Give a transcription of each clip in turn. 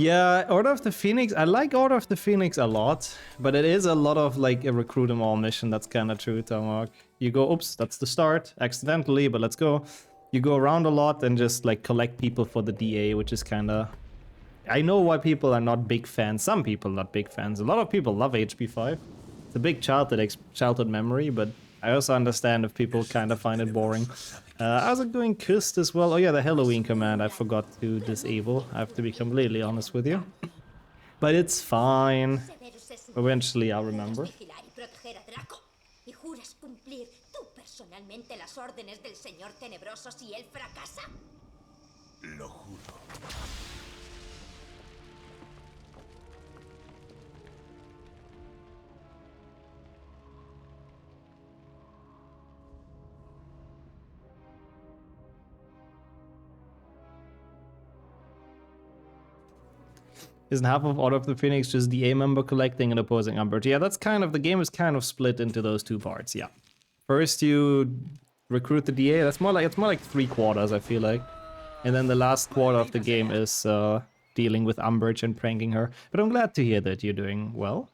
Yeah, Order of the Phoenix, I like Order of the Phoenix a lot, but it is a lot of like a recruit them all mission. That's kind of true, Tomahawk. You go, oops, that's the start, accidentally, but let's go. You go around a lot and just like collect people for the DA, which is kind of... I know why people are not big fans. Some people not big fans. A lot of people love HP5. It's a big childhood memory, but I also understand if people kind of find it boring. I was doing Crests as well. Oh yeah, the Halloween command I forgot to disable. I have to be completely honest with you. But it's fine. Eventually I'll remember. Lo juro. Isn't half of Order of the Phoenix just DA member collecting and opposing Umbridge? Yeah, that's kind of... the game is kind of split into those two parts, yeah. First you recruit the DA, that's more like... it's more like 3/4, I feel like. And then the last quarter of the game is dealing with Umbridge and pranking her. But I'm glad to hear that you're doing well.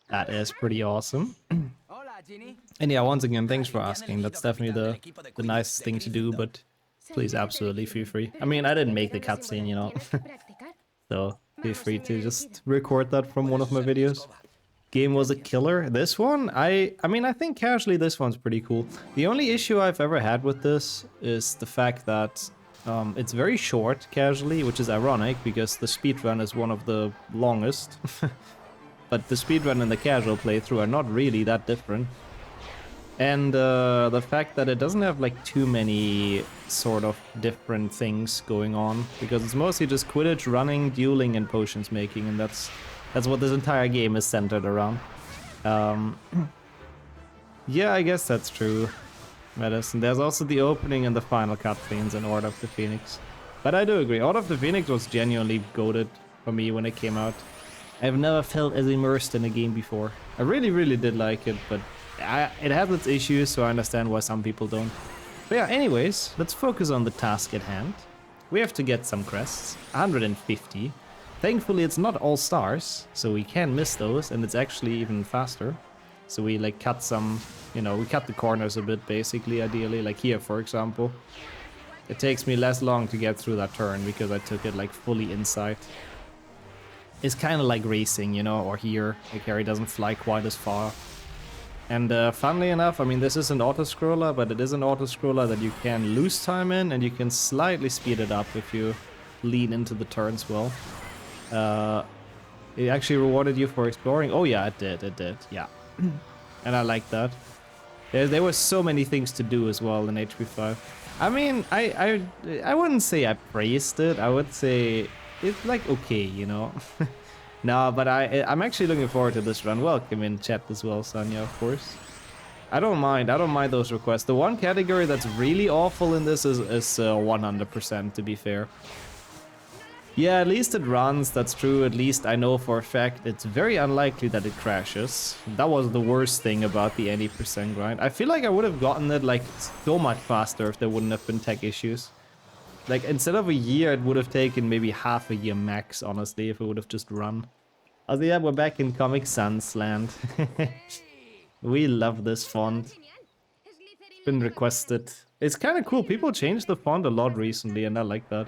That is pretty awesome. And yeah, once again, thanks for asking. That's definitely the nicest thing to do, but please absolutely feel free. I mean, I didn't make the cutscene, you know. So feel free to just record that from one of my videos. Game was a killer. This one, I mean, I think casually this one's pretty cool. The only issue I've ever had with this is the fact that it's very short casually, which is ironic because the speedrun is one of the longest. But the speedrun and the casual playthrough are not really that different. And the fact that it doesn't have like too many sort of different things going on, because it's mostly just Quidditch, running, dueling, and potions making, and that's what this entire game is centered around. Yeah, I guess that's true, Medicine. There's also the opening and the final cutscenes in Order of the Phoenix. But I do agree, Order of the Phoenix was genuinely goated for me when it came out. I've never felt as immersed in a game before. I really, really did like it, but it has its issues, so I understand why some people don't. But yeah, anyways, let's focus on the task at hand. We have to get some crests, 150. Thankfully, it's not all stars, so we can miss those, and it's actually even faster. So we like cut some, you know, we cut the corners a bit, basically, ideally, like here, for example. It takes me less long to get through that turn because I took it like fully inside. It's kind of like racing, you know, or here, the carry doesn't fly quite as far. And funnily enough, I mean, this is an auto-scroller, but it is an auto-scroller that you can lose time in, and you can slightly speed it up if you lean into the turns well. It actually rewarded you for exploring. Oh yeah, it did, yeah. And I like that. There were so many things to do as well in HP5. I mean, I wouldn't say I praised it, I would say it's like okay, you know. No, but I'm actually looking forward to this run. Welcome in chat as well, Sanya, of course. I don't mind those requests. The one category that's really awful in this is 100%, to be fair. Yeah, at least it runs, that's true. At least I know for a fact it's very unlikely that it crashes. That was the worst thing about the 80% grind. I feel like I would have gotten it like so much faster if there wouldn't have been tech issues. Like, instead of a year, it would have taken maybe half a year max, honestly, if it would have just run. Oh yeah, we're back in Comic Sans land. We love this font. It's been requested. It's kind of cool. People changed the font a lot recently, and I like that.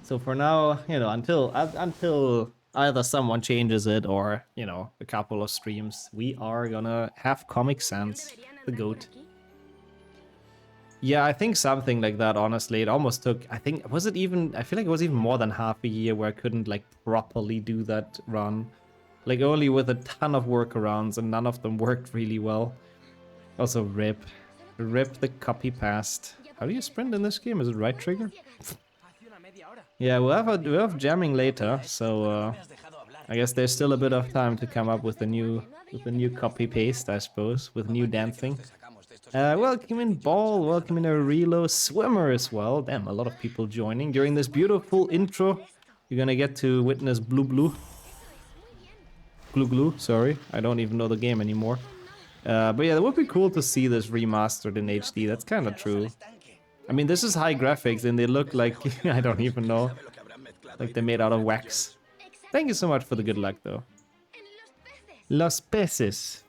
So for now, you know, until either someone changes it or, you know, a couple of streams, we are gonna have Comic Sans, the GOAT. Yeah, I think something like that, honestly. It almost took, I think, was it even, I feel like it was even more than half a year where I couldn't, like, properly do that run. Like, only with a ton of workarounds, and none of them worked really well. Also, RIP the copy past. How do you sprint in this game? Is it right trigger? Yeah, we'll have jamming later, so I guess there's still a bit of time to come up with a new copy paste, I suppose, with new dancing. Welcome in Ball, welcome in Arelo, Swimmer as well. Damn, a lot of people joining. During this beautiful intro, you're gonna get to witness Glue, sorry. I don't even know the game anymore. But yeah, it would be cool to see this remastered in HD, that's kind of true. I mean, this is high graphics and they look like, I don't even know. like they're made out of wax. Thank you so much for the good luck, though. Los peces.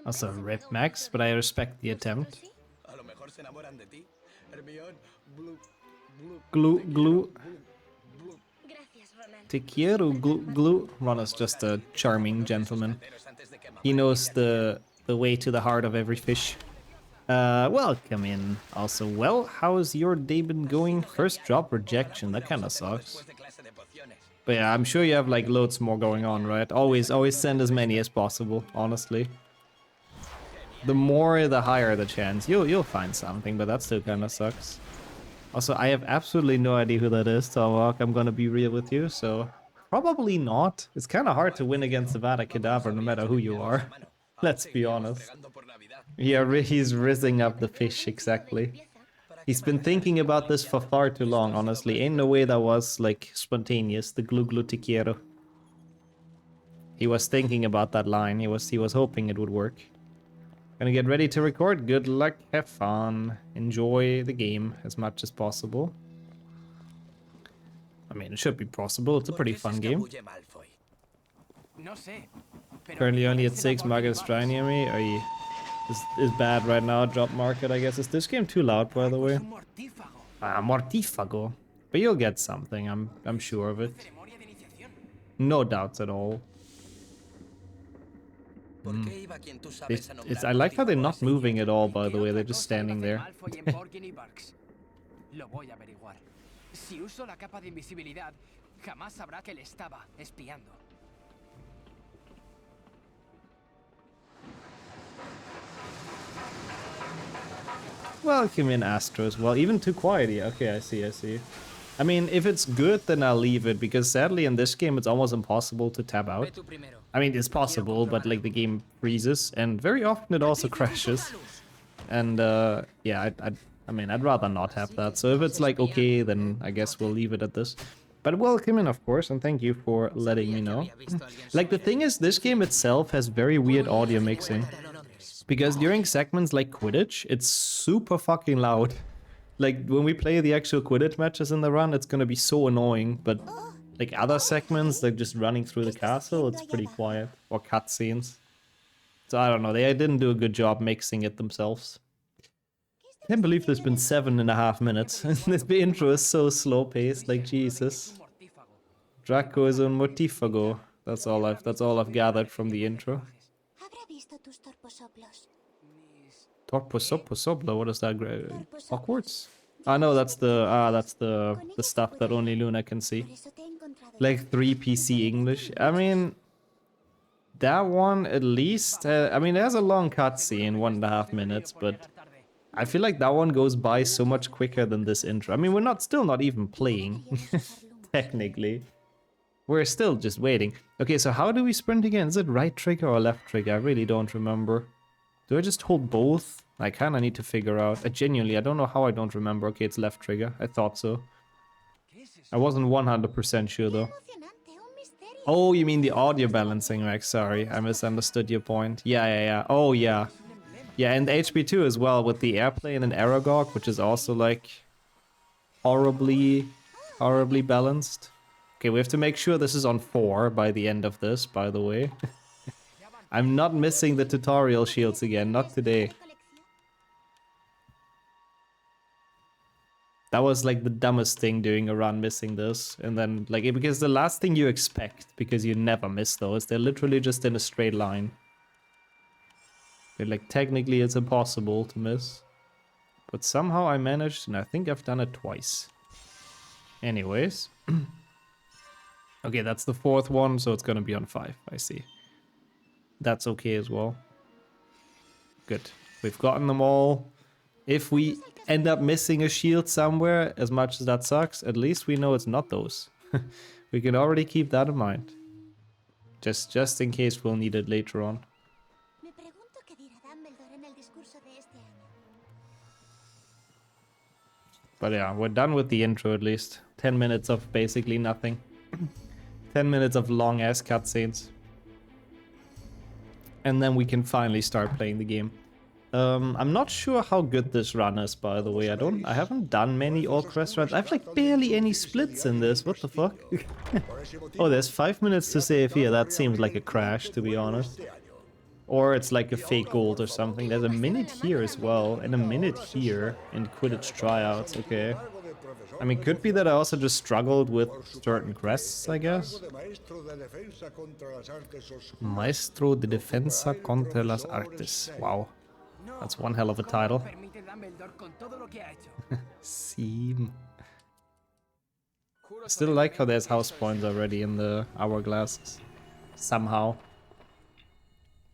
Also, rip Max, but I respect the attempt. Glue, glue. Te quiero, glue, glue. Ron is just a charming gentleman. He knows the way to the heart of every fish. Welcome in. Also, well, how's your day been going? First drop rejection, that kind of sucks. But yeah, I'm sure you have like loads more going on, right? Always send as many as possible, honestly. The more, the higher the chance. You'll find something, but that still kind of sucks. Also, I have absolutely no idea who that is, Tawak. I'm gonna be real with you, so probably not. It's kind of hard to win against Avada Kedavra no matter who you are. Let's be honest. Yeah, he's rizzing up the fish, exactly. He's been thinking about this for far too long, honestly. Ain't no way that was, like, spontaneous, the glue glue te quiero. He was thinking about that line. He was hoping it would work. Gonna get ready to record. Good luck, have fun, enjoy the game as much as possible. I mean, it should be possible. It's a pretty fun game. Currently only at 6, market is dry near me. Is bad right now, drop market, I guess. Is this game too loud, by the way? Mortifago. But you'll get something, I'm sure of it. No doubts at all. I like how they're not moving at all, by the way, they're just standing there. Welcome in, Astros. Well, even too quiet here. Okay, I see. I mean, if it's good, then I'll leave it, because sadly in this game it's almost impossible to tab out. I mean, it's possible, but like the game freezes, and very often it also crashes. And yeah, I mean, I'd rather not have that. So if it's like okay, then I guess we'll leave it at this. But welcome in, of course, and thank you for letting me know. Like, the thing is, this game itself has very weird audio mixing. Because during segments like Quidditch, it's super fucking loud. Like, when we play the actual Quidditch matches in the run, it's gonna be so annoying, but like other segments, like just running through the castle, it's pretty quiet. Or cutscenes. So I don't know, they didn't do a good job mixing it themselves. Can't believe there's been 7.5 minutes. This intro is so slow paced, like Jesus. Draco is un mortifago. That's all I've gathered from the intro. Torposoblo, what is that? Hogwarts? Ah no, that's the stuff that only Luna can see. Like 3 PC English. I mean, that one at least. I mean, there's a long cutscene, 1.5 minutes, but I feel like that one goes by so much quicker than this intro. I mean, we're still not even playing, technically. We're still just waiting. Okay, so how do we sprint again? Is it right trigger or left trigger? I really don't remember. Do I just hold both? I kind of need to figure out. I don't know how I don't remember. Okay, it's left trigger. I thought so. I wasn't 100% sure though. Oh, you mean the audio balancing, Rex? Sorry, I misunderstood your point. Yeah. Oh, yeah. Yeah, and HP2 as well, with the airplane and Aragog, which is also like horribly balanced. Okay, we have to make sure this is on 4 by the end of this, by the way. I'm not missing the tutorial shields again, not today. That was like the dumbest thing doing a run, missing this. And then, like, because the last thing you expect, because you never miss those, they're literally just in a straight line. Like, technically it's impossible to miss. But somehow I managed, and I think I've done it twice. Anyways. Okay, that's the 4th one, so it's gonna be on 5, I see. That's okay as well. Good. We've gotten them all. If we end up missing a shield somewhere, as much as that sucks, at least we know it's not those. We can already keep that in mind. Just in case we'll need it later on. But yeah, we're done with the intro at least. 10 minutes of basically nothing. 10 minutes of long ass cutscenes. And then we can finally start playing the game. I'm not sure how good this run is, by the way. I haven't done many all crest runs. I have like barely any splits in this. What the fuck? Oh, there's 5 minutes to save here. That seems like a crash, to be honest. Or it's like a fake gold or something. There's a minute here as well, and a minute here in Quidditch tryouts. Okay. I mean, could be that I also just struggled with certain crests, I guess. Maestro de defensa contra las artes. Wow. That's one hell of a title. Seam. I still like how there's house points already in the hourglasses. Somehow.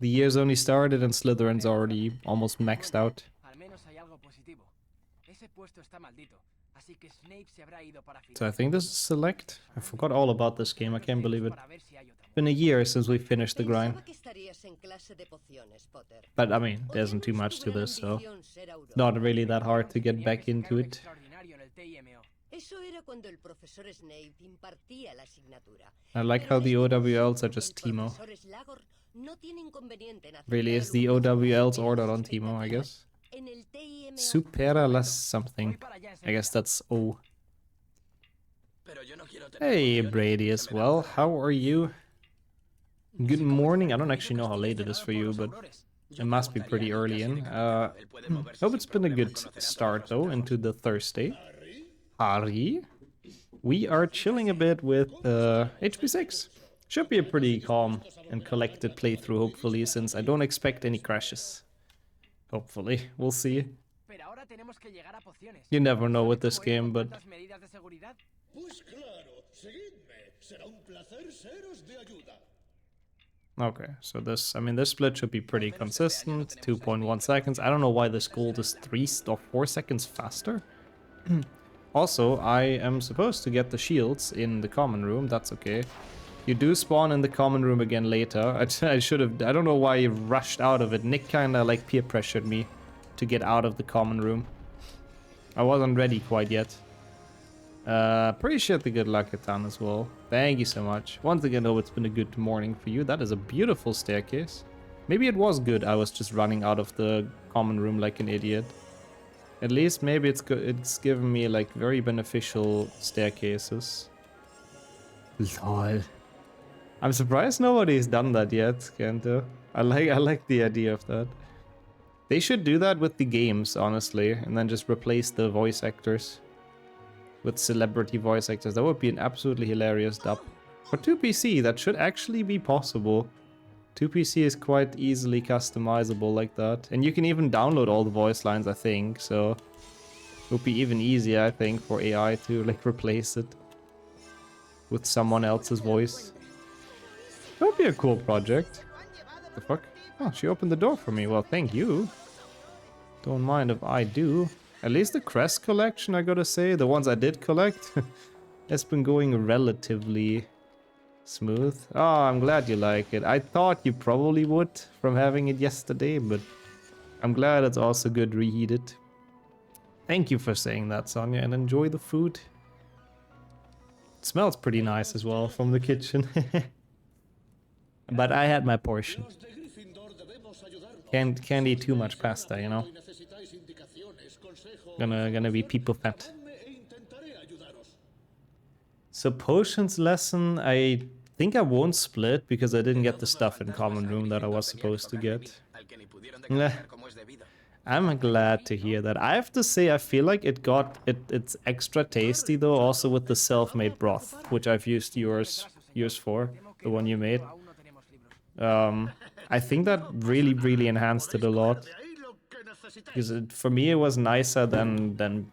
The year's only started and Slytherin's already almost maxed out. So I think this is select. I forgot all about this game, I can't believe it. It's been a year since we finished the grind. But I mean, there isn't too much to this, so not really that hard to get back into it. I like how the OWLs are just Teemo. Really, is the OWLs ordered on Teemo, I guess? Supera las something. I guess that's O. Hey, Brady as well. How are you? Good morning. I don't actually know how late it is for you, but it must be pretty early in. Hope it's been a good start, though, into the Thursday. Harry? We are chilling a bit with HP6. Should be a pretty calm and collected playthrough, hopefully, since I don't expect any crashes. Hopefully, we'll see. You never know with this game, but... Okay, so this, I mean, this split should be pretty consistent, 2.1 seconds. I don't know why this gold is 3 or 4 seconds faster. Also, I am supposed to get the shields in the common room, that's okay. You do spawn in the common room again later. I should have, I don't know why I rushed out of it. Nick kinda like peer pressured me to get out of the common room. I wasn't ready quite yet. Appreciate the good luck a ton as well. Thank you so much. Once again, though, it's been a good morning for you. That is a beautiful staircase. Maybe it was good. I was just running out of the common room like an idiot. At least maybe it's given me like very beneficial staircases. Lol. I'm surprised nobody's done that yet, Kanto. I like the idea of that. They should do that with the games, honestly, and then just replace the voice actors with celebrity voice actors. That would be an absolutely hilarious dub. For 2PC, that should actually be possible. 2PC is quite easily customizable like that. And you can even download all the voice lines, I think, so it would be even easier, I think, for AI to like replace it with someone else's voice. That would be a cool project. The fuck? Oh, she opened the door for me. Well, thank you. Don't mind if I do. At least the Crest collection, I gotta say, the ones I did collect, has been going relatively smooth. Oh, I'm glad you like it. I thought you probably would from having it yesterday, but I'm glad it's also good reheated. Thank you for saying that, Sonia, and enjoy the food. It smells pretty nice as well from the kitchen. But I had my portion. Can't eat too much pasta, you know. Gonna be people fat. So potions lesson, I think I won't split because I didn't get the stuff in common room that I was supposed to get. I'm glad to hear that. I have to say, I feel like it's extra tasty though, also with the self-made broth, which I've used yours for, the one you made. I think that really enhanced it a lot. Because for me it was nicer than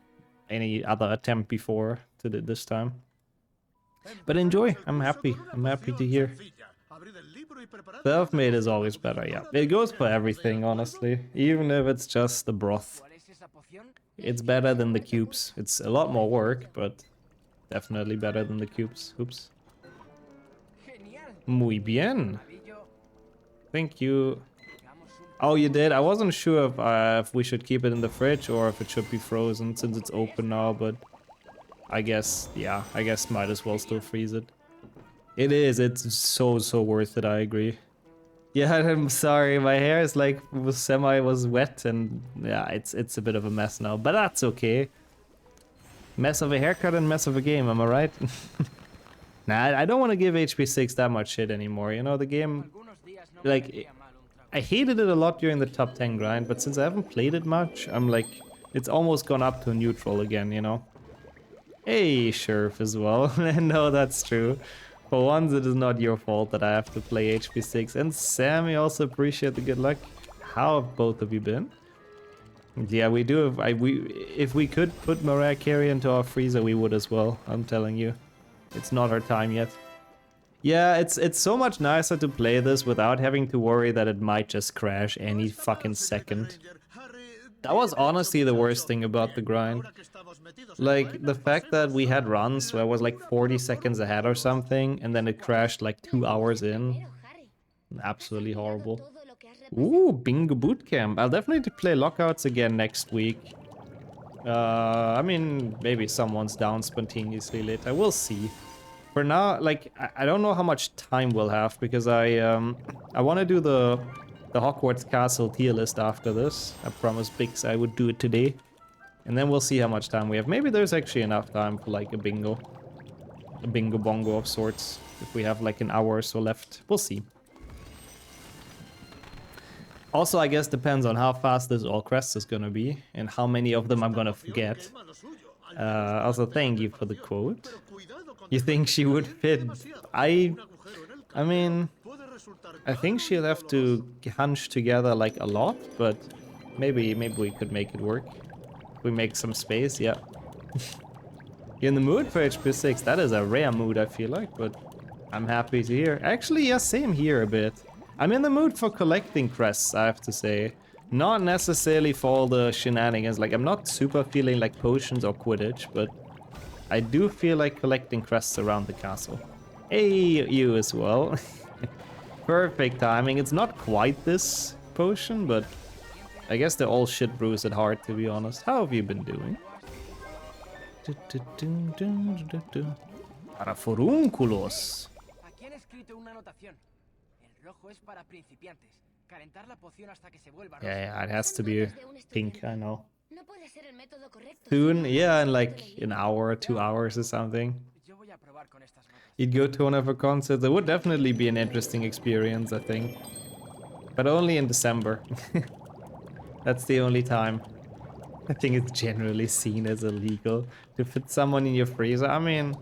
any other attempt before to this time. But enjoy, I'm happy to hear. Self-made is always better, yeah. It goes for everything, honestly. Even if it's just the broth. It's better than the cubes. It's a lot more work, but definitely better than the cubes. Oops. Muy bien. Thank you. Oh, you did? I wasn't sure if we should keep it in the fridge or if it should be frozen since it's open now, but I guess, yeah, I guess might as well still freeze it. It is, it's so worth it, I agree. Yeah, I'm sorry. My hair is like was wet, and yeah, it's a bit of a mess now. But that's okay. Mess of a haircut and mess of a game. Am I right? Nah, I don't want to give HP6 that much shit anymore. You know, the game, like, I hated it a lot during the top 10 grind, but since I haven't played it much, I'm like, it's almost gone up to neutral again, you know? Hey, Sheriff as well. No, that's true. For once, it is not your fault that I have to play HP6. And Sammy, also appreciate the good luck. How have both of you been? Yeah, we do. If we could put Mariah Carey into our freezer, we would as well. I'm telling you. It's not our time yet. Yeah, it's so much nicer to play this without having to worry that it might just crash any fucking second. That was honestly the worst thing about the grind. Like, the fact that we had runs where I was like 40 seconds ahead or something, and then it crashed like 2 hours in. Absolutely horrible. Ooh, Bingo Bootcamp. I'll definitely play Lockouts again next week. I mean, maybe someone's down spontaneously later. We'll see. For now, like, I don't know how much time we'll have, because I want to do the Hogwarts Castle tier list after this. I promised Bix I would do it today. And then we'll see how much time we have. Maybe there's actually enough time for like a bingo. A bingo bongo of sorts. If we have like an hour or so left. We'll see. Also, I guess depends on how fast this all crests is gonna be. And how many of them I'm gonna forget. Also, thank you for the quote. You think she would fit? I mean, I think she'll have to hunch together like a lot, but maybe we could make it work. We make some space, yeah. You're in the mood for HP6? That is a rare mood, I feel like, but I'm happy to hear. Actually, yeah, same here a bit. I'm in the mood for collecting crests, I have to say. Not necessarily for all the shenanigans. Like, I'm not super feeling like potions or Quidditch, but I do feel like collecting crests around the castle. Hey, you as well. Perfect timing. It's not quite this potion, but I guess they're all shit brews at heart, to be honest. How have you been doing? Para furúnculos. Aquí han escrito una anotación. El rojo es para principiantes. Calentar la poción hasta que se vuelva rosa. Yeah, it has to be pink, I know. Soon, yeah, in like an hour, 2 hours or something. You'd go to one of her concerts. It would definitely be an interesting experience, I think. But only in December. That's the only time. I think it's generally seen as illegal to fit someone in your freezer. I mean,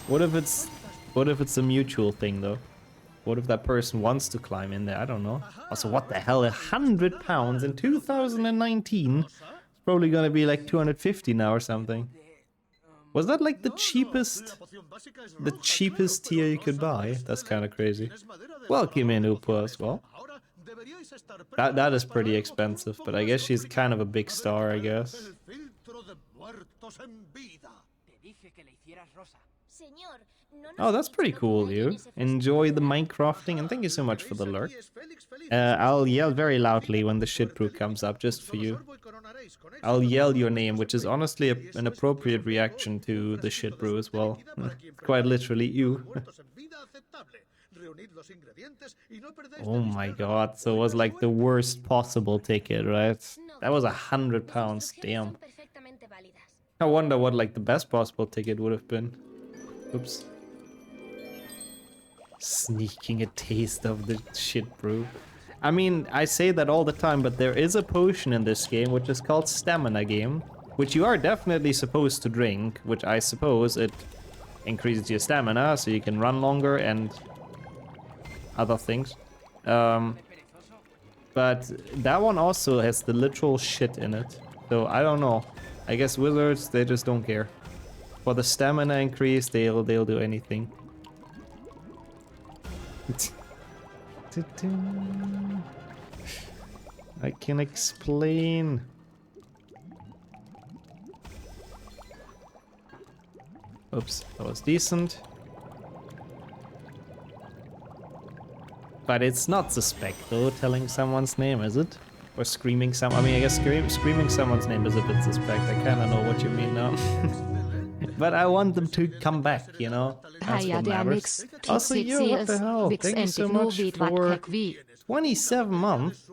what if it's a mutual thing though? What if that person wants to climb in there? I don't know. Also, what the hell? 100 pounds in 2019? It's probably gonna be like 250 now or something. Was that like the cheapest tier you could buy? That's kind of crazy. Welcome in, Upo, as well. That is pretty expensive, but I guess she's kind of a big star, I guess. Oh, that's pretty cool, you. Enjoy the Minecrafting, and thank you so much for the lurk. I'll yell very loudly when the shit brew comes up, just for you. I'll yell your name, which is honestly an appropriate reaction to the shit brew as well. Quite literally, you. Oh my god, so it was like the worst possible ticket, right? That was 100 pounds, damn. I wonder what like the best possible ticket would have been. Oops. Sneaking a taste of the shit brew. I mean, I say that all the time, but there is a potion in this game which is called Stamina Game, which you are definitely supposed to drink, which I suppose it increases your stamina so you can run longer and other things. But that one also has the literal shit in it. So I don't know. I guess wizards, they just don't care. For the stamina increase, they'll do anything. I can explain. Oops, that was decent. But it's not suspect though, telling someone's name, is it? Or screaming I mean, I guess screaming someone's name is a bit suspect. I kinda know what you mean now. But I want them to come back, you know? That's what matters. Also, you, what the hell? Thank you so much 27 months.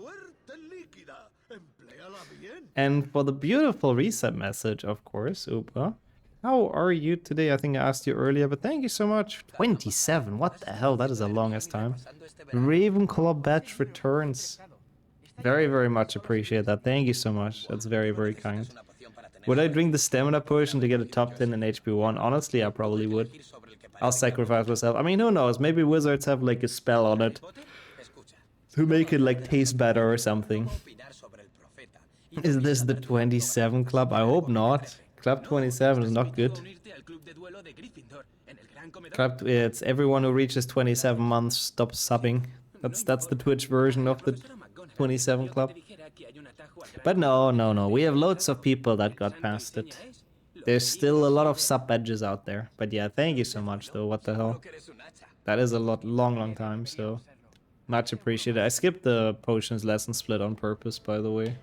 And for the beautiful reset message, of course, Upa. How are you today? I think I asked you earlier, but thank you so much. 27, what the hell? That is the longest time. Ravenclaw badge returns. Very, very much appreciate that. Thank you so much. That's very, very kind. Would I drink the stamina potion to get a top 10 in HP1? Honestly, I probably would. I'll sacrifice myself. I mean, who knows? Maybe wizards have like a spell on it to make it like taste better or something. Is this the 27 club? I hope not. Club 27 is not good. It's everyone who reaches 27 months stops subbing. That's the Twitch version of the 27 club. But no. We have loads of people that got past it. There's still a lot of sub badges out there. But yeah, thank you so much though. What the hell? That is a long time, so much appreciated. I skipped the potions lesson split on purpose, by the way.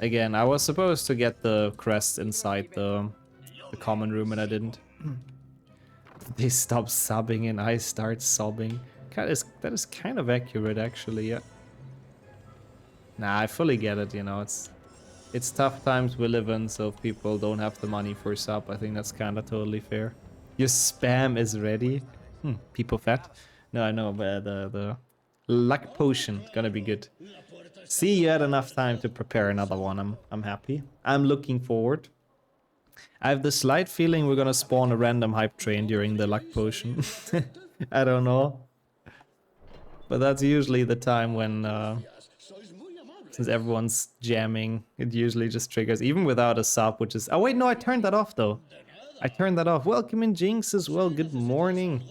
Again, I was supposed to get the crest inside the common room and I didn't. They stop subbing and I start sobbing. That is kind of accurate actually, yeah. Nah, I fully get it, you know, it's tough times we live in, so if people don't have the money for sub, I think that's kind of totally fair. Your spam is ready. People fat. No, I know, but the luck potion gonna be good. See, you had enough time to prepare another one. I'm happy. I'm looking forward. I have the slight feeling we're gonna spawn a random hype train during the luck potion. I don't know. But that's usually the time when, since everyone's jamming, it usually just triggers, even without a sub, which is... Oh wait, no, I turned that off though. I turned that off. Welcome in Jinx as well, good morning.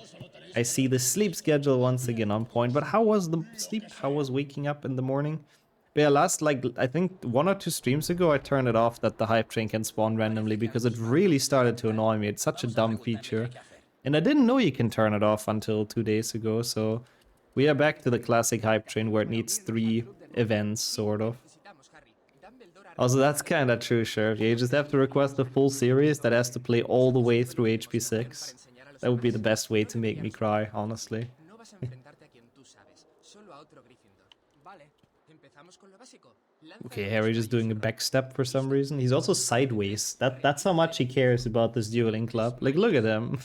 I see the sleep schedule once again on point, but how was the sleep? How was waking up in the morning? But yeah, last, like, I think 1 or 2 streams ago, I turned it off that the hype train can spawn randomly because it really started to annoy me. It's such a dumb feature. And I didn't know you can turn it off until 2 days ago, so we are back to the classic hype train where it needs 3 events, sort of. Also, that's kind of true, Sheriff. You just have to request a full series that has to play all the way through HP 6. That would be the best way to make me cry, honestly. Okay, Harry just doing a backstep for some reason. He's also sideways. That's how much he cares about this dueling club. Like, look at him.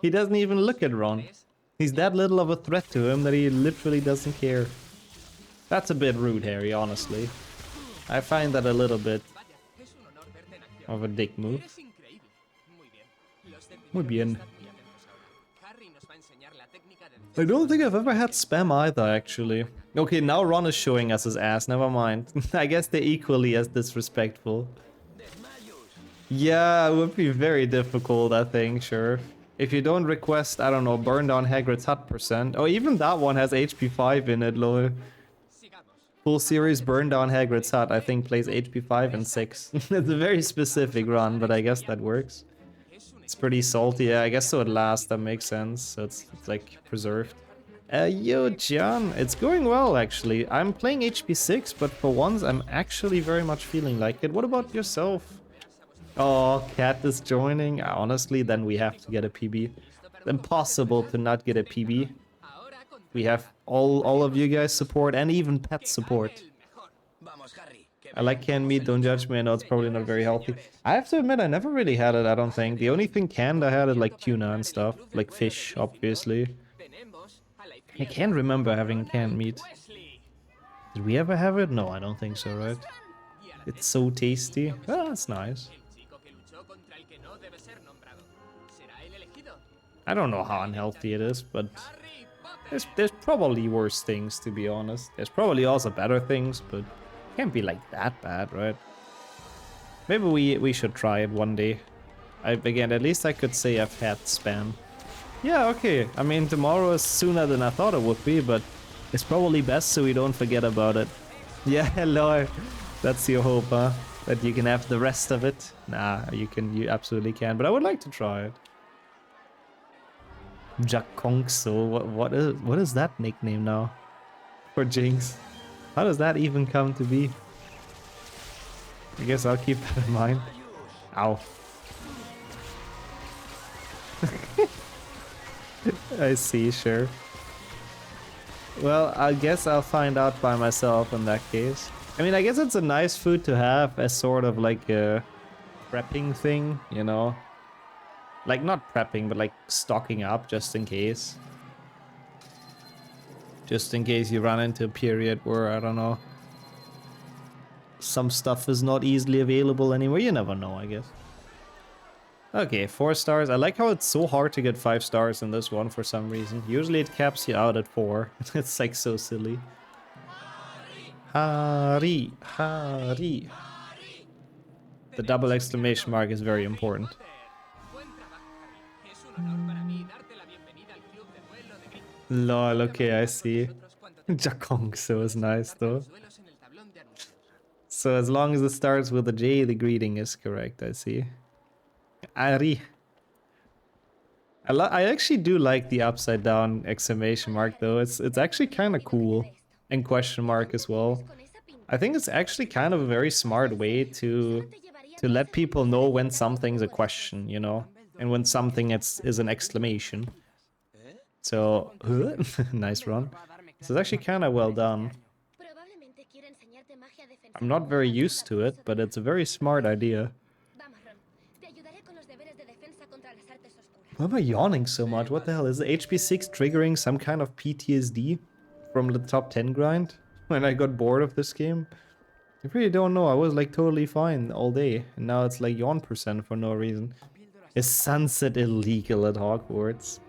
He doesn't even look at Ron. He's that little of a threat to him that he literally doesn't care. That's a bit rude, Harry, honestly. I find that a little bit of a dick move. Muy bien. I don't think I've ever had spam either, actually. Okay, now Ron is showing us his ass, never mind. I guess they're equally as disrespectful. Yeah, it would be very difficult, I think, sure. If you don't request, I don't know, burn down Hagrid's hut %. Oh, even that one has HP 5 in it, lol. Full series burn down Hagrid's hut, I think plays HP 5 and 6. It's a very specific run, but I guess that works. It's pretty salty, yeah, I guess so it lasts, that makes sense. So it's like preserved. Yo, John, it's going well actually. I'm playing HP 6, but for once I'm actually very much feeling like it. What about yourself? Oh, Cat is joining. Honestly, then we have to get a PB. Impossible to not get a PB. We have all of you guys support and even pet support. I like canned meat, don't judge me, I know it's probably not very healthy. I have to admit, I never really had it, I don't think. The only thing canned I had is like tuna and stuff. Like fish, obviously. I can't remember having canned meat. Did we ever have it? No, I don't think so, right? It's so tasty. Oh, that's nice. I don't know how unhealthy it is, but there's probably worse things, to be honest. There's probably also better things, but it can't be like that bad, right? Maybe we should try it one day. Again, at least I could say I've had spam. Yeah, okay. I mean, tomorrow is sooner than I thought it would be, but it's probably best so we don't forget about it. Yeah, hello. That's your hope, huh? That you can have the rest of it? Nah, you absolutely can, but I would like to try it. Jakongso, what is that nickname now? For Jinx? How does that even come to be? I guess I'll keep that in mind. Ow. I see, sure. Well, I guess I'll find out by myself in that case. I mean, I guess it's a nice food to have as sort of like a prepping thing, you know? Like, not prepping, but like stocking up just in case. Just in case you run into a period where, I don't know, some stuff is not easily available anymore. You never know, I guess. Okay, 4 stars. I like how it's so hard to get 5 stars in this one for some reason. Usually it caps you out at 4. It's like so silly. Hari, Hari. The double exclamation mark is very important. Lol, okay, I see. Jakongso is nice though. So as long as it starts with a J, the greeting is correct, I see. Ari. I actually do like the upside down exclamation mark though. It's actually kind of cool. And question mark as well. I think it's actually kind of a very smart way to let people know when something's a question, you know? And when something is an exclamation. So, nice run. This is actually kind of well done. I'm not very used to it, but it's a very smart idea. Why am I yawning so much? What the hell? Is the HP6 triggering some kind of PTSD from the top 10 grind when I got bored of this game? I really don't know. I was like totally fine all day, and now it's like yawn % for no reason. Is sunset illegal at Hogwarts?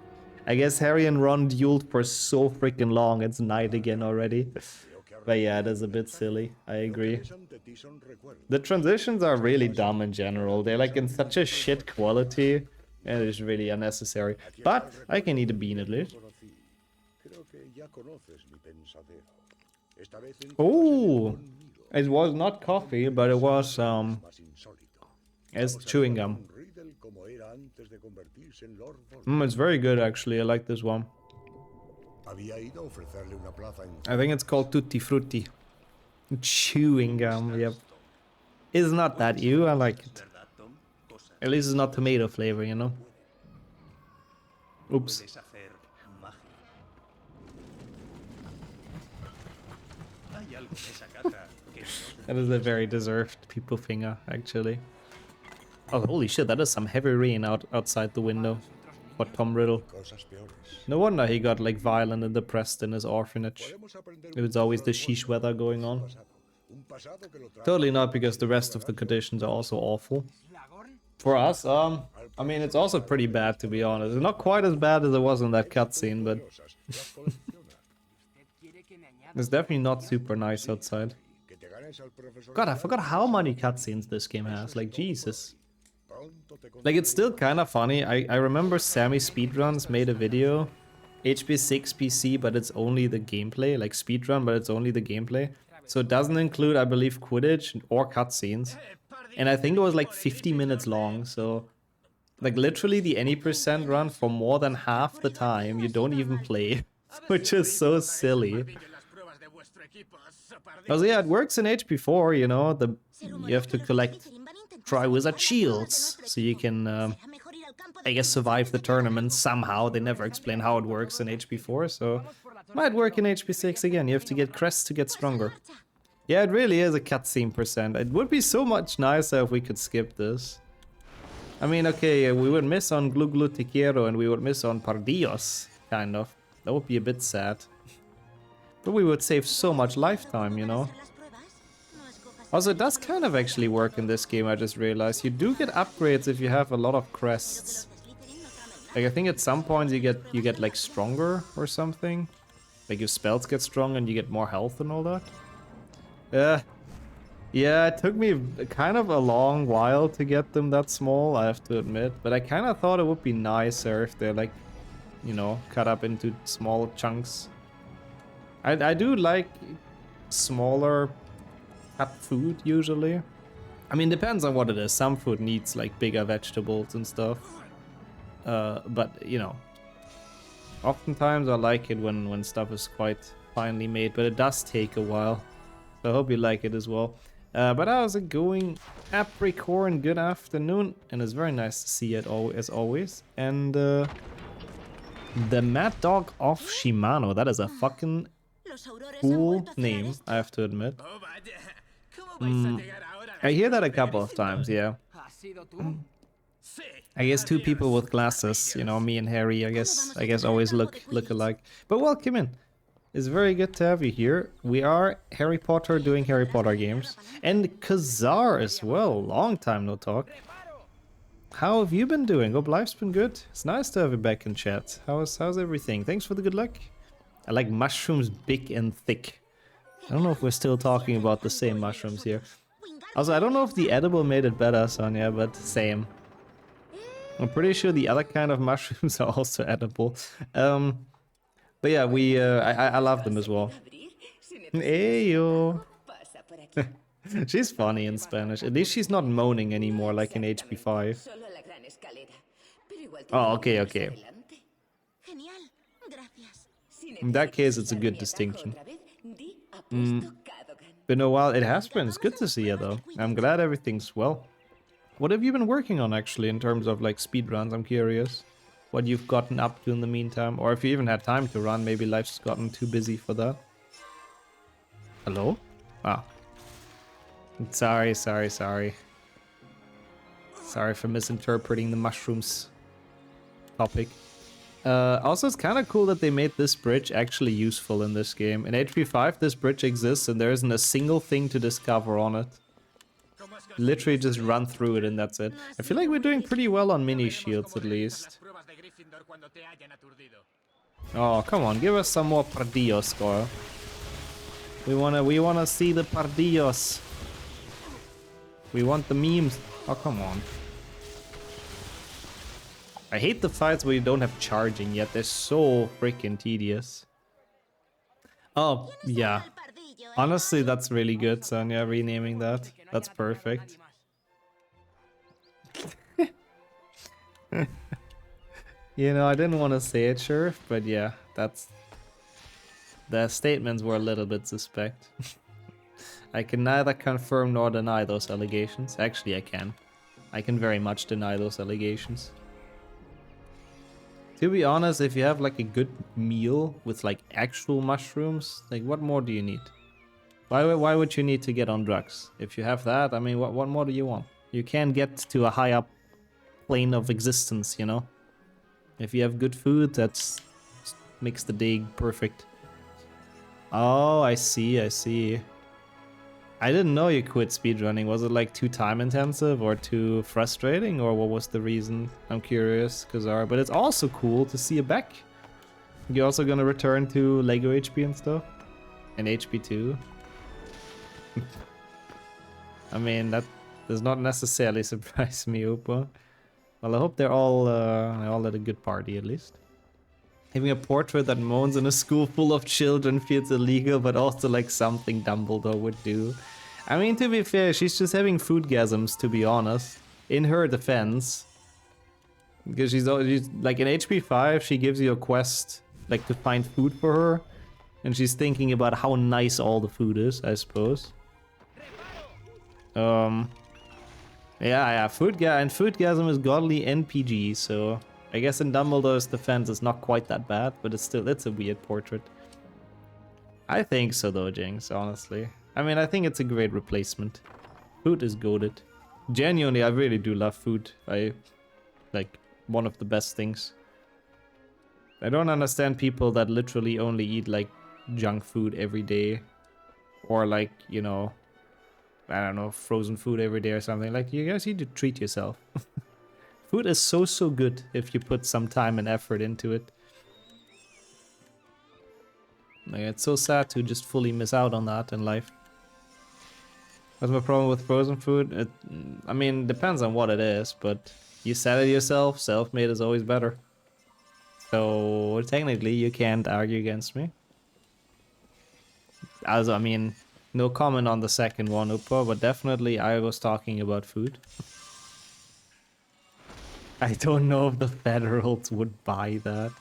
I guess Harry and Ron dueled for so freaking long, it's night again already. But yeah, it is a bit silly, I agree. The transitions are really dumb in general. They're like in such a shit quality, and it's really unnecessary. But I can eat a bean at least. Oh, it was not coffee, but it was it's chewing gum. It's very good actually. I like this one. I think it's called Tutti Frutti. Chewing gum, yep. It's not that ew, I like it. At least it's not tomato flavor, you know? Oops. That is a very deserved people finger, actually. Oh, holy shit, that is some heavy rain outside the window. For Tom Riddle. No wonder he got like violent and depressed in his orphanage. It was always the sheesh weather going on. Totally not, because the rest of the conditions are also awful. For us, I mean, it's also pretty bad, to be honest. It's not quite as bad as it was in that cutscene, but it's definitely not super nice outside. God, I forgot how many cutscenes this game has. Like, Jesus. Like, it's still kind of funny. I remember Sammy Speedruns made a video. HP6 PC, but it's only the gameplay. Like, speedrun, but it's only the gameplay. So it doesn't include, I believe, Quidditch or cutscenes. And I think it was like 50 minutes long, so... Like, literally the any % run for more than half the time you don't even play. Which is so silly. Also, yeah, it works in HP4, you know, you have to collect Triwizard Shields, so you can, I guess, survive the tournament somehow. They never explain how it works in HP4, so might work in HP6 again. You have to get Crests to get stronger. Yeah, it really is a cutscene %. It would be so much nicer if we could skip this. I mean, okay, we would miss on Glu Glu Te Quiero and we would miss on Pardillos, kind of. That would be a bit sad. But we would save so much lifetime, you know? Also, it does kind of actually work in this game, I just realized. You do get upgrades if you have a lot of crests. Like, I think at some points you get like stronger or something. Like your spells get strong and you get more health and all that. Yeah, it took me kind of a long while to get them that small, I have to admit. But I kind of thought it would be nicer if they're like, you know, cut up into small chunks. I do like smaller cut food usually. I mean, depends on what it is. Some food needs like bigger vegetables and stuff. But you know, oftentimes I like it when stuff is quite finely made, but it does take a while. So I hope you like it as well. But how's it going? Capricorn, good afternoon, and it's very nice to see it as always. And the Mad Dog of Shimano, that is a fucking Cool name, I have to admit. I hear that a couple of times, yeah. I guess two people with glasses, you know, me and Harry, I guess always look alike. But welcome in. It's very good to have you here. We are Harry Potter doing Harry Potter games. And Kazar as well. Long time no talk. How have you been doing? Hope life's been good. It's nice to have you back in chat. How's everything? Thanks for the good luck. I like mushrooms big and thick. I don't know if we're still talking about the same mushrooms here. Also, I don't know if the edible made it better, Sonia, but same. I'm pretty sure the other kind of mushrooms are also edible. But yeah, I love them as well. Ayo. She's funny in Spanish. At least she's not moaning anymore like in HP5. Oh, okay. In that case, it's a good distinction. Been a while. It has been. It's good to see you, though. I'm glad everything's well. What have you been working on, actually, in terms of, like, speedruns? I'm curious. What you've gotten up to in the meantime. Or if you even had time to run, maybe life's gotten too busy for that. Hello? Ah. Sorry. Sorry for misinterpreting the mushrooms topic. Also, it's kind of cool that they made this bridge actually useful in this game. In HP5, this bridge exists and there isn't a single thing to discover on it. Literally just run through it and that's it. I feel like we're doing pretty well on mini shields at least. Oh, come on, give us some more Pardillos, score. We wanna see the Pardillos. We want the memes. Oh, come on. I hate the fights where you don't have charging yet. They're so freaking tedious. Oh, yeah. Honestly, that's really good, Sonia, renaming that. That's perfect. You know, I didn't want to say it, sure, but yeah, that's... The statements were a little bit suspect. I can neither confirm nor deny those allegations. Actually, I can. I can very much deny those allegations. To be honest, if you have like a good meal with like actual mushrooms, like what more do you need? Why would you need to get on drugs? If you have that, I mean, what more do you want? You can get to a higher plane of existence, you know? If you have good food, that makes the day perfect. Oh, I see. I didn't know you quit speedrunning. Was it like too time intensive or too frustrating, or what was the reason? I'm curious, Kazar. But it's also cool to see you back. You're also gonna return to Lego HP and stuff? And HP 2? I mean, that does not necessarily surprise me, Upa. Well, I hope they're all at a good party at least. Having a portrait that moans in a school full of children feels illegal, but also like something Dumbledore would do. I mean, to be fair, she's just having foodgasms, to be honest. In her defense. Because she's like in HP 5, she gives you a quest like to find food for her. And she's thinking about how nice all the food is, I suppose. Yeah, foodgasm is godly NPG, so... I guess in Dumbledore's defense, it's not quite that bad, but it's a weird portrait. I think so though, Jinx, honestly. I mean, I think it's a great replacement. Food is goated. Genuinely, I really do love food. Like, one of the best things. I don't understand people that literally only eat, like, junk food every day. Or, like, you know, I don't know, frozen food every day or something. Like, you guys need to treat yourself. Food is so good if you put some time and effort into it. Like, it's so sad to just fully miss out on that in life. What's my problem with frozen food? I mean, depends on what it is, but you said it yourself, self-made is always better. So, technically, you can't argue against me. Also, I mean, no comment on the second one, Upa, but definitely I was talking about food. I don't know if the Federals would buy that.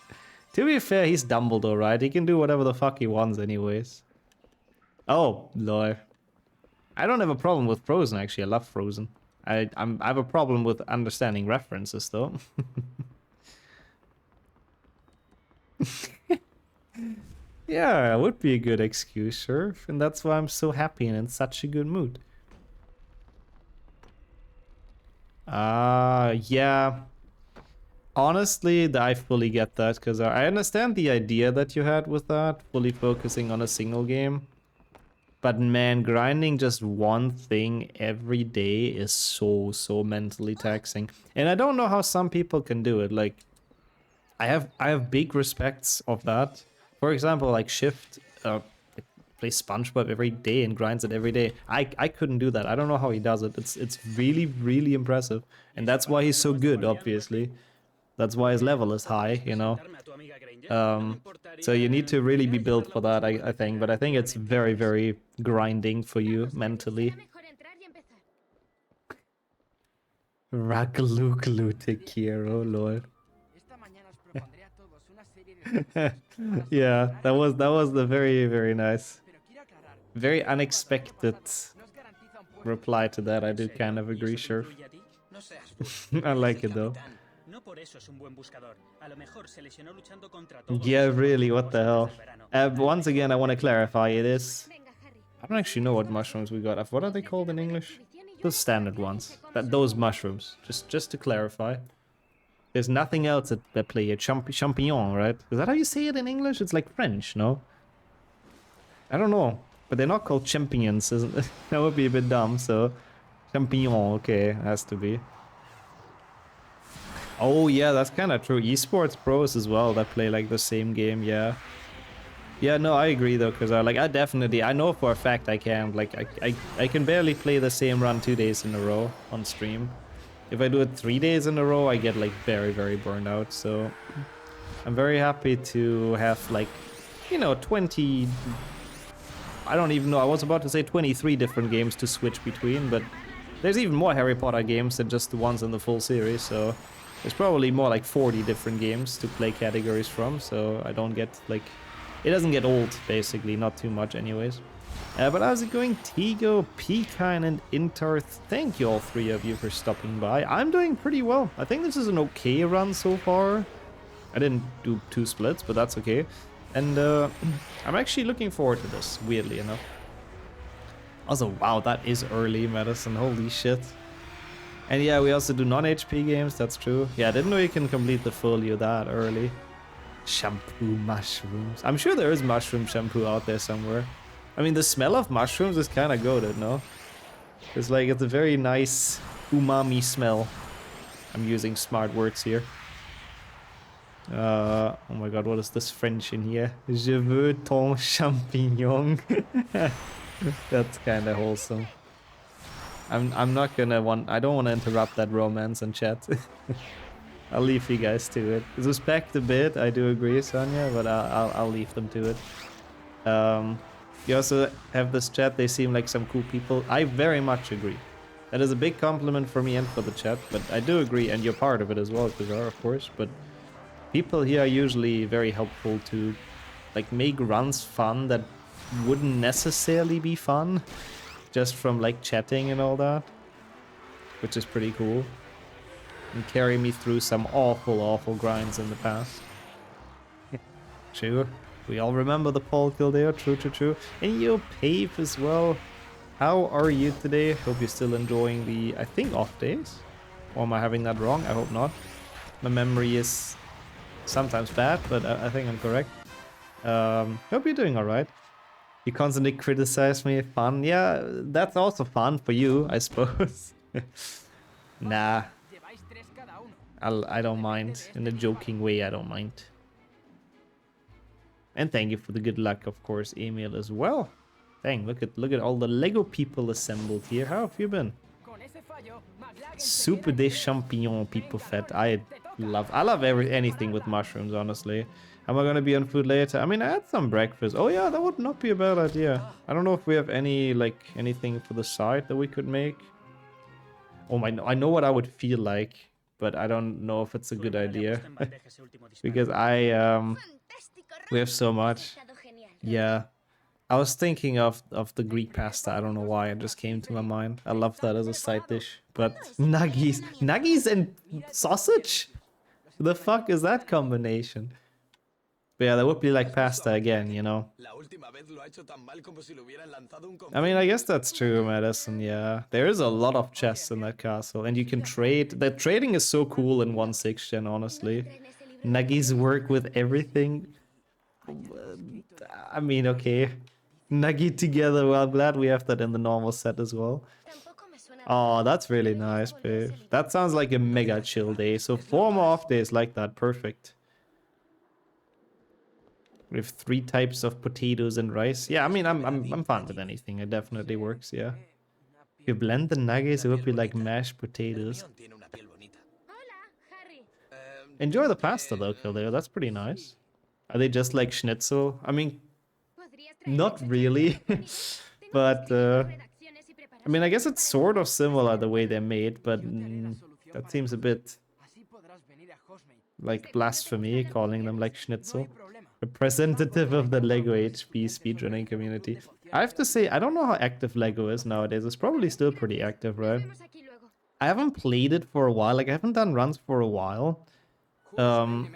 To be fair, he's Dumbledore, right? He can do whatever the fuck he wants anyways. Oh, lol. I don't have a problem with Frozen, actually. I love Frozen. I have a problem with understanding references, though. Yeah, it would be a good excuse, sure. And that's why I'm so happy and in such a good mood. Yeah. Honestly, I fully get that, because I understand the idea that you had with that, fully focusing on a single game. But man, grinding just one thing every day is so mentally taxing. And I don't know how some people can do it. Like, I have big respects of that. For example, like Shift like, plays SpongeBob every day and grinds it every day. I couldn't do that. I don't know how he does it. It's really impressive. And that's why he's so good, obviously. That's why his level is high, you know. So you need to really be built for that, I think. But I think it's very grinding for you mentally. Ragaluglu Tekiro, lol. Esta mañana os propondré a todos una serie de desafíos para Yeah, that was the very nice, Pero quiero aclarar, very unexpected no os garantiza un puesto. reply to that. I do kind of agree, sure. No seas burro. I like it though. Capitán, no por eso es un buen buscador. A lo mejor se lesionó luchando contra todos Yeah, los really, what the hell? del verano. Once again, I want to clarify, it is... I don't actually know what mushrooms we got. What are they called in English? The standard ones. Those mushrooms. Just to clarify. There's nothing else at play here. Champignon, right? Is that how you say it in English? It's like French, no? I don't know. But they're not called champignons, isn't it? That would be a bit dumb, so... Champignon, okay, has to be. Oh yeah, that's kind of true. Esports pros as well that play like the same game, yeah. Yeah, no, I agree though, because I know for a fact I can't. Like, I can barely play the same run 2 days in a row on stream. If I do it 3 days in a row, I get like very burned out. So I'm very happy to have like, you know, 20... I don't even know, I was about to say 23 different games to switch between, but there's even more Harry Potter games than just the ones in the full series, so there's probably more like 40 different games to play categories from, so I don't get like... It doesn't get old, basically, not too much anyways. But how's it going? Tigo, Pecan, and Intar, thank you all three of you for stopping by. I'm doing pretty well. I think this is an okay run so far. I didn't do 2 splits, but that's okay. And I'm actually looking forward to this, weirdly enough. Also, wow, that is early medicine, holy shit. And yeah, we also do non-HP games, that's true. Yeah, I didn't know you can complete the folio that early. Shampoo mushrooms. I'm sure there is mushroom shampoo out there somewhere. I mean, the smell of mushrooms is kind of goated, no? It's like, it's a very nice umami smell. I'm using smart words here. Oh my god, what is this French in here? Je veux ton champignon. That's kind of wholesome. I'm not gonna I don't want to interrupt that romance in chat. I'll leave you guys to it. Respect a bit, I do agree, Sonia, but I'll leave them to it. You also have this chat, they seem like some cool people. I very much agree. That is a big compliment for me and for the chat, but I do agree, and you're part of it as well, Kazar, of course, but people here are usually very helpful to like make runs fun that wouldn't necessarily be fun just from like chatting and all that, which is pretty cool. And carry me through some awful grinds in the past. True. We all remember the Paul kill there. True. And you, Pave, as well. How are you today? Hope you're still enjoying the, I think, off days. Or am I having that wrong? I hope not. My memory is sometimes bad, but I think I'm correct. Hope you're doing alright. You constantly criticize me. Fun. Yeah, that's also fun for you, I suppose. Nah. I don't mind. In a joking way, I don't mind. And thank you for the good luck, of course, Emil, as well. Dang, look at all the Lego people assembled here. How have you been? Super de champignon people fed. I love anything with mushrooms, honestly. Am I gonna be on food later? I mean, I had some breakfast. Oh yeah, that would not be a bad idea. I don't know if we have anything for the side that we could make. Oh my, I know what I would feel like, but I don't know if it's a good idea. Because we have so much. Yeah. I was thinking of the Greek pasta. I don't know why, it just came to my mind. I love that as a side dish. But nuggies and sausage? The fuck is that combination? But yeah, that would be like pasta again, you know. I mean, I guess that's true, Madison, yeah. There is a lot of chests in that castle, and you can trade. The trading is so cool in 1/6 gen, honestly. Nuggies work with everything. I mean, okay. Nuggy together, well, I'm glad we have that in the normal set as well. Oh, that's really nice, babe. That sounds like a mega chill day. So 4 more off days like that, perfect. We have 3 types of potatoes and rice. Yeah, I mean, I'm fine with anything. It definitely works, yeah. If you blend the nuggets, it would be like mashed potatoes. Enjoy the pasta though, Kildare. That's pretty nice. Are they just like schnitzel? I mean, not really. But, I mean, I guess it's sort of similar the way they're made, but that seems a bit like blasphemy, calling them like schnitzel. Representative of the Lego HP speedrunning community. I have to say, I don't know how active Lego is nowadays. It's probably still pretty active, right? I haven't played it for a while. Like, I haven't done runs for a while. And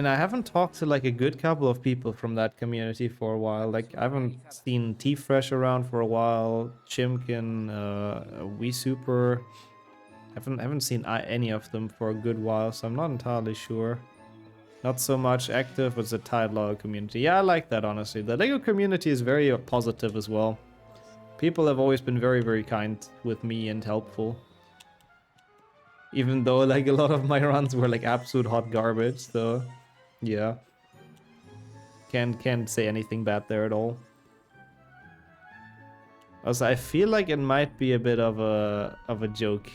I haven't talked to like a good couple of people from that community for a while. Like, I haven't seen T-Fresh around for a while, Chimkin, We Super. Haven't seen any of them for a good while, so I'm not entirely sure. Not so much active as a tied Lego community. Yeah, I like that, honestly. The Lego community is very positive as well. People have always been very, very kind with me and helpful. Even though, like, a lot of my runs were, like, absolute hot garbage, so... Yeah. Can't say anything bad there at all. Also, I feel like it might be a bit of a joke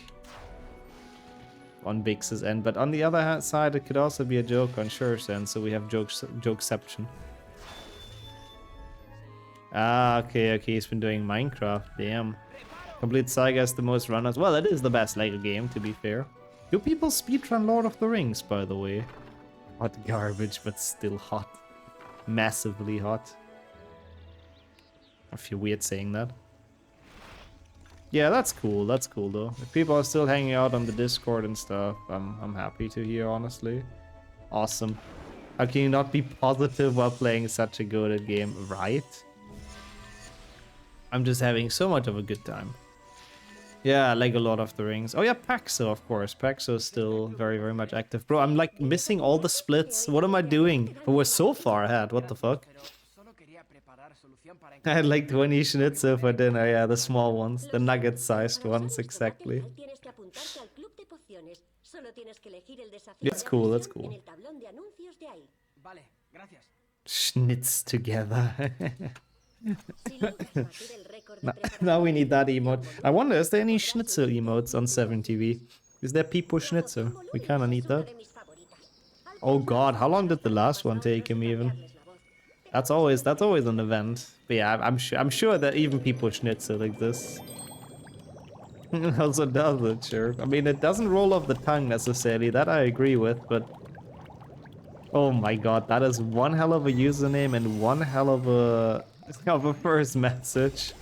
on Bix's end, but on the other side, it could also be a joke on Shure's end, so we have jokeception. Ah, okay, he's been doing Minecraft, damn. Complete Saga is the most runners. Well, it is the best Lego game, to be fair. Do people speedrun Lord of the Rings, by the way? Hot garbage, but still hot. Massively hot. I feel weird saying that. Yeah, that's cool though. If people are still hanging out on the Discord and stuff, I'm happy to hear, honestly. Awesome. How can you not be positive while playing such a good game, right? I'm just having so much of a good time. Yeah, like a Lord of the Rings. Oh yeah, Paxo, of course. Paxo is still very, very much active. Bro, I'm like missing all the splits. What am I doing? But we're so far ahead. What the fuck? I had like 20 schnitzel for dinner. Yeah, the small ones. The nugget-sized ones, exactly. That's cool, that's cool. Schnitz together. Now we need that emote. I wonder, is there any schnitzel emotes on 7TV? Is there Pipo Schnitzel? We kinda need that. Oh god, how long did the last one take him even? That's always an event. But yeah, I'm sure that even Pipo Schnitzel exists. Also does it, sure. I mean, it doesn't roll off the tongue necessarily, that I agree with, but... Oh my god, that is one hell of a username and one hell of a first message.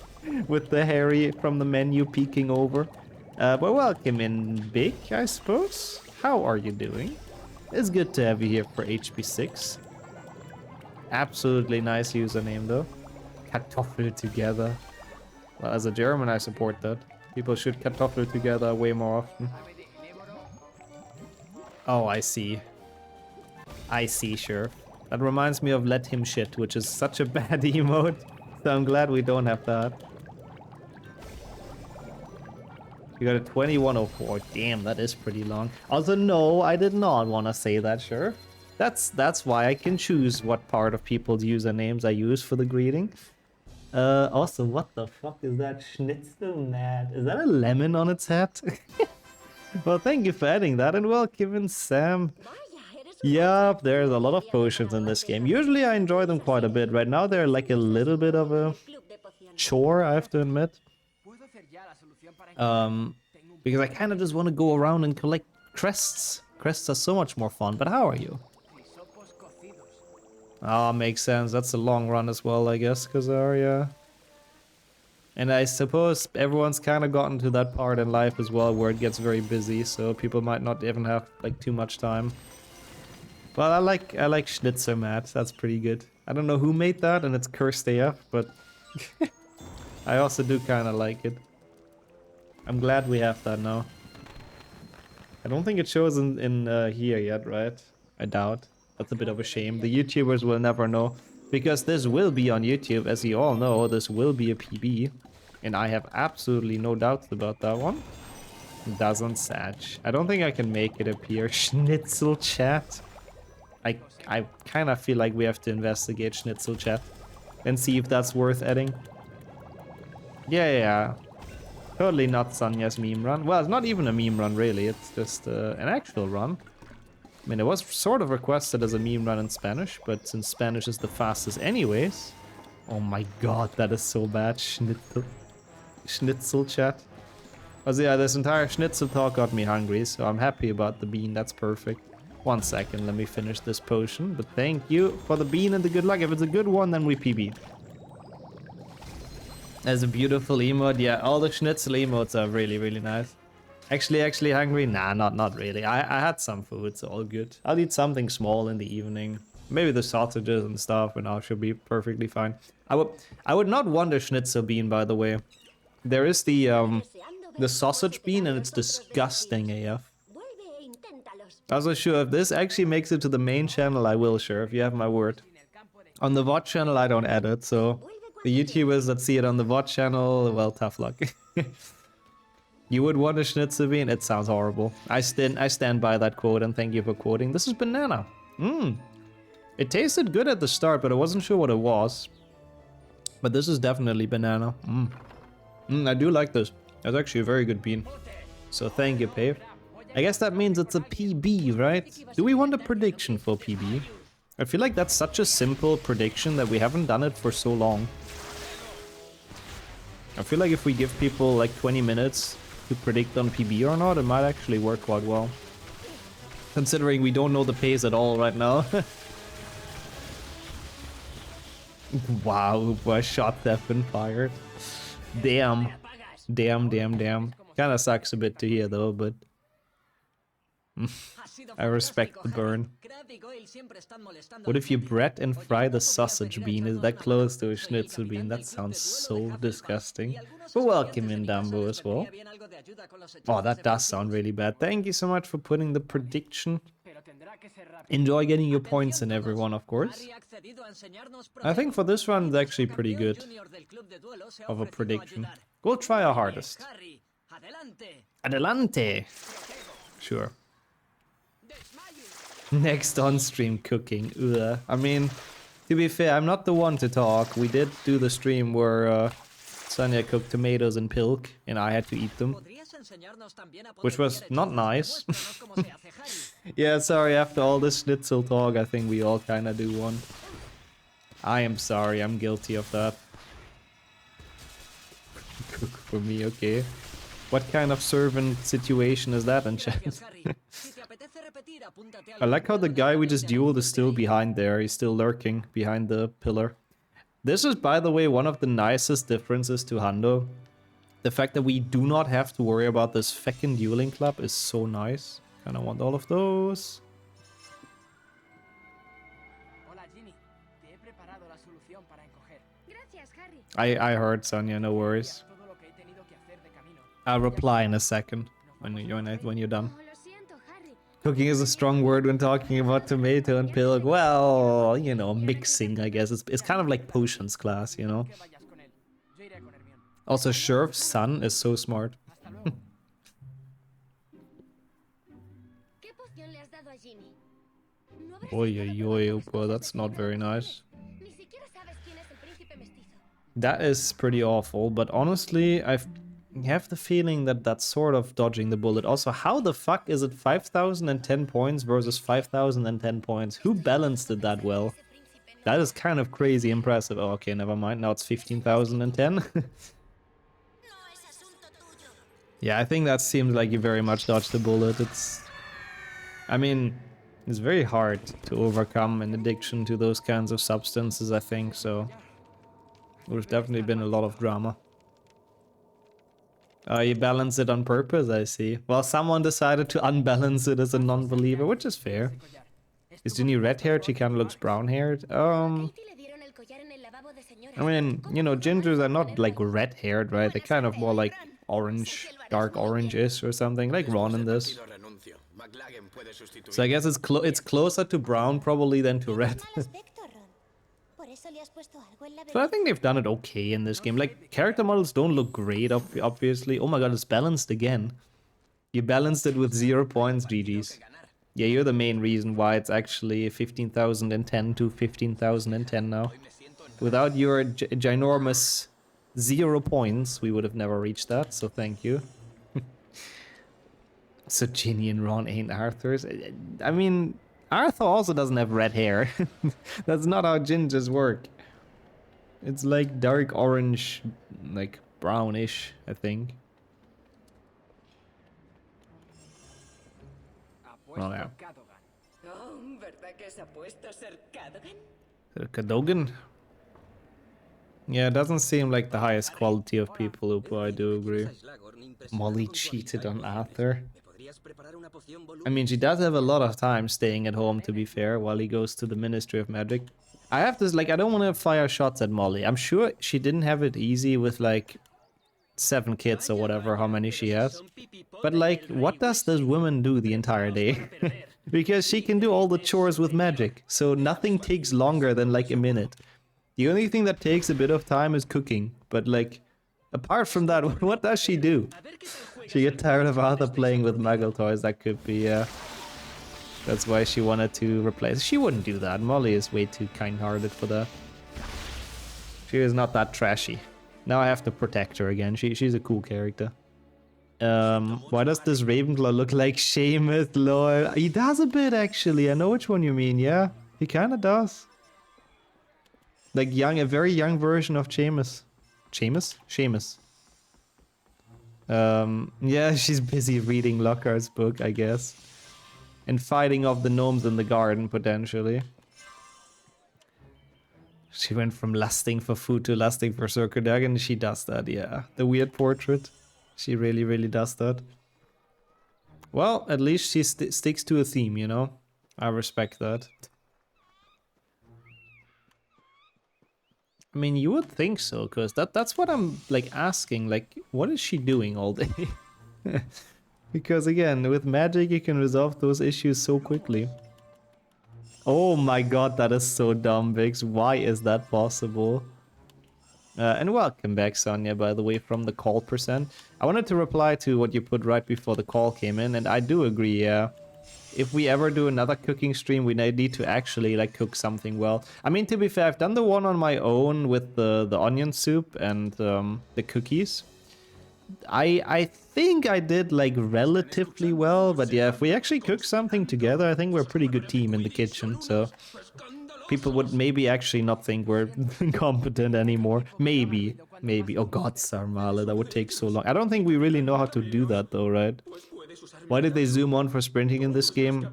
With the Harry from the menu peeking over. But welcome in, Big, I suppose. How are you doing? It's good to have you here for HP6. Absolutely nice username, though. Kartoffel together. Well, as a German, I support that. People should Kartoffel together way more often. Oh, I see. I see, sure. That reminds me of Let Him Shit, which is such a bad emote. So I'm glad we don't have that. You got a 2104. Damn, that is pretty long. Also, no, I did not want to say that, sure. That's why I can choose what part of people's usernames I use for the greeting. Also, what the fuck is that schnitzel nat? Is that a lemon on its head? Well, thank you for adding that, and welcome in, Sam. Yup, there's a lot of potions in this game. Usually I enjoy them quite a bit. Right now they're like a little bit of a chore, I have to admit. Because I kind of just want to go around and collect crests. Crests are so much more fun, but how are you? Ah, makes sense. That's a long run as well, I guess, Kazar, And I suppose everyone's kind of gotten to that part in life as well where it gets very busy, so people might not even have like too much time. Well, I like Schnitzer Matt. That's pretty good. I don't know who made that, and it's cursed AF, but I also do kind of like it. I'm glad we have that now. I don't think it shows in here yet, right? I doubt. That's a bit of a shame. The YouTubers will never know. Because this will be on YouTube, as you all know, this will be a PB. And I have absolutely no doubts about that one. Doesn't Satch. I don't think I can make it appear. Schnitzel chat. I kind of feel like we have to investigate Schnitzel chat. And see if that's worth adding. Yeah. Totally not Sonya's meme run. Well, it's not even a meme run, really. It's just an actual run. I mean, it was sort of requested as a meme run in Spanish, but since Spanish is the fastest anyways... Oh my god, that is so bad. Schnitzel chat. Also, yeah, this entire Schnitzel talk got me hungry, so I'm happy about the bean. That's perfect. 1 second, let me finish this potion. But thank you for the bean and the good luck. If it's a good one, then we PB. There's a beautiful emote. Yeah, all the Schnitzel emotes are really, really nice. Actually hungry? Nah, not really. I had some food, so all good. I'll eat something small in the evening. Maybe the sausages and stuff, and I should be perfectly fine. I would not want a Schnitzel bean, by the way. There is the sausage bean, and it's disgusting AF. Also, sure, if this actually makes it to the main channel, I will, sure, if you have my word. On the VOD channel, I don't add it, so the YouTubers that see it on the VOD channel, well, tough luck. You would want a Schnitzel bean? It sounds horrible. I stand by that quote, and thank you for quoting. This is banana. It tasted good at the start, but I wasn't sure what it was. But this is definitely banana. I do like this. That's actually a very good bean. So thank you, Pave. I guess that means it's a PB, right? Do we want a prediction for PB? I feel like that's such a simple prediction that we haven't done it for so long. I feel like if we give people like 20 minutes to predict on PB or not, it might actually work quite well. Considering we don't know the pace at all right now. Wow, I shot that and fired. Damn. Kinda sucks a bit to hear though, but... I respect the burn. What if you bread and fry the sausage bean? Is that close to a schnitzel bean? That sounds so disgusting. But welcome in, Dumbo, as well. Oh, that does sound really bad. Thank you so much for putting the prediction. Enjoy getting your points in, everyone, of course. I think for this one, it's actually pretty good of a prediction. We'll try our hardest. Adelante! Sure. Next on-stream cooking. Ugh. I mean, to be fair, I'm not the one to talk. We did do the stream where Sonia cooked tomatoes and pilk, and I had to eat them. Which was not nice. Yeah, sorry, after all this schnitzel talk, I think we all kinda do one. I am sorry, I'm guilty of that. Cook for me, okay. What kind of servant situation is that in chat? I like how the guy we just dueled is still behind there. He's still lurking behind the pillar. This is, by the way, one of the nicest differences to Hando. The fact that we do not have to worry about this feckin' dueling club is so nice. Kinda want all of those. I heard, Sonia, no worries. I'll reply in a second when you're done. Cooking is a strong word when talking about tomato and pilk. Well, you know, mixing, I guess. It's kind of like potions class, you know. Also, Sherv's son is so smart. Oi, bro, that's not very nice. That is pretty awful, but honestly, I have the feeling that that's sort of dodging the bullet. Also, how the fuck is it 5,010 points versus 5,010 points? Who balanced it that well? That is kind of crazy impressive. Oh, okay, never mind. Now it's 15,010. Yeah, I think that seems like you very much dodged the bullet. I mean, it's very hard to overcome an addiction to those kinds of substances, I think, so... There's definitely been a lot of drama. You balance it on purpose, I see. Well, someone decided to unbalance it as a non-believer, which is fair. Is Ginny red-haired? She kind of looks brown-haired. I mean, you know, gingers are not like red-haired, right? They're kind of more like orange, dark orange-ish or something, like Ron in this. So I guess it's closer to brown probably than to red. So I think they've done it okay in this game. Like, character models don't look great, obviously. Oh my god, it's balanced again. You balanced it with 0 points, GG's. Yeah, you're the main reason why it's actually 15,010 to 15,010 now. Without your ginormous 0 points, we would have never reached that, so thank you. So Ginny and Ron ain't Arthur's. I mean, Arthur also doesn't have red hair. That's not how gingers work. It's like dark orange, like brownish, I think. Oh yeah. Cadogan? Yeah, it doesn't seem like the highest quality of people, but I do agree. Molly cheated on Arthur. I mean, she does have a lot of time staying at home, to be fair, while he goes to the Ministry of Magic. I have this, like, I don't want to fire shots at Molly. I'm sure she didn't have it easy with, like, 7 kids or whatever, how many she has. But, like, what does this woman do the entire day? Because she can do all the chores with magic, so nothing takes longer than, like, a minute. The only thing that takes a bit of time is cooking, but, like, apart from that, what does she do? She get tired of Arthur playing with Muggle toys, that could be, yeah. That's why she wanted to replace. She wouldn't do that. Molly is way too kind-hearted for that. She is not that trashy. Now I have to protect her again. She's a cool character. Why does this Ravenclaw look like Seamus, lol? He does a bit, actually. I know which one you mean, yeah. He kinda does. Like a very young version of Seamus. Seamus? Seamus. Yeah, she's busy reading Lockhart's book, I guess. And fighting off the gnomes in the garden, potentially. She went from lusting for food to lusting for Sir Cadogan. She does that, yeah. The weird portrait. She really, really does that. Well, at least she sticks to a theme, you know? I respect that. I mean, you would think so, because that's what I'm, like, asking. Like, what is she doing all day? Because, again, with magic, you can resolve those issues so quickly. Oh my god, that is so dumb, Vix. Why is that possible? And welcome back, Sonia, by the way, from the call percent. I wanted to reply to what you put right before the call came in, and I do agree, yeah. If we ever do another cooking stream, we need to actually, like, cook something well. I mean, to be fair, I've done the one on my own with the onion soup and the cookies. I think I did, like, relatively well, but yeah, if we actually cook something together, I think we're a pretty good team in the kitchen, so people would maybe actually not think we're competent anymore. Maybe. Oh god, Sarmale, that would take so long. I don't think we really know how to do that though, right? Why did they zoom on for sprinting in this game?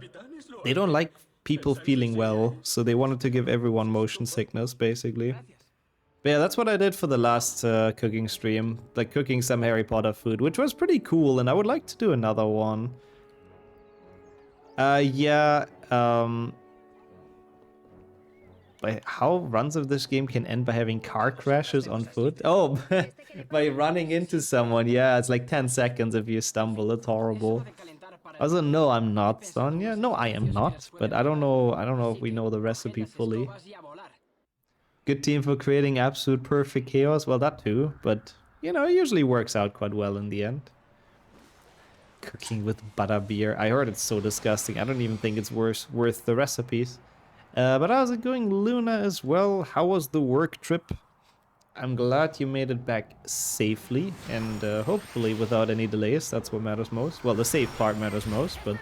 They don't like people feeling well, so they wanted to give everyone motion sickness, basically. But yeah, that's what I did for the last cooking stream. Like, cooking some Harry Potter food, which was pretty cool, and I would like to do another one. Yeah, But how runs of this game can end by having car crashes on foot? Oh, by running into someone. Yeah, it's like 10 seconds if you stumble. It's horrible. Also, no, I'm not, Sonia. No, I am not. But I don't know if we know the recipe fully. Good team for creating absolute perfect chaos. Well, that too. But, you know, it usually works out quite well in the end. Cooking with butterbeer. I heard it's so disgusting. I don't even think it's worth the recipes. But how's it going, Luna, as well? How was the work trip? I'm glad you made it back safely and hopefully without any delays. That's what matters most. Well, the safe part matters most, but,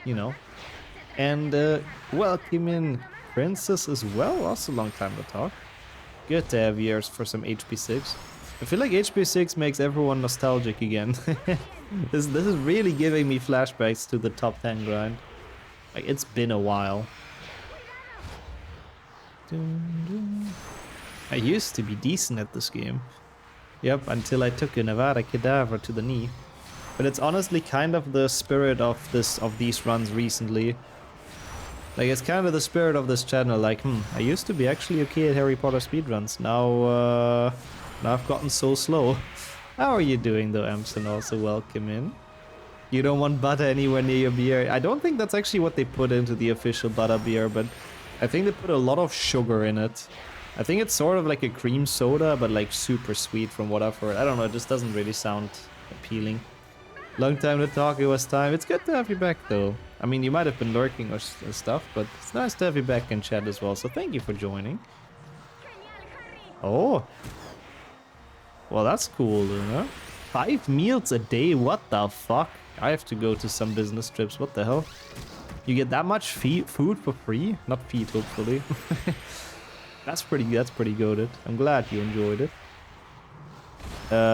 you know. And welcome in Princess as well. Also a long time to talk. Good to have yours for some HP6. I feel like HP6 makes everyone nostalgic again. This is really giving me flashbacks to the top 10 grind. Like, it's been a while. I used to be decent at this game. Yep, until I took a Nevada Cadaver to the knee. But it's honestly kind of the spirit of these runs recently. Like, it's kind of the spirit of this channel, like, I used to be actually okay at Harry Potter speedruns. Now I've gotten so slow. How are you doing though, Amson? Also welcome in. You don't want butter anywhere near your beer. I don't think that's actually what they put into the official butter beer, but I think they put a lot of sugar in it. I think it's sort of like a cream soda, but like super sweet from what I've heard. I don't know, it just doesn't really sound appealing. Long time to talk, it was time. It's good to have you back though. I mean, you might have been lurking or stuff, but it's nice to have you back in chat as well, so thank you for joining. Oh. Well, that's cool, you know? 5 meals a day, what the fuck? I have to go to some business trips, what the hell? You get that much food for free? Not feet, hopefully. That's pretty goated. I'm glad you enjoyed it.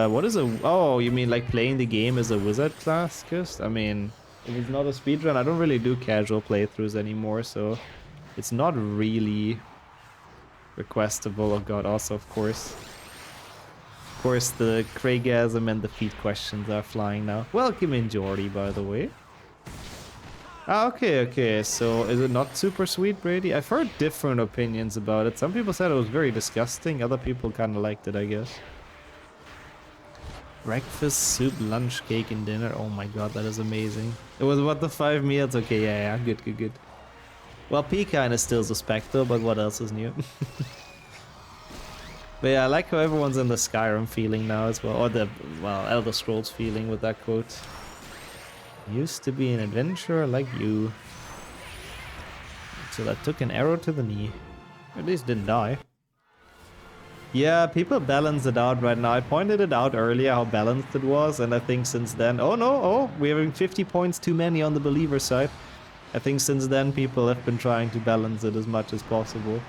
What is a... Oh, you mean like playing the game as a wizard class? Cause, I mean, if it's not a speedrun, I don't really do casual playthroughs anymore, so it's not really requestable. Oh god, also, of course. Of course, the Craigasm and the feet questions are flying now. Welcome in, Jordy, by the way. Ah, okay, so is it not super sweet, Brady? I've heard different opinions about it. Some people said it was very disgusting, other people kind of liked it, I guess. Breakfast, soup, lunch, cake, and dinner. Oh my god, that is amazing. It was what, the 5 meals? Okay, yeah, good. Well, P kind of still suspect though, but what else is new? But yeah, I like how everyone's in the Skyrim feeling now as well, or the, well, Elder Scrolls feeling with that quote. Used to be an adventurer like you. Until I took an arrow to the knee. At least didn't die. Yeah, people balance it out right now. I pointed it out earlier how balanced it was, and I think since then... Oh no, we're having 50 points too many on the believer side. I think since then people have been trying to balance it as much as possible.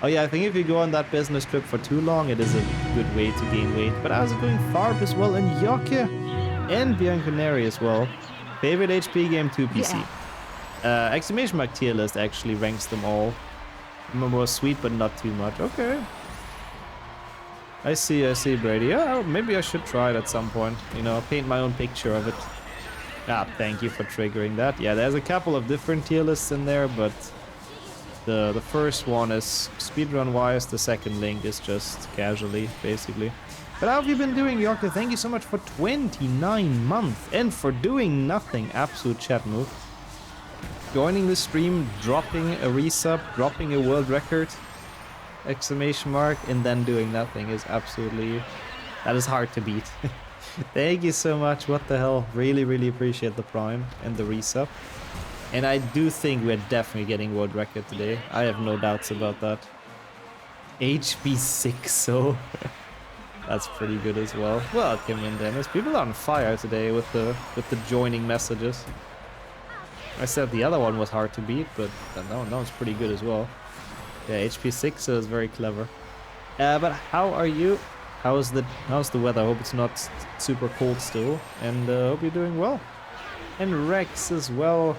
Oh yeah, I think if you go on that business trip for too long, it is a good way to gain weight. But I was doing Farb as well, and Yoke, and Bianconeri as well. Favorite HP game 2 PC. Yeah. Exclamation mark tier list actually ranks them all. More sweet, but not too much. Okay. I see, Brady. Yeah, maybe I should try it at some point. You know, paint my own picture of it. Ah, thank you for triggering that. Yeah, there's a couple of different tier lists in there, but the first one is speedrun-wise. The second link is just casually, basically. But how have you been doing, Yorka? Thank you so much for 29 months and for doing nothing. Absolute chat move. Joining the stream, dropping a resub, dropping a world record. Exclamation mark, and then doing nothing is absolutely... That is hard to beat. Thank you so much, what the hell. Really appreciate the prime and the resub. And I do think we're definitely getting world record today. I have no doubts about that. HP 6, so... That's pretty good as well. Welcome in, Dennis. People are on fire today with the joining messages. I said the other one was hard to beat, but that one's pretty good as well. Yeah, HP 6 is very clever. But how are you? How's the weather? I hope it's not super cold still, and hope you're doing well. And Rex as well,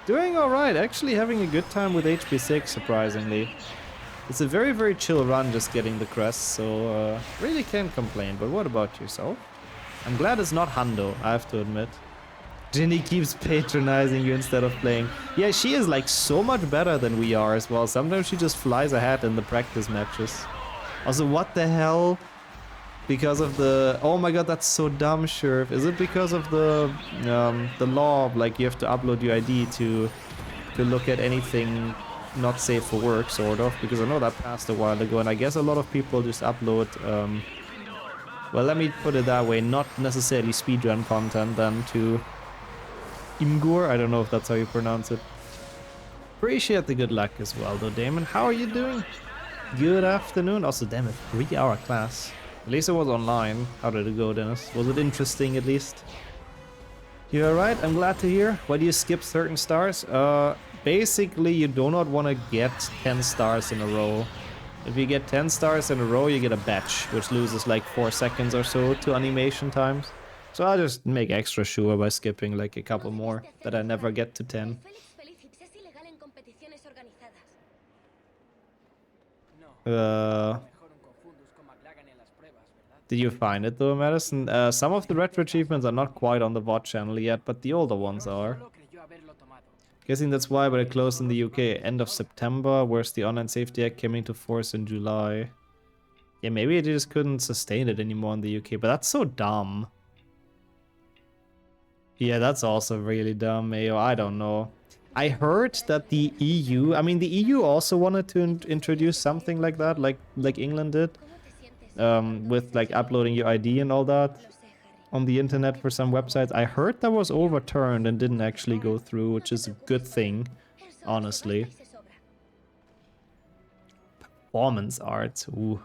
doing all right. Actually, having a good time with HP 6, surprisingly. It's a very chill run, just getting the crests, so really can't complain. But what about yourself? I'm glad it's not Hundo, I have to admit. Ginny keeps patronizing you instead of playing. Yeah, she is like so much better than we are as well. Sometimes she just flies ahead in the practice matches. Also, what the hell? Because of the... Oh my god, that's so dumb, Sheriff. Is it because of the law? Like, you have to upload your ID to look at anything not safe for work, sort of? Because I know that passed a while ago, and I guess a lot of people just upload... well, let me put it that way. Not necessarily speedrun content, then, to... Imgur? I don't know if that's how you pronounce it. Appreciate the good luck as well, though, Damon. How are you doing? Good afternoon. Also, damn it, 3-hour class. At least it was online. How did it go, Dennis? Was it interesting, at least? You alright? I'm glad to hear. Why do you skip certain stars? Basically, you do not want to get 10 stars in a row. If you get 10 stars in a row, you get a batch, which loses like 4 seconds or so to animation times. So I'll just make extra sure by skipping like a couple more, that I never get to 10. Did you find it though, Madison? Some of the retro achievements are not quite on the VOD channel yet, but the older ones are. Guessing that's why, but it closed in the UK end of September, whereas the Online Safety Act came into force in July. Yeah, maybe they just couldn't sustain it anymore in the UK, but that's so dumb. Yeah, that's also really dumb, Mayo. I don't know. I heard that the EU, I mean, the EU also wanted to introduce something like that, like England did, with like uploading your ID and all that on the internet for some websites. I heard that was overturned and didn't actually go through, which is a good thing, honestly. Performance art, ooh.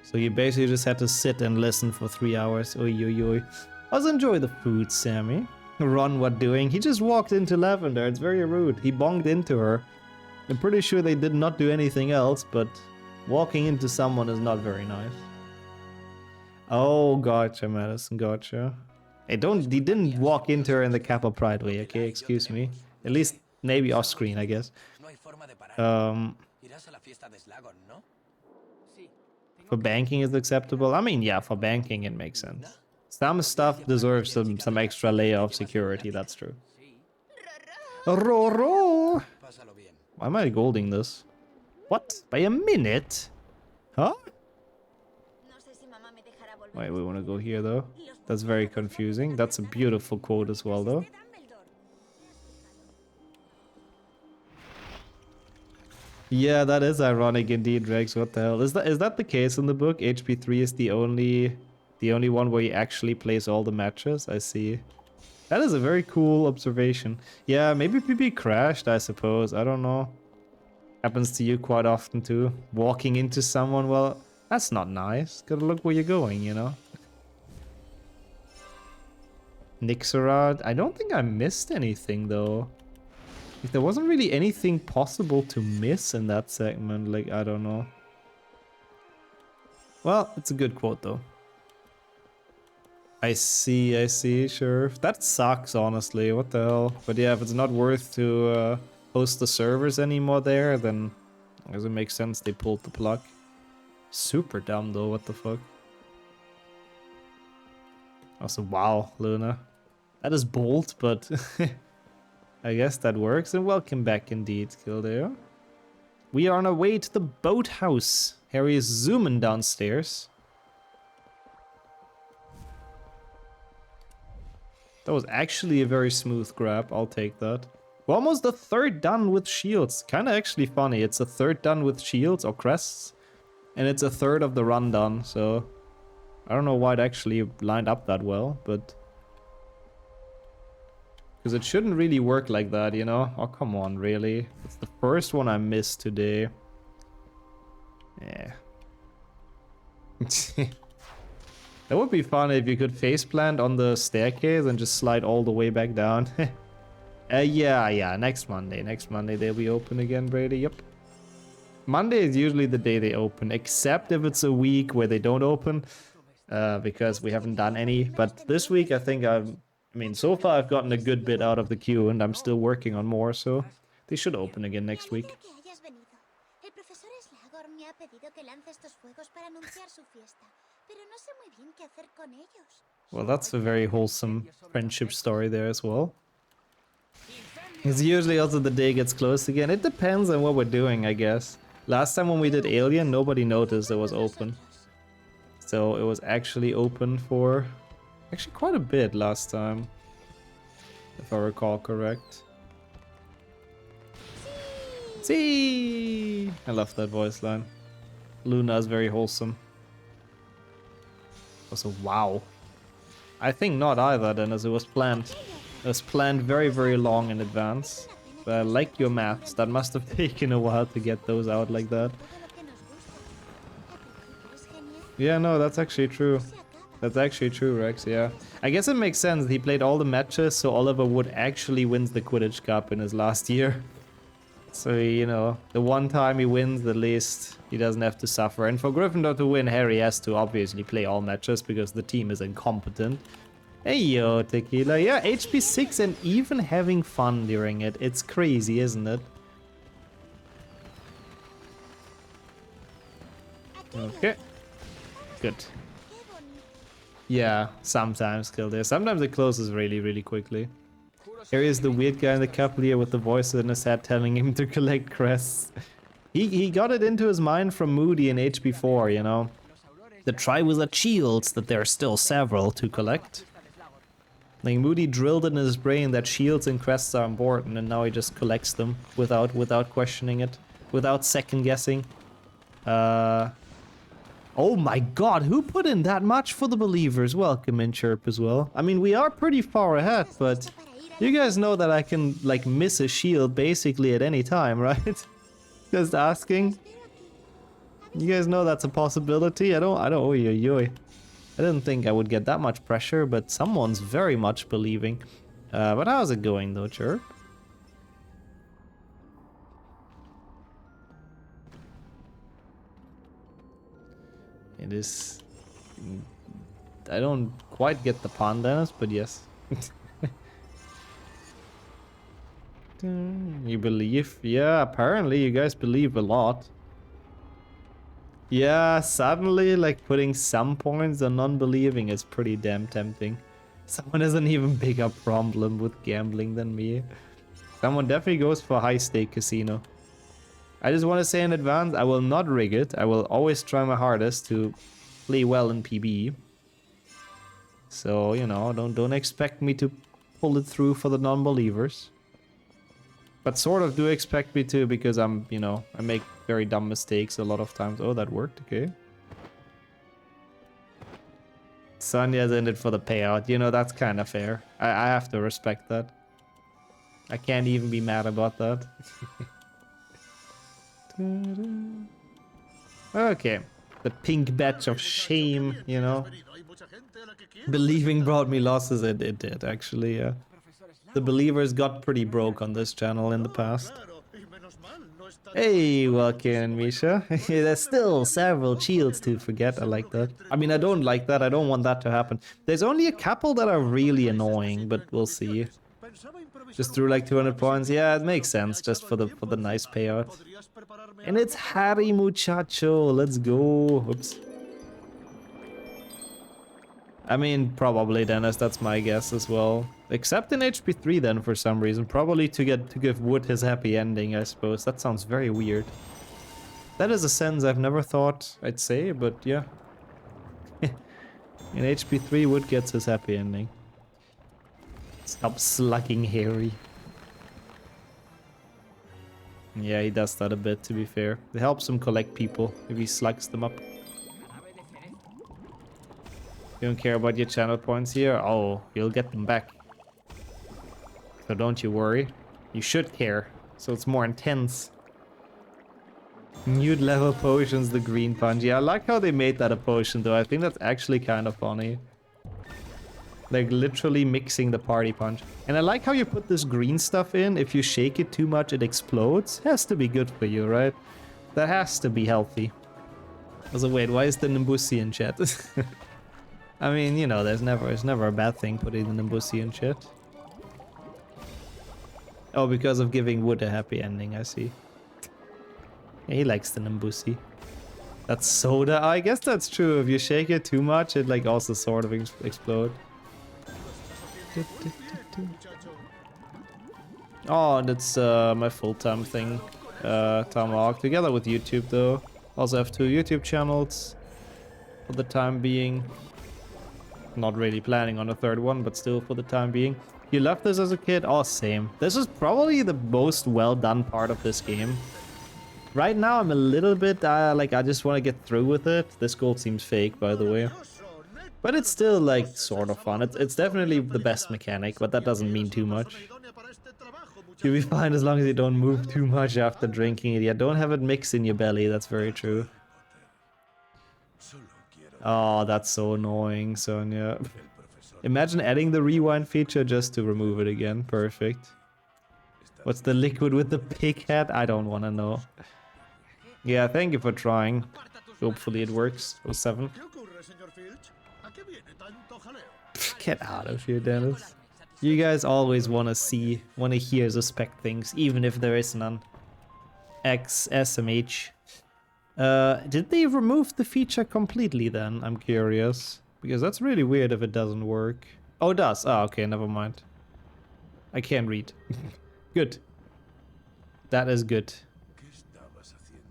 So you basically just had to sit and listen for 3 hours. Oi, oi, oi. Also enjoy the food, Sammy. Ron, what doing? He just walked into Lavender. It's very rude. He bonged into her. I'm pretty sure they did not do anything else, but walking into someone is not very nice. Oh, gotcha, Madison, gotcha. Hey, he didn't walk into her in the Kappa Pride way, okay? Excuse me. At least maybe off screen, I guess. For banking is acceptable? I mean, yeah, for banking it makes sense. Some stuff deserves some extra layer of security, that's true. Roro! Why am I golding this? What? By a minute? Huh? Wait, we want to go here though. That's very confusing. That's a beautiful quote as well though. Yeah, that is ironic indeed, Rex. What the hell? Is that the case in the book? HP3 is the only one where he actually plays all the matches? I see. That is a very cool observation. Yeah, maybe PB crashed, I suppose. I don't know. Happens to you quite often too. Walking into someone, well, that's not nice. Gotta look where you're going, you know? Nixorad. I don't think I missed anything though. If there wasn't really anything possible to miss in that segment, like, I don't know. Well, it's a good quote though. I see, sure. That sucks, honestly. What the hell? But yeah, if it's not worth to host the servers anymore there, then I guess it makes sense they pulled the plug. Super dumb though, what the fuck? Also, wow, Luna. That is bold, but I guess that works. And welcome back indeed, Kildare. We are on our way to the boathouse. Harry is zooming downstairs. That was actually a very smooth grab. I'll take that. We're almost the third done with shields. Kind of actually funny. It's a third done with shields or crests. And it's a third of the run done. So I don't know why it actually lined up that well, but because it shouldn't really work like that, you know? Oh, come on, really? It's the first one I missed today. Yeah. That would be fun if you could faceplant on the staircase and just slide all the way back down. Yeah, next Monday. Next Monday they'll be open again, Brady. Yep. Monday is usually the day they open, except if it's a week where they don't open, because we haven't done any. But this week, I think I mean, so far I've gotten a good bit out of the queue, and I'm still working on more, so they should open again next week. Well, that's a very wholesome friendship story there as well. It's usually also the day gets closed again. It depends on what we're doing, I guess. Last time when we did Alien, nobody noticed it was open. So it was actually open for actually quite a bit last time, if I recall correct. See, I love that voice line. Luna is very wholesome. Also, wow. I think not either then, as it was planned. It was planned very, very long in advance. But I like your maths. That must have taken a while to get those out like that. Yeah, no, that's actually true. That's actually true, Rex, yeah. I guess it makes sense. He played all the matches, so Oliver Wood actually wins the Quidditch Cup in his last year. So, you know, the one time he wins, at least he doesn't have to suffer. And for Gryffindor to win, Harry has to obviously play all matches because the team is incompetent. Hey yo, Tequila. Yeah, HP 6 and even having fun during it. It's crazy, isn't it? Okay. Good. Yeah, sometimes Kildare. Sometimes it closes really, really quickly. Here is the weird guy in the cavalier with the voice in his head telling him to collect crests. He got it into his mind from Moody in HB4, you know. The Triwizard shields, that there are still several to collect. Like Moody drilled in his brain that shields and crests are important, and now he just collects them without questioning it, without second guessing. Oh my god, who put in that much for the believers? Welcome in, Chirp, as well. I mean, we are pretty far ahead, but you guys know that I can, like, miss a shield basically at any time, right? Just asking. You guys know that's a possibility. I don't, oy, oy, oy. I didn't think I would get that much pressure, but someone's very much believing. But how's it going though, Chirp? It is... I don't quite get the pun, Dennis, but yes. You believe? Yeah, apparently you guys believe a lot. Yeah, suddenly, like, putting some points on non-believing is pretty damn tempting. Someone has an even bigger problem with gambling than me. Someone definitely goes for high-stake casino. I just want to say in advance, I will not rig it. I will always try my hardest to play well in PB. So, you know, don't expect me to pull it through for the non-believers. But sort of do expect me to, because I'm, you know, I make very dumb mistakes a lot of times. Oh, that worked, okay. Sonya's in it for the payout. You know, that's kind of fair. I have to respect that. I can't even be mad about that. Okay. The pink badge of shame, you know. Believing brought me losses. It did, actually, yeah. The believers got pretty broke on this channel in the past. Hey, welcome, Misha. There's still several shields to forget. I like that. I mean, I don't like that. I don't want that to happen. There's only a couple that are really annoying, but we'll see. Just threw like 200 points. Yeah, it makes sense, just for the nice payout. And it's Harry Muchacho. Let's go. Oops. I mean, probably, Dennis. That's my guess as well. Except in HP3 then, for some reason. Probably to give Wood his happy ending, I suppose. That sounds very weird. That is a sentence I've never thought I'd say, but yeah. In HP3, Wood gets his happy ending. Stop slugging Harry. Yeah, he does that a bit, to be fair. It helps him collect people if he slugs them up. You don't care about your channel points here? Oh, you'll get them back. So don't you worry. You should care, so it's more intense. Nude level potions, the green punch. Yeah, I like how they made that a potion though. I think that's actually kind of funny. Like literally mixing the party punch. And I like how you put this green stuff in. If you shake it too much, it explodes. Has to be good for you, right? That has to be healthy. So wait, why is the Nimbusi in chat? I mean, you know, it's never a bad thing putting the Nimbusi in chat. Oh, because of giving Wood a happy ending, I see. Yeah, he likes the Nimbusi. That's soda. I guess that's true. If you shake it too much, it like also sort of explode. Oh, that's my full-time thing. Tomahawk, together with YouTube though. Also have 2 YouTube channels for the time being. Not really planning on a 3rd one, but still for the time being. You loved this as a kid? Oh, same. This is probably the most well done part of this game. Right now I'm a little bit like I just want to get through with it. This gold seems fake, by the way. But it's still like sort of fun. It's definitely the best mechanic, but that doesn't mean too much. You'll be fine as long as you don't move too much after drinking it. Yeah, don't have it mix in your belly, that's very true. Oh, that's so annoying, Sonia. Imagine adding the rewind feature just to remove it again. Perfect. What's the liquid with the pig head? I don't want to know. Yeah, thank you for trying. Hopefully it works. 07. Get out of here, Dennis. You guys always want to hear, suspect things, even if there is none. XSMH. Did they remove the feature completely then? I'm curious. Because that's really weird if it doesn't work. Oh, it does. Oh, okay, never mind. I can't read. Good. That is good.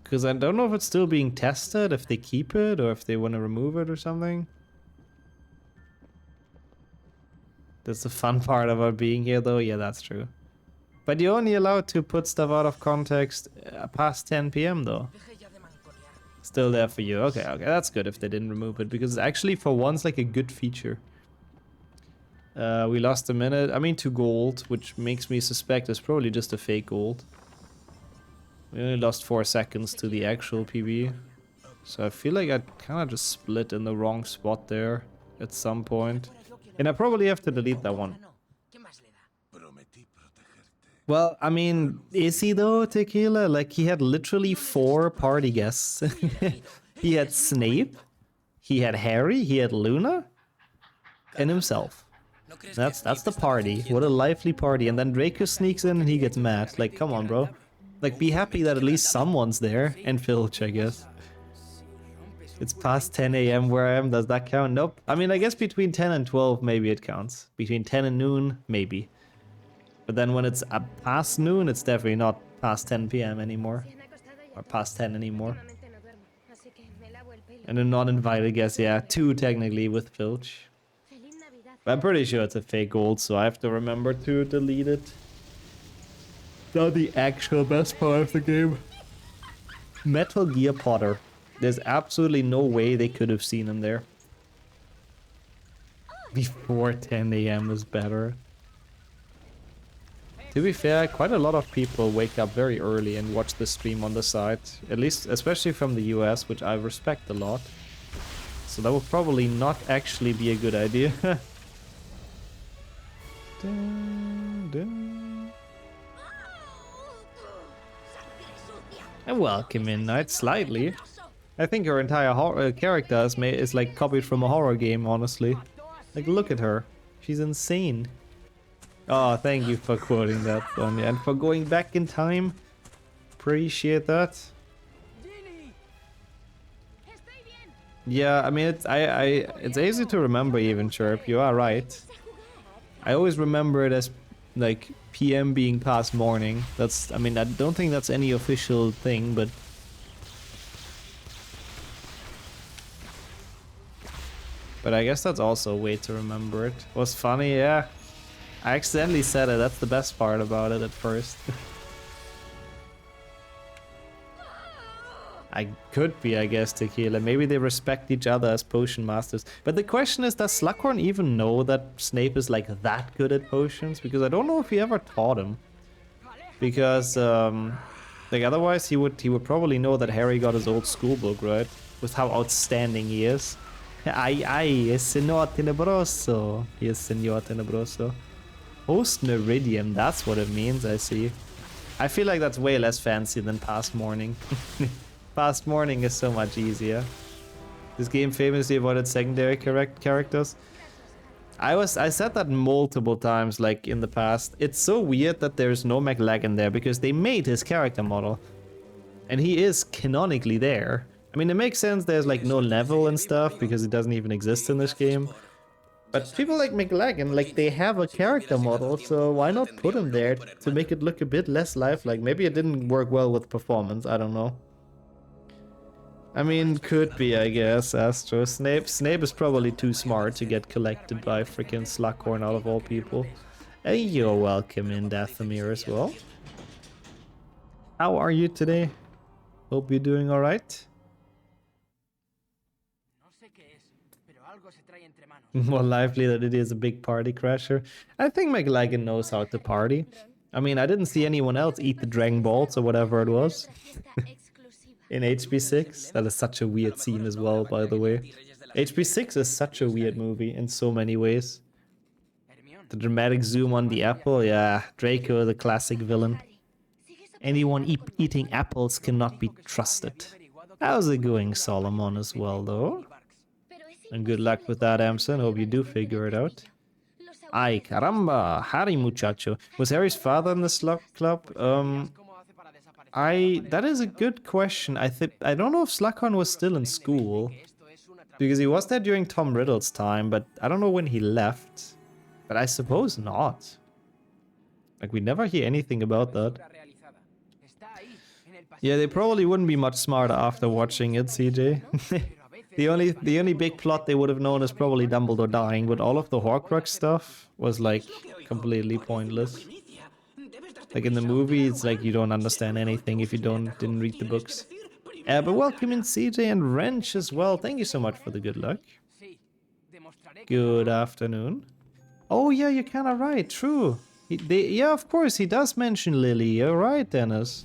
Because I don't know if it's still being tested, if they keep it, or if they want to remove it or something. That's the fun part about being here, though. Yeah, that's true. But you're only allowed to put stuff out of context past 10 p.m. though. Still there for you. Okay, okay, that's good if they didn't remove it, because it's actually for once like a good feature. We lost a minute. I mean, to gold, which makes me suspect it's probably just a fake gold. We only lost 4 seconds to the actual PB. So I feel like I kind of just split in the wrong spot there at some point. And I probably have to delete that one. Well, I mean, is he though, Tequila? Like, he had literally 4 party guests. He had Snape, he had Harry, he had Luna, and himself. That's the party. What a lively party. And then Draco sneaks in and he gets mad. Like, come on, bro. Like, be happy that at least someone's there. And Filch, I guess. It's past 10 a.m. where I am. Does that count? Nope. I mean, I guess between 10 and 12, maybe it counts. Between 10 and noon, maybe. But then when it's past noon, it's definitely not past 10 p.m. anymore. Or past 10 anymore. And a non-invited guest, yeah. 2 technically with Filch. But I'm pretty sure it's a fake gold, so I have to remember to delete it. Not the actual best part of the game. Metal Gear Potter. There's absolutely no way they could have seen him there. Before 10 a.m. is better. To be fair, quite a lot of people wake up very early and watch the stream on the side. At least, especially from the US, which I respect a lot. So that would probably not actually be a good idea. Dun, dun. And welcome in, Knight, slightly. I think her entire character is like copied from a horror game, honestly. Like, look at her. She's insane. Oh, thank you for quoting that, Sonia. And for going back in time. Appreciate that. Yeah, I mean, it's easy to remember even, Chirp. You are right. I always remember it as, like, PM being past morning. That's, I mean, I don't think that's any official thing, but... But I guess that's also a way to remember it. Was funny, yeah. I accidentally said it, that's the best part about it at first. I could be, I guess, Tequila. Maybe they respect each other as potion masters. But the question is, does Slughorn even know that Snape is like that good at potions? Because I don't know if he ever taught him. Because, like, otherwise he would probably know that Harry got his old school book, right? With how outstanding he is. Ay, es Senor Tenebroso. He is Senor Tenebroso. Post Meridian, that's what it means, I see. I feel like that's way less fancy than Past Morning. Past Morning is so much easier. This game famously avoided secondary characters. I said that multiple times, like, in the past. It's so weird that there's no McLagan there, because they made his character model. And he is canonically there. I mean, it makes sense there's, like, no level and stuff, because it doesn't even exist in this game. But people like McLagan, like, they have a character model, so why not put him there to make it look a bit less lifelike? Maybe it didn't work well with performance, I don't know. I mean, could be, I guess, Astro. Snape is probably too smart to get collected by freaking Slughorn out of all people. Hey, you're welcome in, Dathomir, as well. How are you today? Hope you're doing alright. More lively that it is a big party crasher. I think McLagan knows how to party. I mean, I didn't see anyone else eat the Dragon Balls or whatever it was. In HP6. That is such a weird scene as well, by the way. HP6 is such a weird movie in so many ways. The dramatic zoom on the apple, yeah. Draco, the classic villain. Anyone eating apples cannot be trusted. How's it going, Solomon, as well, though? And good luck with that, Amson. Hope you do figure it out. Ay, caramba, Harry muchacho. Was Harry's father in the Slug Club? That is a good question. I don't know if Slughorn was still in school. Because he was there during Tom Riddle's time, but I don't know when he left. But I suppose not. Like, we never hear anything about that. Travesura realizada. Está ahí, en el Yeah, they pasillo. probably wouldn't be much smarter after watching it, CJ. The only big plot they would have known is probably Dumbledore dying, but all of the Horcrux stuff was like completely pointless. Like in the movie, it's like you don't understand anything if you didn't read the books. But welcome in CJ and Wrench as well. Thank you so much for the good luck. Sí, demostraré que Good afternoon. Oh yeah, you're kind of right. True. Yeah, of course he does mention Lily. You're right, Dennis.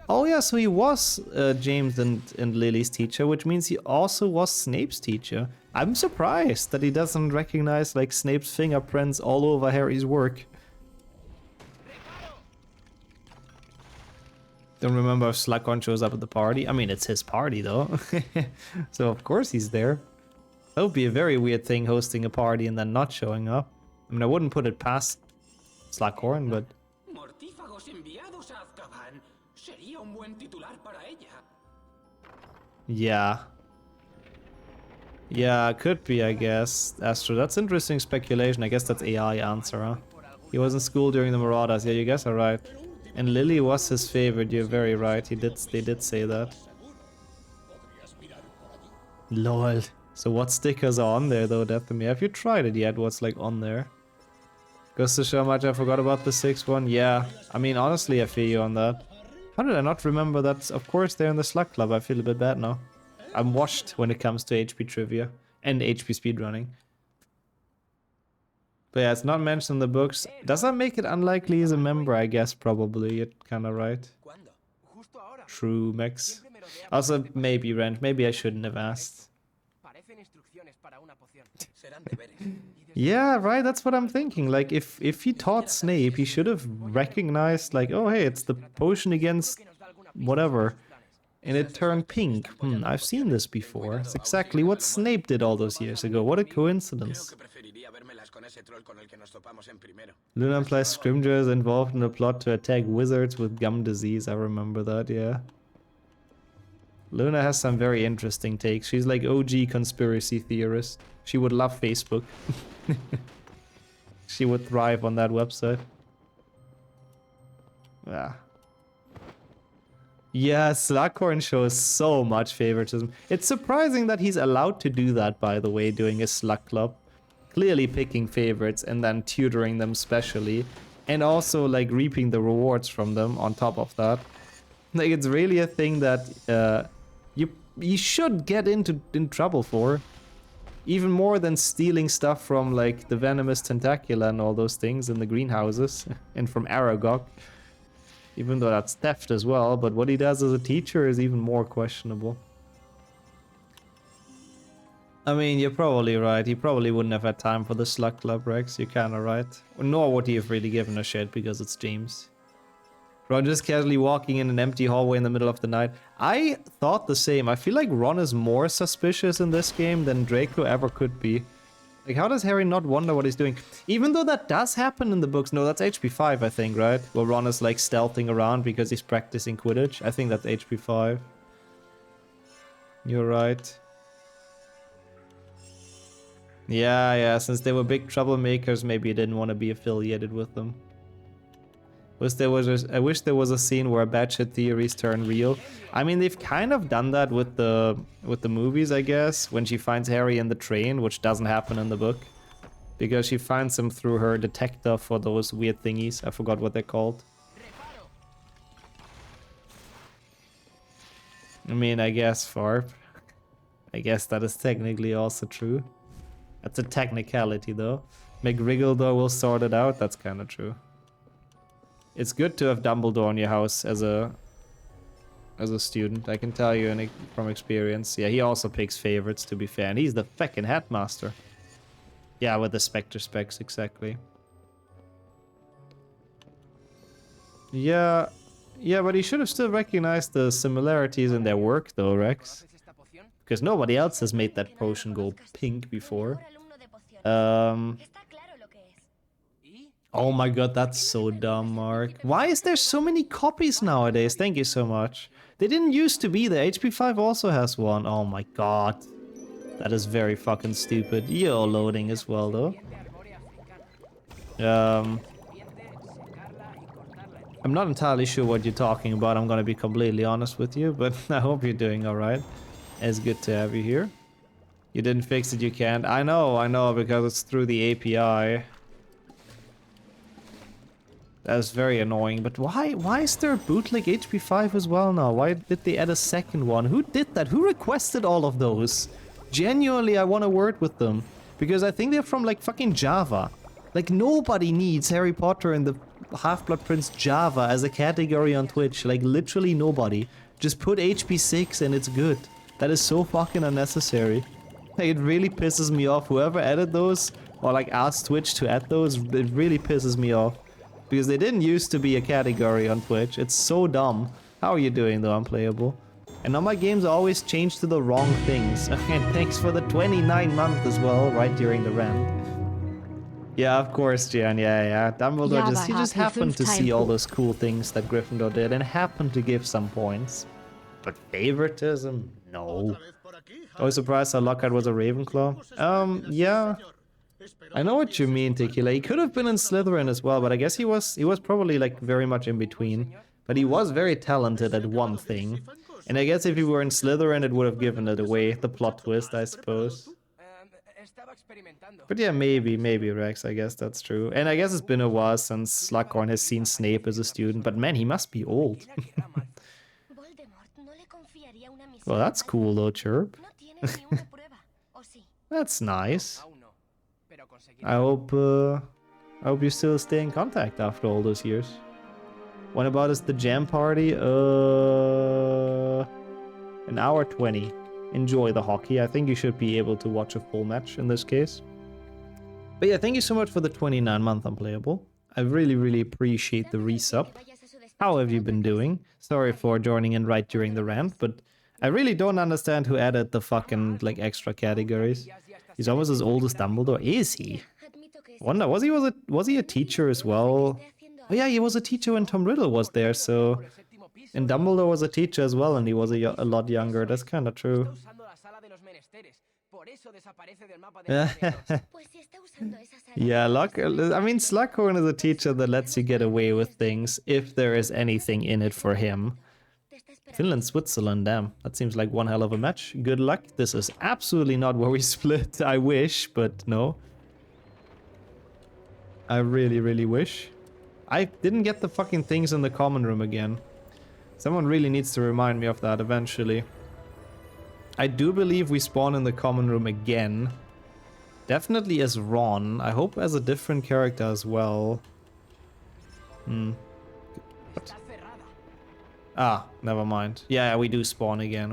Oh yeah, so he was James and Lily's teacher, which means he also was Snape's teacher. I'm surprised that he doesn't recognize like Snape's fingerprints all over Harry's work. Don't remember if Slughorn shows up at the party. I mean, it's his party though. So of course he's there. That would be a very weird thing, hosting a party and then not showing up. I mean, I wouldn't put it past Slughorn, but... Mortífagos enviados a Azkaban. Sería un buen titular para ella. Yeah. Yeah, could be, I guess. Astro, that's interesting speculation. I guess that's AI answer, huh? He was in school during the Marauders. Yeah, you guys are right. And Lily was his favorite. You're very right. They did say that. Lol. So what stickers are on there though, Deathamy? Have you tried it yet? What's like on there? Goes to show how much I forgot about the 6-1. Yeah, I mean, honestly, I feel you on that. How did I not remember that? Of course, they're in the Slug Club. I feel a bit bad now. I'm washed when it comes to HP trivia and HP speedrunning. But yeah, it's not mentioned in the books. Does that make it unlikely he's a member? I guess probably. You're kind of right. justo ahora. True, Max. Siempre merodea Also, maybe, Rent. Maybe I shouldn't have asked. Parecen instrucciones para una poción. Serán deberes. Yeah, right, that's what I'm thinking. Like, if he taught Snape, he should have recognized, like, oh, hey, it's the potion against whatever. And it turned pink. I've seen this before. It's exactly what Snape did all those years ago. What a coincidence. Preferiría vérmelas con ese troll con el que nos topamos en primero. Luna implies Scrimgeour is involved in a plot to attack wizards with gum disease. I remember that, yeah. Luna has some very interesting takes. She's like OG conspiracy theorist. She would love Facebook. She would thrive on that website. Yeah. Yeah, Slughorn shows so much favoritism. It's surprising that he's allowed to do that, by the way, doing a Slug Club. Clearly picking favorites and then tutoring them specially. And also, like, reaping the rewards from them on top of that. Like, it's really a thing that you should get in trouble for. Even more than stealing stuff from, like, the Venomous Tentacula and all those things in the greenhouses. And from Aragog. Even though that's theft as well, but what he does as a teacher is even more questionable. I mean, you're probably right. He probably wouldn't have had time for the Slug Club, Rex. You're kinda right. Nor would he have really given a shit because it's James. Ron just casually walking in an empty hallway in the middle of the night. I thought the same. I feel like Ron is more suspicious in this game than Draco ever could be. Like, how does Harry not wonder what he's doing? Even though that does happen in the books. No, that's HP 5, I think, right? Where Ron is, like, stealthing around because he's practicing Quidditch. I think that's HP 5. You're right. Yeah, since they were big troublemakers, maybe he didn't want to be affiliated with them. I wish there was a scene where batshit theories turn real. I mean, they've kind of done that with the movies, I guess, when she finds Harry in the train, which doesn't happen in the book. Because she finds him through her detector for those weird thingies. I forgot what they're called. I mean, I guess, Farp. I guess that is technically also true. That's a technicality, though. McGriggledore will sort it out. That's kind of true. It's good to have Dumbledore in your house as a student. I can tell you from experience. Yeah, he also picks favorites, to be fair. And he's the feckin' headmaster. Yeah, with the Spectre specs, exactly. Yeah, but he should have still recognized the similarities in their work, though, Rex. Because nobody else has made that potion go pink before. Oh my god, that's so dumb, Mark. Why is there so many copies nowadays? Thank you so much. They didn't used to be there. HP 5 also has one. Oh my god. That is very fucking stupid. You're loading as well, though. I'm not entirely sure what you're talking about, I'm gonna be completely honest with you, but I hope you're doing alright. It's good to have you here. You didn't fix it, you can't. I know, because it's through the API. That's very annoying, but why is there a bootleg HP5 as well now? Why did they add a second one? Who did that? Who requested all of those? Genuinely, I want to word with them. Because I think they're from like fucking Java. Like nobody needs Harry Potter and the Half-Blood Prince Java as a category on Twitch. Like literally nobody. Just put HP6 and it's good. That is so fucking unnecessary. Like, it really pisses me off. Whoever added those or like asked Twitch to add those, it really pisses me off. Because they didn't used to be a category on Twitch. It's so dumb. How are you doing though, Unplayable? And now my games always change to the wrong things. And thanks for the 29 month as well, right during the rant. Yeah, of course, Jan. Yeah. Dumbledore he just happened to see all those cool things that Gryffindor did and happened to give some points. But favoritism? No. I was surprised how Lockhart was a Ravenclaw. Yeah. I know what you mean, Tequila. He could have been in Slytherin as well, but I guess he was probably like very much in between. But he was very talented at one thing. And I guess if he were in Slytherin, it would have given it away, the plot twist, I suppose. But yeah, maybe Rex, I guess that's true. And I guess it's been a while since Slughorn has seen Snape as a student, but man, he must be old. Well, that's cool though, Chirp. That's nice. I hope you still stay in contact after all those years. What about is the jam party? An hour 20. Enjoy the hockey. I think you should be able to watch a full match in this case. But yeah, thank you so much for the 29 month Unplayable. I really appreciate the resub. How have you been doing? Sorry for joining in right during the rant, but I really don't understand who added the fucking like extra categories. He's almost as old as Dumbledore. Is he? Wonder, was he a teacher as well? Oh yeah, he was a teacher when Tom Riddle was there, so... And Dumbledore was a teacher as well, and he was a lot younger. That's kind of true. Yeah, I mean, Slughorn is a teacher that lets you get away with things if there is anything in it for him. Finland, Switzerland, damn. That seems like one hell of a match. Good luck. This is absolutely not where we split. I wish, but no. I really wish. I didn't get the fucking things in the common room again. Someone really needs to remind me of that eventually. I do believe we spawn in the common room again. Definitely as Ron. I hope as a different character as well. What? Ah, never mind. Yeah, we do spawn again.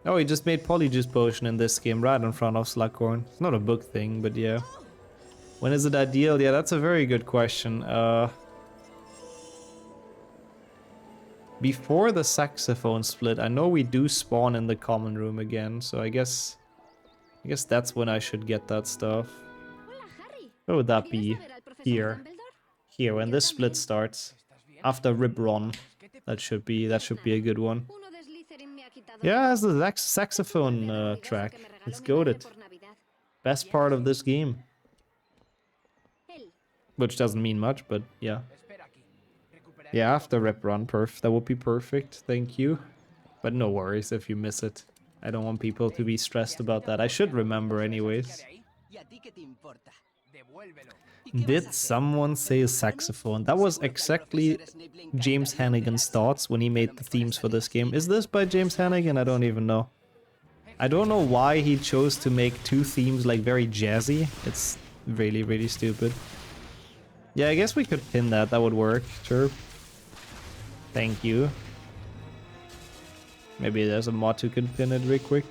Oh, he just made Polyjuice Potion in this game right in front of Slughorn. It's not a book thing, but yeah. When is it ideal? Yeah, that's a very good question. Before the saxophone split, I know we do spawn in the common room again, so I guess that's when I should get that stuff. What would that be? Here, when this split starts. After Rip Ron. That should be a good one. Yeah, it's the saxophone track. It's goated. Best part of this game. Which doesn't mean much, but yeah. Yeah, after Rip Run, that would be perfect, thank you. But no worries if you miss it. I don't want people to be stressed about that. I should remember anyways. Did someone say a saxophone? That was exactly James Hannigan's thoughts when he made the themes for this game. Is this by James Hannigan? I don't even know. I don't know why he chose to make two themes like very jazzy. It's really stupid. Yeah, I guess we could pin that. That would work. Sure. Thank you. Maybe there's a mod who can pin it real quick.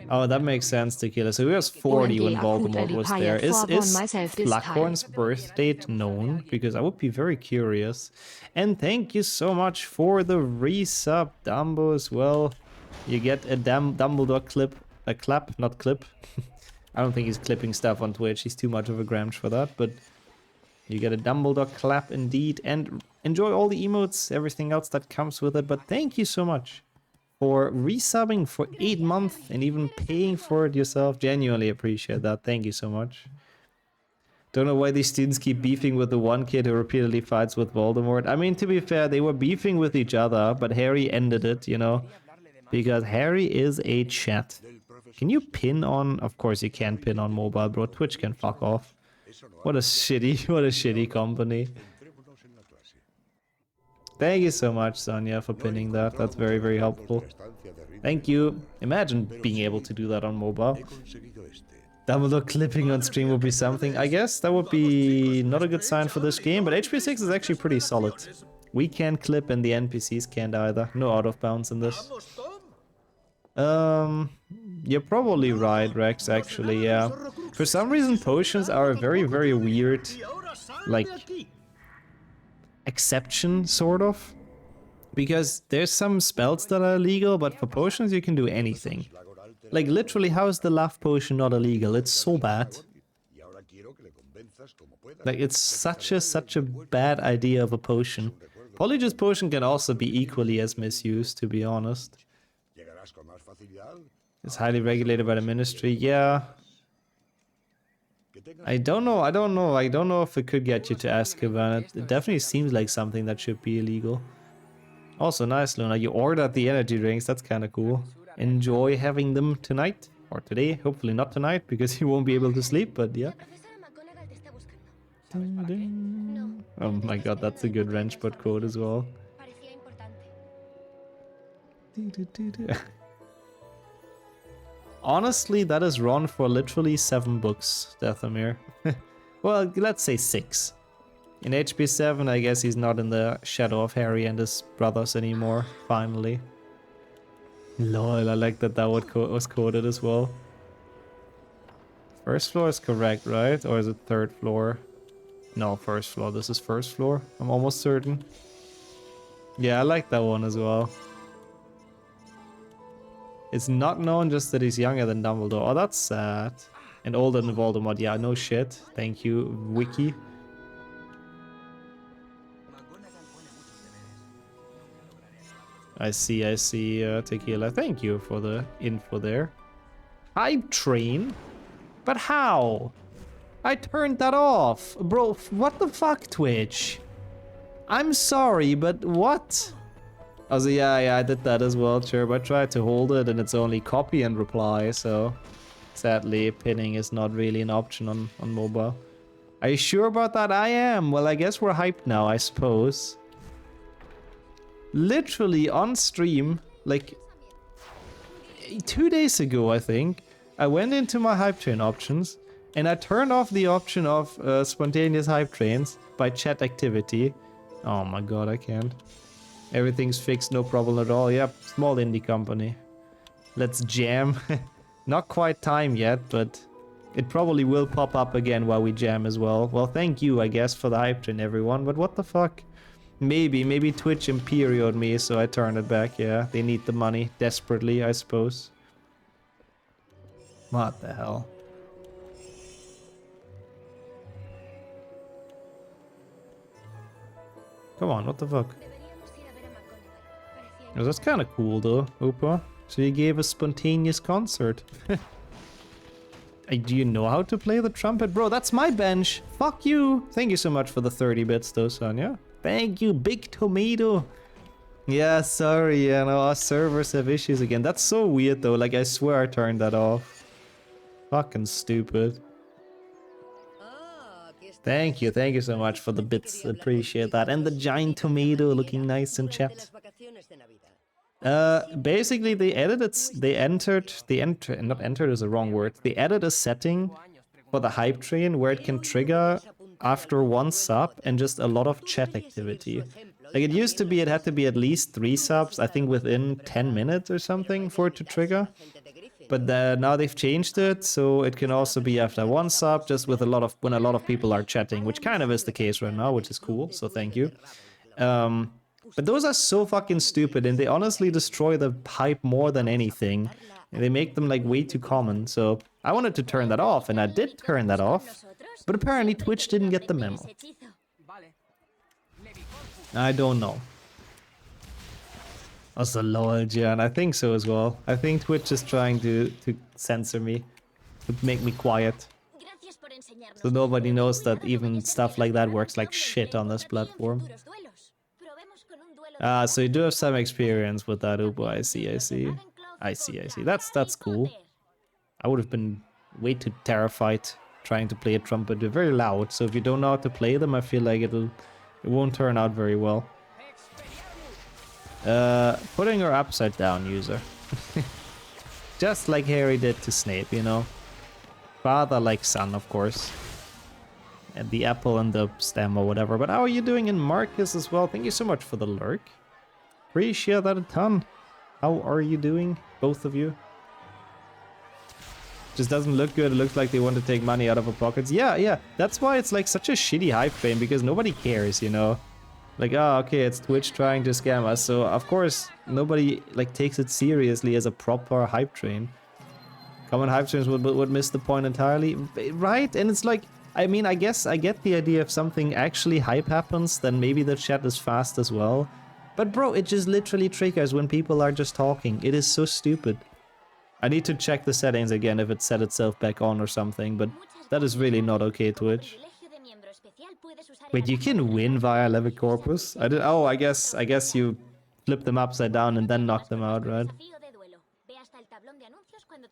Oh, that makes sense, Tequila. So he was 40 when Voldemort was there. Is Slughorn's birth date known? Because I would be very curious. And thank you so much for the resub, Dumbo, as well. You get a Dumbledore clip. A clap, not clip. I don't think he's clipping stuff on Twitch. He's too much of a Gramsh for that, but you get a Dumbledore clap indeed. And enjoy all the emotes, everything else that comes with it. But thank you so much for resubbing for 8 months and even paying for it yourself. Genuinely appreciate that. Thank you so much. Don't know why these students keep beefing with the one kid who repeatedly fights with Voldemort. I mean, to be fair, they were beefing with each other, but Harry ended it, you know, because Harry is a chat. Can you pin on? Of course you can't pin on mobile, bro. Twitch can fuck off. What a shitty company. Thank you so much, Sonia, for pinning that. That's very, very helpful. Thank you. Imagine being able to do that on mobile. Dumbledore clipping on stream would be something. I guess that would be not a good sign for this game, but HP6 is actually pretty solid. We can't clip and the NPCs can't either. No out of bounds in this. You're probably right, Rex, actually, yeah. For some reason, potions are a very, very weird, like, exception, sort of. Because there's some spells that are illegal, but for potions you can do anything. Like, literally, how is the love potion not illegal? It's so bad. Like, it's such a bad idea of a potion. Polyjuice potion can also be equally as misused, to be honest. It's highly regulated by the ministry, yeah. I don't know if it could get you to Azkaban. It definitely seems like something that should be illegal. Also, nice, Luna. You ordered the energy drinks. That's kind of cool. Enjoy having them tonight. Or today. Hopefully not tonight, because you won't be able to sleep, but yeah. Oh my god, that's a good Wrenchbot quote as well. Honestly, that is Ron for literally 7 books, Dathomir. Well, let's say 6. In HP 7, I guess he's not in the shadow of Harry and his brothers anymore, finally. Lol, I like that was quoted as well. First floor is correct, right? Or is it third floor? No, first floor. This is first floor, I'm almost certain. Yeah, I like that one as well. It's not known, just that he's younger than Dumbledore. Oh, that's sad. And older than Voldemort. Yeah, no shit. Thank you, Wiki. I see, Tequila. Thank you for the info there. Hype train? But how? I turned that off. Bro, what the fuck, Twitch? I'm sorry, but what? Also, yeah, I did that as well, Chirp. I tried to hold it and it's only copy and reply, so sadly pinning is not really an option on mobile. Are you sure about that? I am. Well, I guess we're hyped now, I suppose. Literally on stream, like 2 days ago, I think, I went into my hype train options and I turned off the option of spontaneous hype trains by chat activity. Oh my god, I can't. Everything's fixed, no problem at all. Yep, small indie company. Let's jam. Not quite time yet, but it probably will pop up again while we jam as well. Well, thank you, I guess, for the hype train, everyone. But what the fuck? Maybe Twitch imperioed me, so I turned it back. Yeah, they need the money desperately, I suppose. What the hell? Come on, what the fuck? Oh, that's kind of cool though, Opa. So you gave a spontaneous concert. Do you know how to play the trumpet? Bro, that's my bench. Fuck you. Thank you so much for the 30 bits though, Sonia. Thank you, Big Tomato. Yeah, sorry, you know, our servers have issues again. That's so weird though, like I swear I turned that off. Fucking stupid. Thank you so much for the bits. Appreciate that. And the giant tomato looking nice in chat. Basically they added not entered is the wrong word. They added a setting for the hype train where it can trigger after 1 sub and just a lot of chat activity. Like it used to be, it had to be at least 3 subs, I think within 10 minutes or something for it to trigger. But now they've changed it, so it can also be after 1 sub, just with when a lot of people are chatting, which kind of is the case right now, which is cool, so thank you. But those are so fucking stupid, and they honestly destroy the hype more than anything. And they make them like way too common, so I wanted to turn that off, and I did turn that off. But apparently Twitch didn't get the memo. I don't know. Also lol, Gian. I think so as well. I think Twitch is trying to censor me, to make me quiet. So nobody knows that even stuff like that works like shit on this platform. So you do have some experience with that, Ubo. I see, I see. I see, I see. That's cool. I would have been way too terrified trying to play a trumpet. They're very loud, so if you don't know how to play them, I feel like it won't turn out very well. Putting her upside down, user. Just like Harry did to Snape, you know. Father like son, of course. And the apple and the stem or whatever. But how are you doing in Marcus as well? Thank you so much for the lurk. Appreciate that a ton. How are you doing, both of you? Just doesn't look good. It looks like they want to take money out of our pockets. Yeah. That's why it's like such a shitty hype train, because nobody cares, you know? Like, oh, okay, it's Twitch trying to scam us. So, of course, nobody like takes it seriously as a proper hype train. Common hype trains would miss the point entirely. Right? And it's like, I mean, I guess I get the idea if something actually hype happens, then maybe the chat is fast as well. But bro, it just literally triggers when people are just talking. It is so stupid. I need to check the settings again if it set itself back on or something, but that is really not okay, Twitch. Wait, you can win via Levic Corpus? I guess you flip them upside down and then knock them out, right?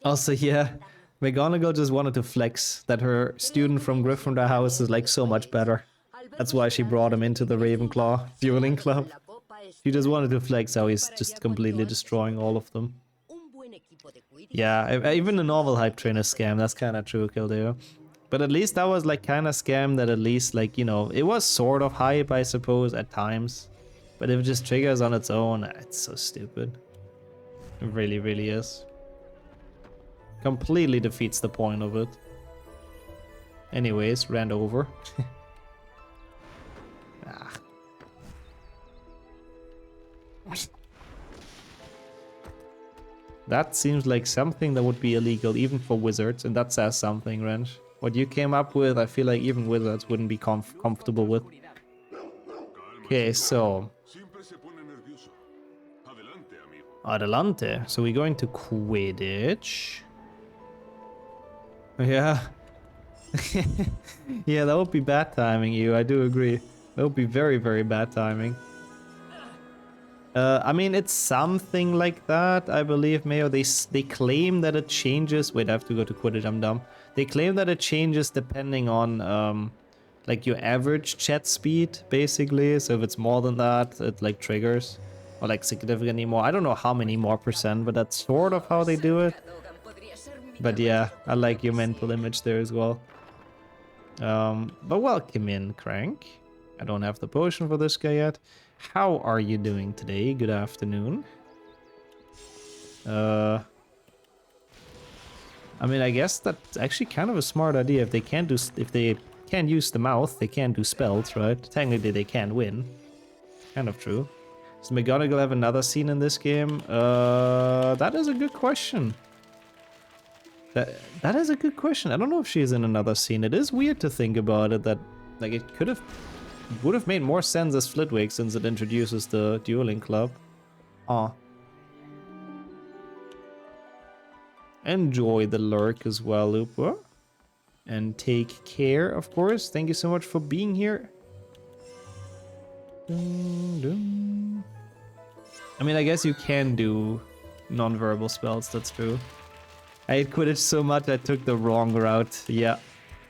Also, yeah, McGonagall just wanted to flex that her student from Gryffindor house is like so much better. That's why she brought him into the Ravenclaw dueling club. She just wanted to flex how he's just completely destroying all of them. Yeah, even the novel hype train is scam. That's kind of true, Kildare. But at least that was like kind of scam that at least like, you know, it was sort of hype, I suppose, at times. But if it just triggers on its own, it's so stupid. It really, really is. Completely defeats the point of it. Anyways, ran over. Ah. That seems like something that would be illegal even for wizards, and that says something, Wrench. What you came up with, I feel like even wizards wouldn't be comfortable with. Okay, so... Adelante. So we're going to Quidditch. Yeah. Yeah, that would be bad timing, you. I do agree. That would be very, very bad timing. I mean, it's something like that, I believe, Mayo. They claim that it changes... Wait, I have to go to Quidditch, I'm dumb. They claim that it changes depending on, like, your average chat speed, basically. So if it's more than that, it, like, triggers. Or, like, significantly more. I don't know how many more percent, but that's sort of how they do it. But yeah, I like your mental image there as well. But welcome in, Crank. I don't have the potion for this guy yet. How are you doing today? Good afternoon. I mean, I guess that's actually kind of a smart idea. If they can't use the mouth, they can't do spells, right? Technically, they can't win. Kind of true. Does McGonagall have another scene in this game? That is a good question. That is a good question. I don't know if she is in another scene. It is weird to think about it, that like it would have made more sense as Flitwick since it introduces the dueling club. Aw. Enjoy the lurk as well, Lupa. And take care, of course. Thank you so much for being here. Dun, dun. I mean, I guess you can do non-verbal spells, that's true. I hate Quidditch so much I took the wrong route. Yeah.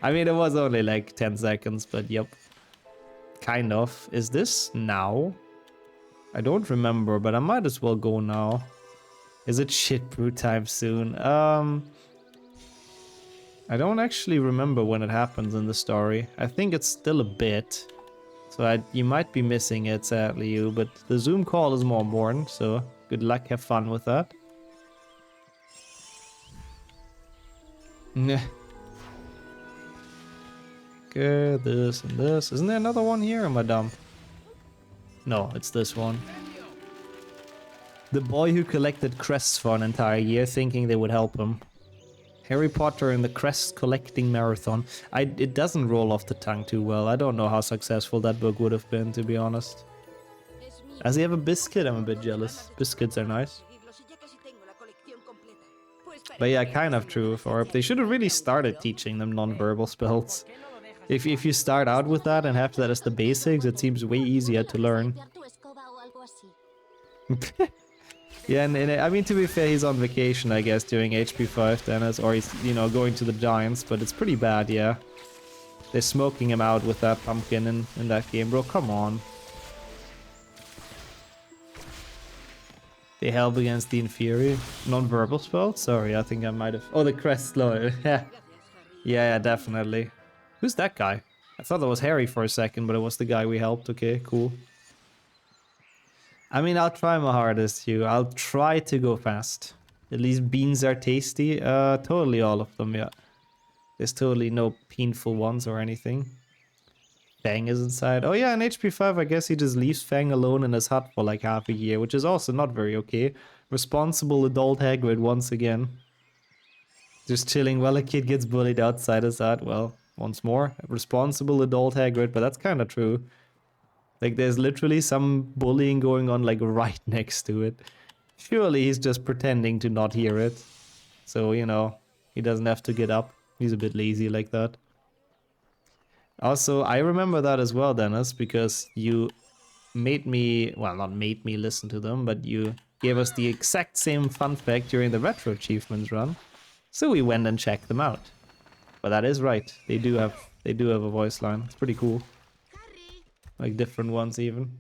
I mean, it was only like 10 seconds, but yep. Kind of. Is this now? I don't remember, but I might as well go now. Is it shit brew time soon? I don't actually remember when it happens in the story. I think it's still a bit. So you might be missing it, sadly, you. But the Zoom call is more important, so good luck, have fun with that. Nah. Okay, this and this. Isn't there another one here? Am I dumb? No, it's this one. The boy who collected crests for an entire year, thinking they would help him. Harry Potter and the crest collecting marathon. It doesn't roll off the tongue too well. I don't know how successful that book would have been, to be honest. Does he have a biscuit? I'm a bit jealous. Biscuits are nice. But yeah, kind of true, Orb. They should have really started teaching them non-verbal spells. If you start out with that and have that as the basics, it seems way easier to learn. Yeah, and I mean, to be fair, he's on vacation, I guess, during HP 5, Dennis, or he's, you know, going to the Giants, but it's pretty bad, yeah. They're smoking him out with that pumpkin in that game, bro. Come on. They help against the inferior non-verbal spell? Sorry, I think I might have... Oh, the crest low. Yeah, definitely. Who's that guy? I thought that was Harry for a second, but it was the guy we helped. Okay, cool. I mean, I'll try my hardest, Hugh. I'll try to go fast. At least beans are tasty. Totally all of them, yeah. There's totally no painful ones or anything. Fang is inside. Oh yeah, in HP 5, I guess he just leaves Fang alone in his hut for like half a year, which is also not very okay. Responsible adult Hagrid once again. Just chilling while a kid gets bullied outside his hut. Well, once more, responsible adult Hagrid, but that's kind of true. Like, there's literally some bullying going on, like, right next to it. Surely he's just pretending to not hear it. So, you know, he doesn't have to get up. He's a bit lazy like that. Also, I remember that as well, Dennis, because you made me, well, not made me listen to them, but you gave us the exact same fun fact during the Retro Achievements run. So we went and checked them out. But that is right. They do have a voice line. It's pretty cool. Like different ones even.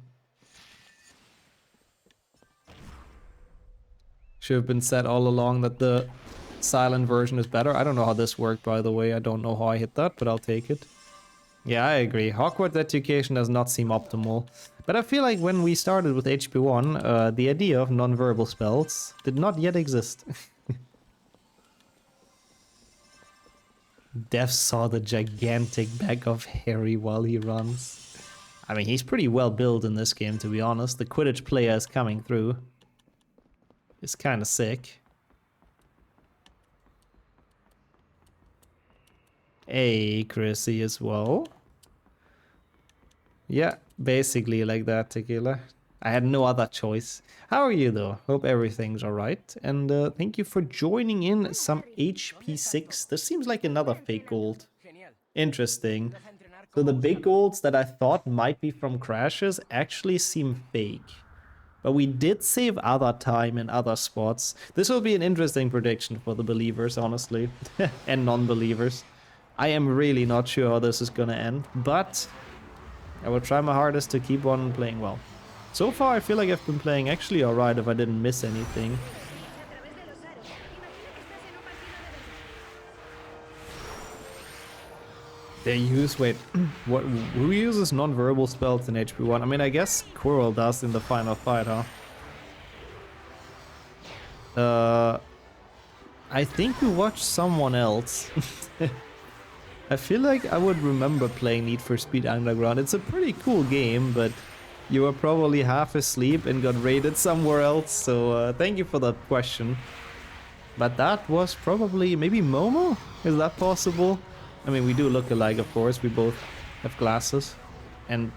Should have been said all along that the silent version is better. I don't know how this worked, by the way. I don't know how I hit that, but I'll take it. Yeah, I agree. Hogwarts education does not seem optimal. But I feel like when we started with HP 1, the idea of non-verbal spells did not yet exist. Dev saw the gigantic back of Harry while he runs. I mean, he's pretty well built in this game, to be honest. The Quidditch player is coming through. It's kind of sick. Hey, Chrissy as well. Yeah, basically like that, Tequila. I had no other choice. How are you, though? Hope everything's alright. And thank you for joining in some HP 6. This seems like another fake gold. Interesting. So the big golds that I thought might be from crashes actually seem fake. But we did save other time in other spots. This will be an interesting prediction for the believers, honestly. And non-believers. I am really not sure how this is gonna end, but I will try my hardest to keep on playing well. So far I feel like I've been playing actually alright if I didn't miss anything. They use, wait, who uses non-verbal spells in HP 1? I mean, I guess Quirrell does in the final fight, huh? I think we watched someone else. I feel like I would remember playing Need for Speed Underground. It's a pretty cool game, but you were probably half asleep and got raided somewhere else, so thank you for that question. But that was probably, maybe Momo? Is that possible? I mean, we do look alike, of course. We both have glasses. And,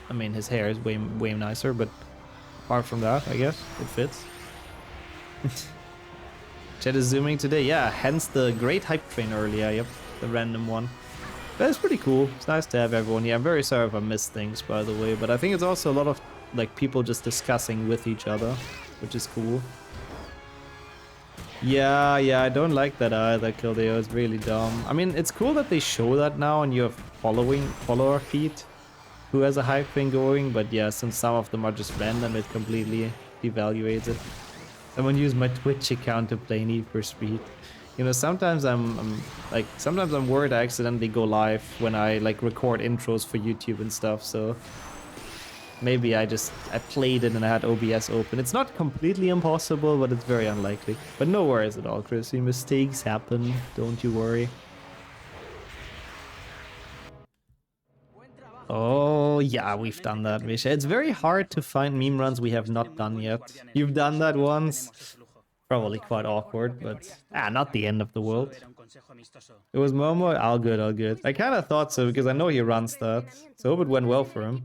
I mean, his hair is way nicer, but apart from that, I guess, it fits. Chat is zooming today. Yeah, hence the great hype train earlier. Yep, the random one. But it's pretty cool. It's nice to have everyone here. I'm very sorry if I missed things, by the way. But I think it's also a lot of, like, people just discussing with each other, which is cool. Yeah, I don't like that either, Kildeo. It's really dumb. I mean, it's cool that they show that now and you have follower feed who has a hype thing going, but yeah, since some of them are just random, it completely devaluates it. Someone used my Twitch account to play Need for Speed. You know, sometimes I'm worried I accidentally go live when I like record intros for YouTube and stuff, so maybe I played it and I had OBS open. It's not completely impossible, but it's very unlikely. But no worries at all, Chrissy. Mistakes happen. Don't you worry. Oh, yeah, we've done that, Misha. It's very hard to find meme runs we have not done yet. You've done that once. Probably quite awkward, but not the end of the world. It was Momo? All good, all good. I kind of thought so, because I know he runs that. So I hope it went well for him.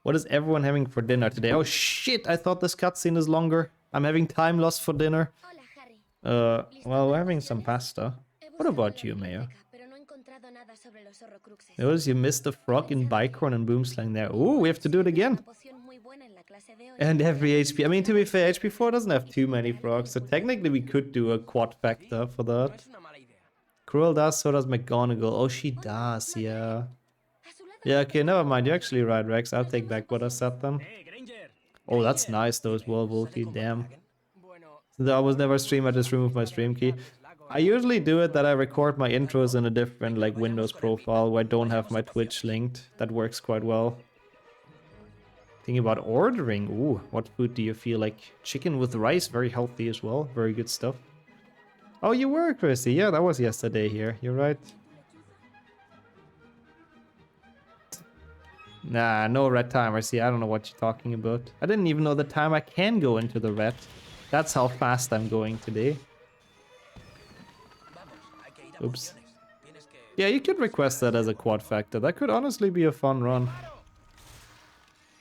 What is everyone having for dinner today? Oh shit, I thought this cutscene is longer. I'm having time loss for dinner. Hola, Harry. Well, we're having some pasta. What about you, Mayor? Pero no he encontrado nada sobre los horrocruxes. Notice you missed the frog in Bicorn and Boomslang there. Ooh, we have to do it again. Una poción muy buena en la clase de hoy. And every HP. I mean, to be fair, HP 4 doesn't have too many frogs, so technically we could do a quad factor for No that. es una mala idea. Cruel does, so does McGonagall. Oh, she does, yeah. Yeah, okay, never mind. You're actually right, Rex. I'll take back what I said then. ¡Eh, Granger! Oh, that's nice, those Wolfie, damn. Bueno, Since I was never stream, I just removed my stream key. I usually do it that I record my intros in a different, like, Windows profile where I don't have my Twitch linked. That works quite well. Thinking about ordering. Ooh, what food do you feel like? Chicken with rice, very healthy as well. Very good stuff. Oh, you were, Chrissy. Yeah, that was yesterday here. You're right. Nah, no red timer. See, I don't know what you're talking about. I didn't even know the time I can go into the red. That's how fast I'm going today. Oops. Yeah, you could request that as a quad factor. That could honestly be a fun run.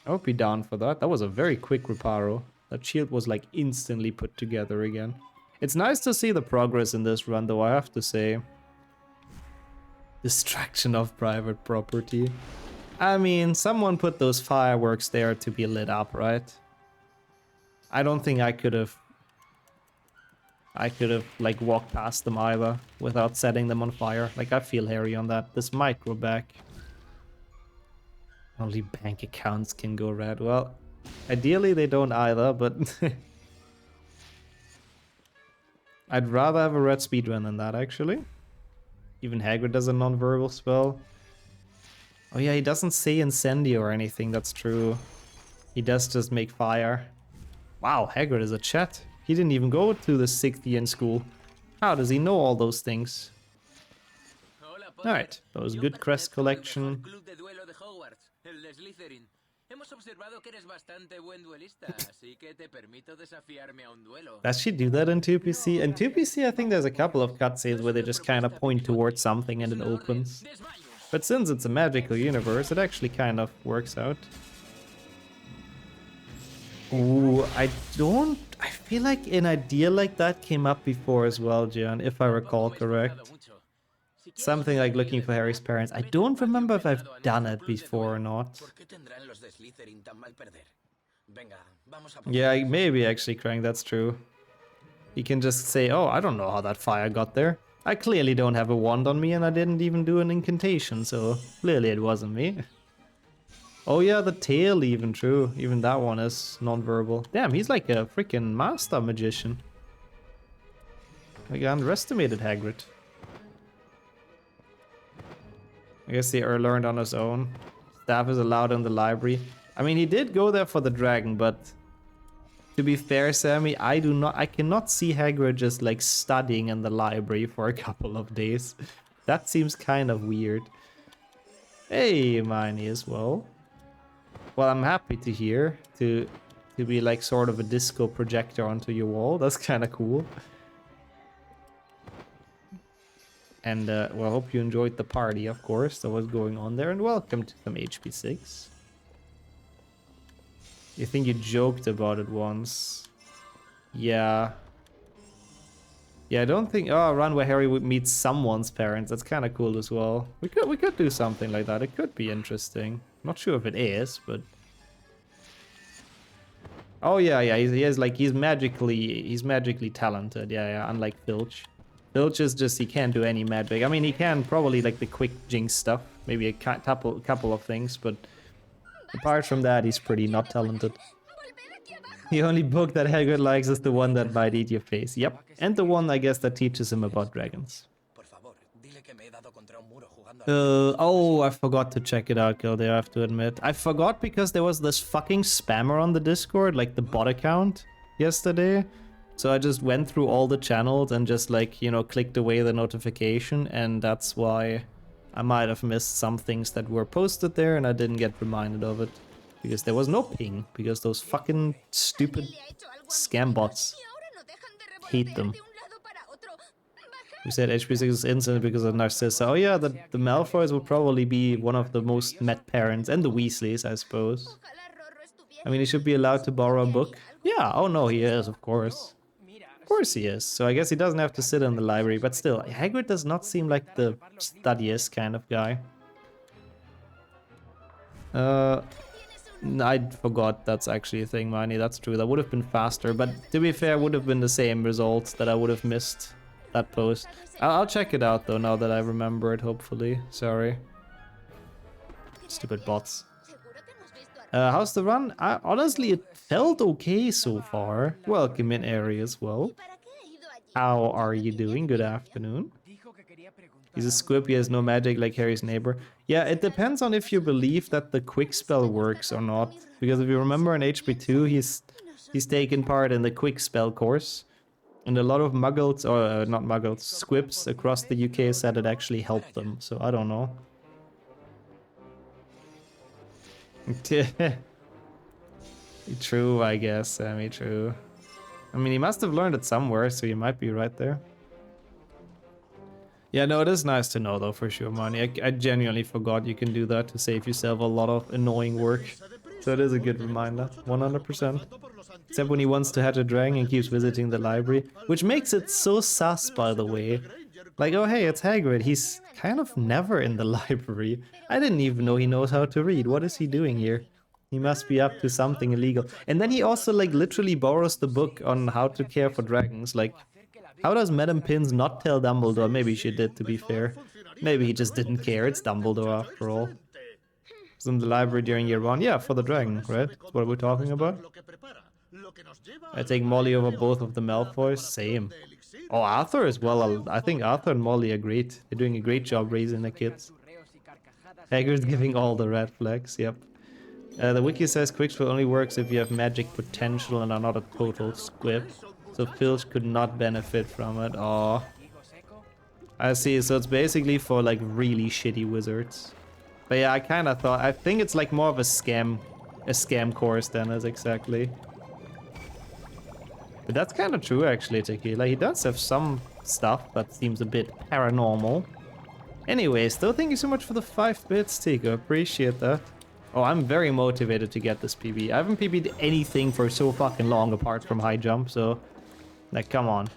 I would be down for that. That was a very quick reparo. That shield was like instantly put together again. It's nice to see the progress in this run though, I have to say. Distraction of private property. I mean, someone put those fireworks there to be lit up, right? I don't think I could have like walked past them either without setting them on fire. Like, I feel hairy on that. This might go back. Only bank accounts can go red. Well, ideally they don't either, but I'd rather have a red speedrun than that, actually. Even Hagrid does a non-verbal spell. Oh yeah, he doesn't say incendio or anything, that's true. He does just make fire. Wow, Hagrid is a chat. He didn't even go to the 6th year in school. How does he know all those things? Alright, that was good crest collection. Does she do that in 2PC? In 2PC I think there's a couple of cutscenes where they just kind of point towards something and it opens. But since it's a magical universe, it actually kind of works out. Ooh, I feel like an idea like that came up before as well, Gian, if I recall correct. Something like looking for Harry's parents. I don't remember if I've done it before or not. Yeah, maybe actually, Krang, that's true. You can just say, oh, I don't know how that fire got there. I clearly don't have a wand on me and I didn't even do an incantation, so clearly it wasn't me. Oh yeah, the tail even, true. Even that one is non-verbal. Damn, he's like a freaking master magician. I underestimated Hagrid. I guess he learned on his own. Staff is allowed in the library. I mean, he did go there for the dragon, but to be fair, Sammy, I cannot see Hagrid just like studying in the library for a couple of days. That seems kind of weird. Hey, Hermione as well. Well, I'm happy to hear to be like sort of a disco projector onto your wall. That's kind of cool. And well, I hope you enjoyed the party, of course, that was going on there. And welcome to some HP6. You think you joked about it once? Yeah. Yeah, I don't think... Oh, a run where Harry would meet someone's parents. That's kind of cool as well. We could do something like that. It could be interesting. Not sure if it is, but... Oh yeah, he's magically talented. Yeah, unlike Filch. Filch is just, he can't do any magic. I mean, he can probably like the quick jinx stuff. Maybe a couple of things, but... Apart from that, he's pretty not talented. The only book that Hagrid likes is the one that might eat your face. Yep, and the one, I guess, that teaches him about dragons. Oh, I forgot to check it out, Gildy, I have to admit. I forgot because there was this fucking spammer on the Discord, like the bot account, yesterday. So I just went through all the channels and just, like, you know, clicked away the notification, and that's why I might have missed some things that were posted there and I didn't get reminded of it. Because there was no ping, because those fucking stupid scam bots. Hate them. We said HP6 is instant because of Narcissa. Oh yeah, the Malfoys would probably be one of the most met parents, and the Weasleys, I suppose. I mean, he should be allowed to borrow a book. Yeah, oh no, he is, of course. Of course he is. So I guess he doesn't have to sit in the library, but still, Hagrid does not seem like the studious kind of guy. I forgot that's actually a thing, Miney. That's true. That would have been faster, but to be fair, would have been the same results that I would have missed that post. I'll check it out though, now that I remember it, hopefully. Sorry. Stupid bots. How's the run? Honestly, it felt okay so far. Welcome in, Airy, as well. How are you doing? Good afternoon. He's a squib, he has no magic like Harry's neighbor. Yeah, it depends on if you believe that the quick spell works or not. Because if you remember in HP2, he's taken part in the quick spell course. And a lot of muggles, or not muggles, squibs across the UK said it actually helped them. So I don't know. True, I guess, Sammy, true. I mean, he must have learned it somewhere, so he might be right there. Yeah, no, it is nice to know, though, for sure, Money. I genuinely forgot you can do that to save yourself a lot of annoying work. So it is a good reminder, 100%. Except when he wants to hatch a dragon and keeps visiting the library, which makes it so sus, by the way. Like, oh hey, it's Hagrid, he's kind of never in the library. I didn't even know he knows how to read. What is he doing here? He must be up to something illegal. And then he also, like, literally borrows the book on how to care for dragons. Like, how does Madame Pins not tell Dumbledore? Maybe she did, to be fair. Maybe he just didn't care. It's Dumbledore, after all. It's in the library during year 1. Yeah, for the dragon, right? That's what we're talking about. I take Molly over both of the Malfoys. Same. Oh, Arthur as well. I think Arthur and Molly are great. They're doing a great job raising the kids. Hagrid's giving all the red flags, yep. The wiki says Quickspell only works if you have magic potential and are not a total squib. So Filch could not benefit from it. Oh, I see. So it's basically for like really shitty wizards. But yeah, I think it's like more of a scam course than is exactly. But that's kind of true actually, Tequila. He does have some stuff that seems a bit paranormal. Anyways, though, thank you so much for the 5 bits, Tico. Appreciate that. Oh, I'm very motivated to get this PB. I haven't PB'd anything for so fucking long apart from high jump, so... Like, come on.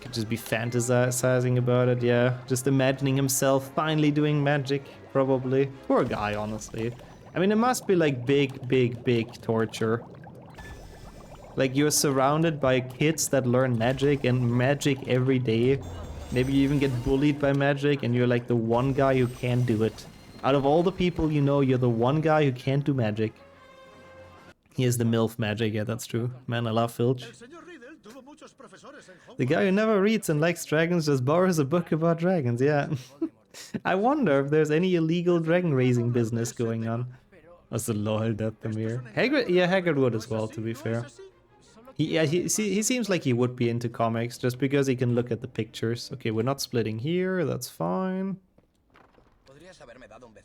Could just be fantasizing about it, yeah. Just imagining himself finally doing magic, probably. Poor guy, honestly. I mean, it must be like big torture. Like, you're surrounded by kids that learn magic and magic every day. Maybe you even get bullied by magic and you're like the one guy who can't do it. Out of all the people you know, you're the one guy who can't do magic. He has the MILF magic, yeah, that's true. Man, I love Filch. The guy who never reads and likes dragons just borrows a book about dragons, yeah. I wonder if there's any illegal dragon raising business going on. That's a lol, Dathomir. Hagrid, yeah, Hagrid would as well, to be fair. He seems like he would be into comics, just because he can look at the pictures. Okay, we're not splitting here, that's fine.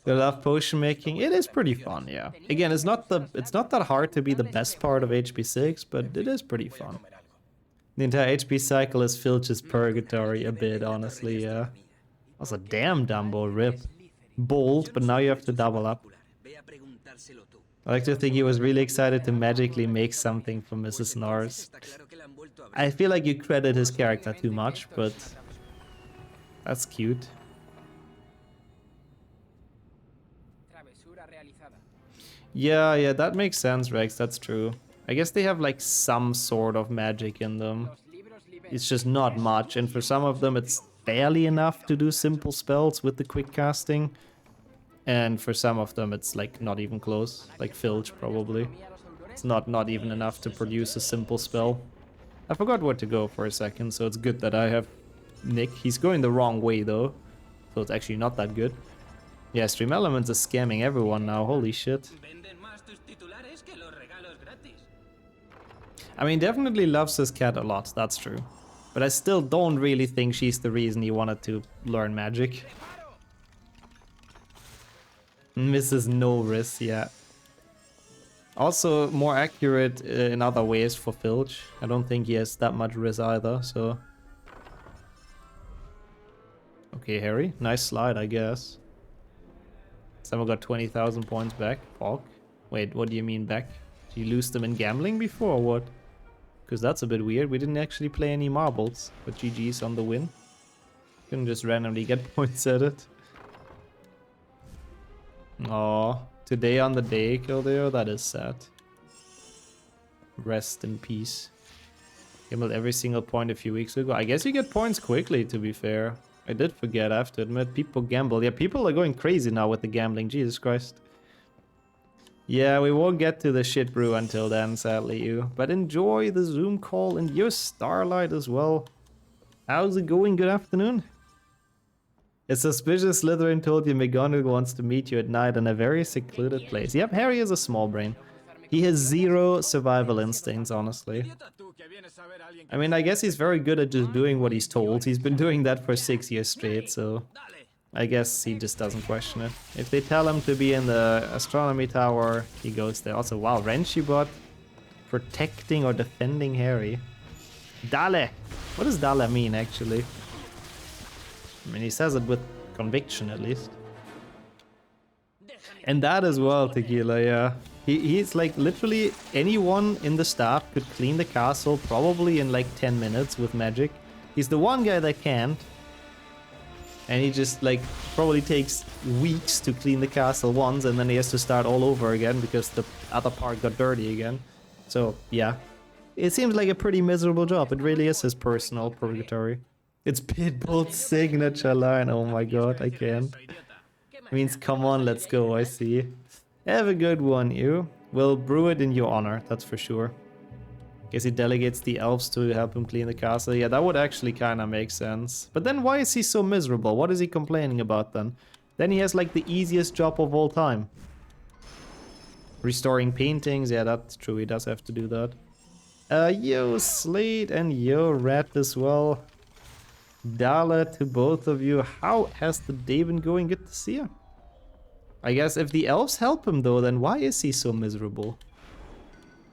I love potion making. It is pretty fun, yeah. Again, it's not that hard to be the best part of HP6, but it is pretty fun. The entire HP cycle is Filch's purgatory a bit, honestly, yeah. Also, damn Dumbo, rip. Bold, but now you have to double up. I like to think he was really excited to magically make something for Mrs. Norris. I feel like you credit his character too much, but that's cute. Yeah, that makes sense, Rex, that's true. I guess they have like some sort of magic in them. It's just not much, and for some of them it's barely enough to do simple spells with the quick casting. And for some of them it's like not even close, like Filch probably. It's not even enough to produce a simple spell. I forgot where to go for a second, so it's good that I have Nick. He's going the wrong way though, so it's actually not that good. Yeah, Stream Elements is scamming everyone now, holy shit. I mean, definitely loves his cat a lot, that's true. But I still don't really think she's the reason he wanted to learn magic. Mrs. Norris, yeah. Also, more accurate in other ways for Filch. I don't think he has that much risk either, so... Okay, Harry. Nice slide, I guess. Someone got 20,000 points back. Pog. Wait, what do you mean back? Did you lose them in gambling before or what? Because that's a bit weird. We didn't actually play any marbles. But GG's on the win. Couldn't just randomly get points at it. Aw. Today on the day, Kildeo. That is sad. Rest in peace. Gambled every single point a few weeks ago. I guess you get points quickly, to be fair. I did forget, I have to admit. People gamble. Yeah, people are going crazy now with the gambling. Jesus Christ. Yeah, we won't get to the shit brew until then, sadly, you. But enjoy the Zoom call and your Starlight as well. How's it going? Good afternoon. A suspicious Slytherin told you McGonagall wants to meet you at night in a very secluded place. Yep, Harry is a small brain. He has zero survival instincts, honestly. I mean, I guess he's very good at just doing what he's told. He's been doing that for 6 years straight, so I guess he just doesn't question it. If they tell him to be in the astronomy tower, he goes there. Also, wow, Renshibot protecting or defending Harry. Dale! What does Dale mean, actually? I mean, he says it with conviction, at least. And that as well, Tequila, yeah. He's like, literally anyone in the staff could clean the castle probably in like 10 minutes with magic. He's the one guy that can't. And he just like probably takes weeks to clean the castle once, and then he has to start all over again because the other part got dirty again. So yeah, it seems like a pretty miserable job. It really is his personal purgatory. It's Pitbull's signature line. Oh my god, I can't. It means come on, let's go, I see. Have a good one, you. We'll brew it in your honor, that's for sure. Guess he delegates the elves to help him clean the castle. Yeah, that would actually kind of make sense. But then why is he so miserable? What is he complaining about then? Then he has like the easiest job of all time. Restoring paintings. Yeah, that's true. He does have to do that. Yo, Slade and yo, Rat as well. Dala to both of you. How has the day been going? Good to see you. I guess if the elves help him though, then why is he so miserable?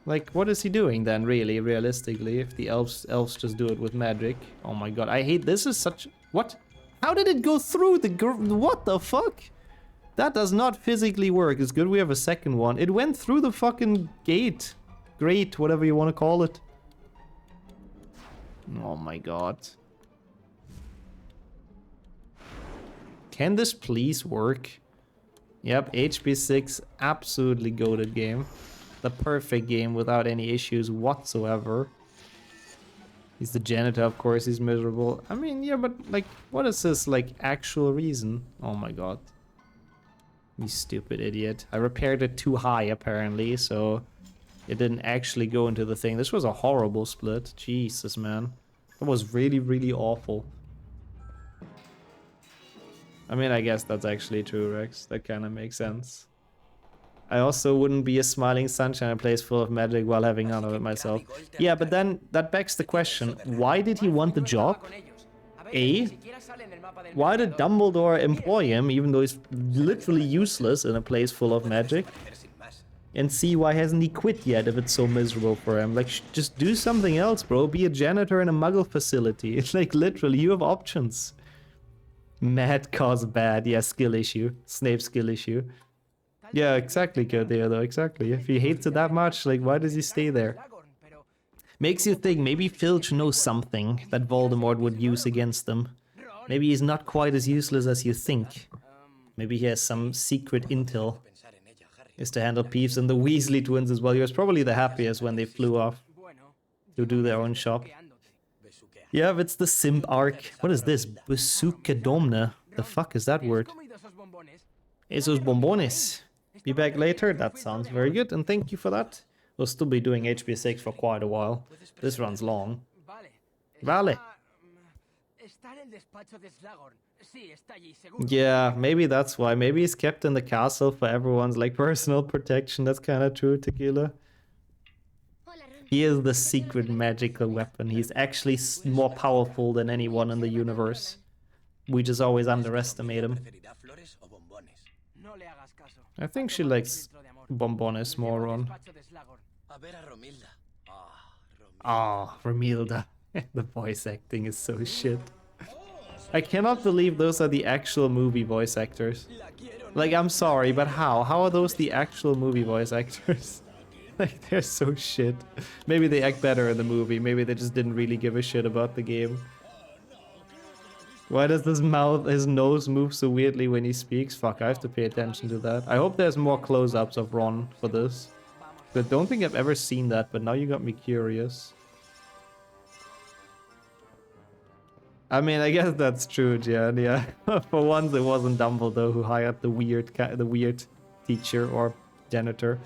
Like, what is he doing then, really, realistically, if the elves just do it with magic? Oh my god, I hate this. Is such... What? How did it go through the... What the fuck? That does not physically work. It's good we have a second one. It went through the fucking gate. Great, whatever you want to call it. Oh my god. Can this please work? Yep, HB6, absolutely goated game. The perfect game without any issues whatsoever. He's the janitor, of course, he's miserable. I mean, yeah, but like, what is this, like, actual reason? Oh my god. You stupid idiot. I repaired it too high, apparently, so it didn't actually go into the thing. This was a horrible split. Jesus, man. That was really, really awful. I mean, I guess that's actually true, Rex. That kind of makes sense. I also wouldn't be a smiling sunshine in a place full of magic while having none of it myself. Yeah, but then that begs the question, why did he want the job? A, why did Dumbledore employ him even though he's literally useless in a place full of magic? And C, why hasn't he quit yet if it's so miserable for him? Like, just do something else, bro. Be a janitor in a muggle facility. It's like, literally, you have options. Mad cause bad. Yeah, skill issue. Snape skill issue. Yeah, exactly, Codeo, though, exactly. If he hates it that much, like, why does he stay there? Makes you think maybe Filch knows something that Voldemort would use against them. Maybe he's not quite as useless as you think. Maybe he has some secret intel. Is to handle Peeves and the Weasley twins as well. He was probably the happiest when they flew off to do their own shop. Yeah, it's the simp arc. What is this? Busukadomna. The fuck is that word? Esos bombones. Be back later? That sounds very good, and thank you for that. We'll still be doing HB6 for quite a while. This runs long. Vale. Yeah, maybe that's why. Maybe he's kept in the castle for everyone's like personal protection. That's kind of true, Tequila. He is the secret magical weapon. He's actually more powerful than anyone in the universe. We just always underestimate him. I think she likes bombones more on. Ah, Romilda. The voice acting is so shit. I cannot believe those are the actual movie voice actors. Like, I'm sorry, but how? How are those the actual movie voice actors? Like, they're so shit. Maybe they act better in the movie. Maybe they just didn't really give a shit about the game. Why does his nose move so weirdly when he speaks? Fuck, I have to pay attention to that. I hope there's more close-ups of Ron for this. I don't think I've ever seen that, but now you got me curious. I mean, I guess that's true, Jan, yeah. For once it wasn't Dumbledore who hired the weird teacher or janitor.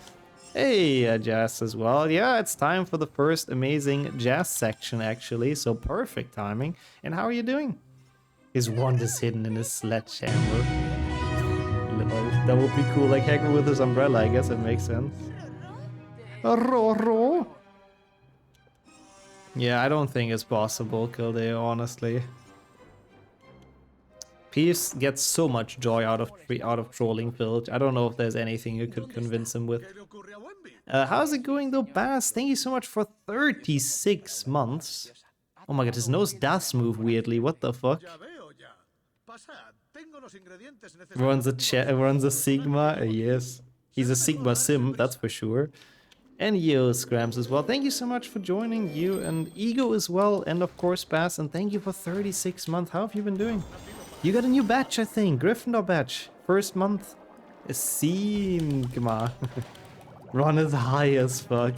Hey, Jazz as well. Yeah, it's time for the first amazing Jazz section, actually, so perfect timing. And how are you doing? His wand is hidden in his sledgehammer. Lol, that would be cool, like Hagrid with his umbrella, I guess it makes sense. Roro. Yeah, I don't think it's possible, Kildare, honestly. Peeves gets so much joy out of trolling Filch. I don't know if there's anything you could convince him with. How's it going though, Bass? Thank you so much for 36 months. Oh my god, his nose does move weirdly. What the fuck? Runs a Sigma? Yes. He's a Sigma Sim, that's for sure. And Yo Scrams as well. Thank you so much for joining, you and Ego as well. And of course, Bass. And thank you for 36 months. How have you been doing? You got a new batch, I think. Gryffindor batch. First month. A Sigma. Ron is high as fuck.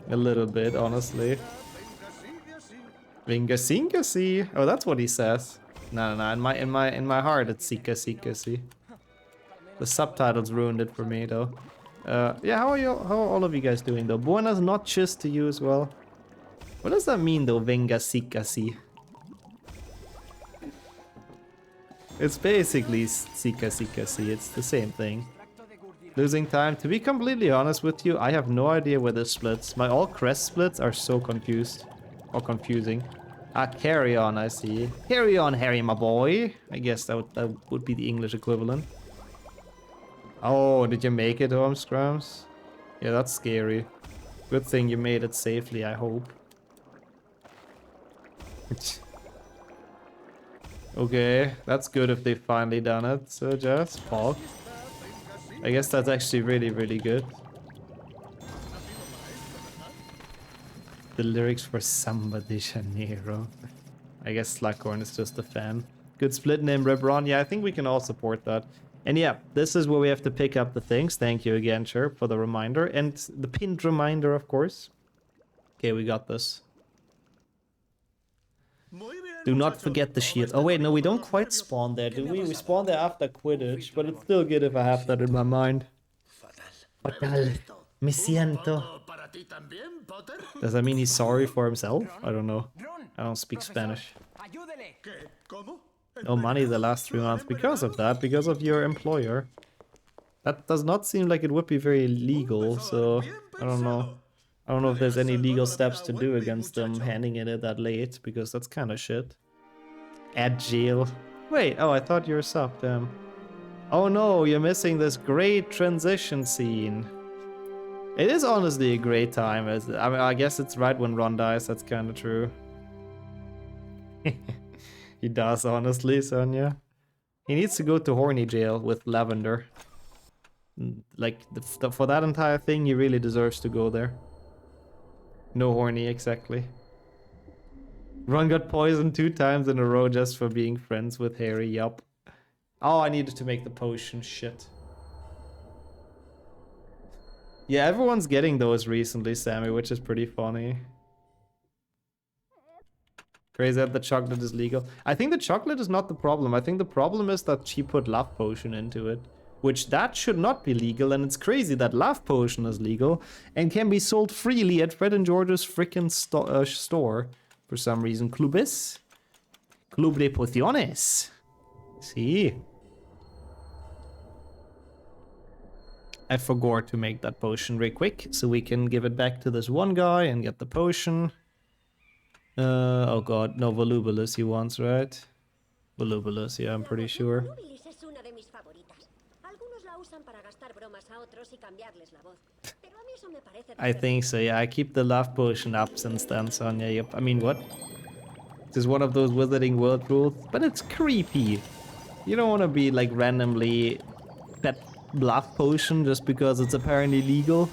A little bit, honestly. Vinga Singa si. Oh, that's what he says. No. In my heart, it's Sika Sika si. The subtitles ruined it for me, though. Yeah, how are all of you guys doing, though? Buenas noches to you as well. What does that mean, though? Venga Sika si. It's basically Sika Sika si. It's the same thing. Losing time. To be completely honest with you, I have no idea where this splits. My all crest splits are so confused. Or confusing. Ah, carry on, I see. Carry on, Harry, my boy. I guess that would be the English equivalent. Oh, did you make it home, Scrums? Yeah, that's scary. Good thing you made it safely, I hope. Okay, that's good if they've finally done it. So just fall. I guess that's actually really, really good. The lyrics for Samba de Janeiro. I guess Slughorn is just a fan. Good split name, Rebron. Yeah, I think we can all support that. And yeah, this is where we have to pick up the things. Thank you again, Chirp, for the reminder. And the pinned reminder, of course. Okay, we got this. Do not forget the shield. Oh wait, no, we don't quite spawn there, do we? We spawn there after Quidditch, but it's still good if I have that in my mind. Fatal. Me siento. Does that mean he's sorry for himself? I don't know. I don't speak Spanish. No money the last 3 months because of that, because of your employer. That does not seem like it would be very legal, so I don't know. I don't know if there's any legal steps to do against them handing it that late, because that's kind of shit. At jail. Wait, oh, I thought you were sub, damn. Oh no, you're missing this great transition scene. It is honestly a great time. I mean, I guess it's right when Ron dies, that's kind of true. He does, honestly, Sonia. He needs to go to horny jail with Lavender. Like, for that entire thing, he really deserves to go there. No horny, exactly. Ron got poisoned 2 times in a row just for being friends with Harry, yup. Oh, I needed to make the potion, shit. Yeah, everyone's getting those recently, Sammy, which is pretty funny. Crazy that the chocolate is legal. I think the chocolate is not the problem. I think the problem is that she put love potion into it. Which that should not be legal, and it's crazy that love potion is legal and can be sold freely at Fred and George's frickin' store. For some reason. Clubes? Club de Pociones. See? I forgot to make that potion very quick, so we can give it back to this one guy and get the potion. Oh god, no, Volubilus he wants, right? Volubilus, yeah, I'm pretty sure. I think so, yeah, I keep the love potion up since then, Sonia, yep. I mean, what? Just one of those Wizarding World rules, but it's creepy. You don't want to be like randomly fed bluff potion just because it's apparently legal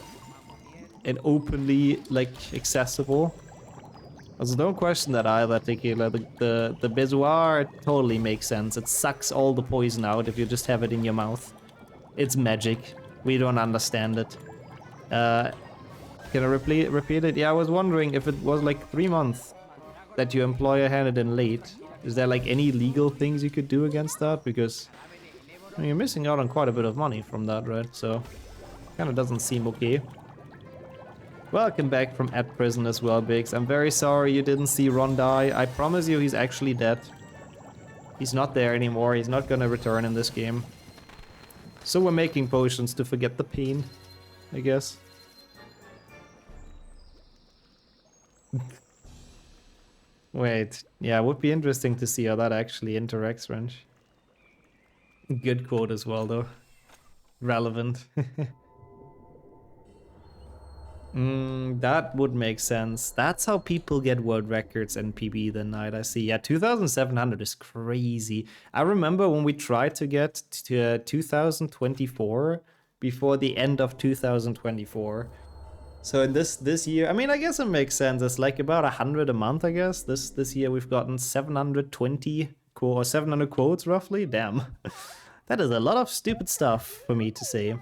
and openly like accessible. Also, don't question that either, Tequila. The Bezoar totally makes sense. It sucks all the poison out if you just have it in your mouth. It's magic. We don't understand it. Can I repeat it? Yeah, I was wondering if it was like 3 months that your employer handed in late. Is there like any legal things you could do against that? Because I mean, you're missing out on quite a bit of money from that, right? So kind of doesn't seem okay. Welcome back from at prison as well, Biggs. I'm very sorry you didn't see Ron die. I promise you he's actually dead. He's not there anymore. He's not gonna return in this game. So we're making potions to forget the pain, I guess. Wait, yeah, it would be interesting to see how that actually interacts, Wrench. Good quote as well, though. Relevant. That would make sense. That's how people get world records and PB the night, I see. Yeah, 2,700 is crazy. I remember when we tried to get to 2024 before the end of 2024. So in this year, I mean, I guess it makes sense. It's like about 100 a month, I guess. This year we've gotten 720 or 700 quotes roughly. Damn. That is a lot of stupid stuff for me to say.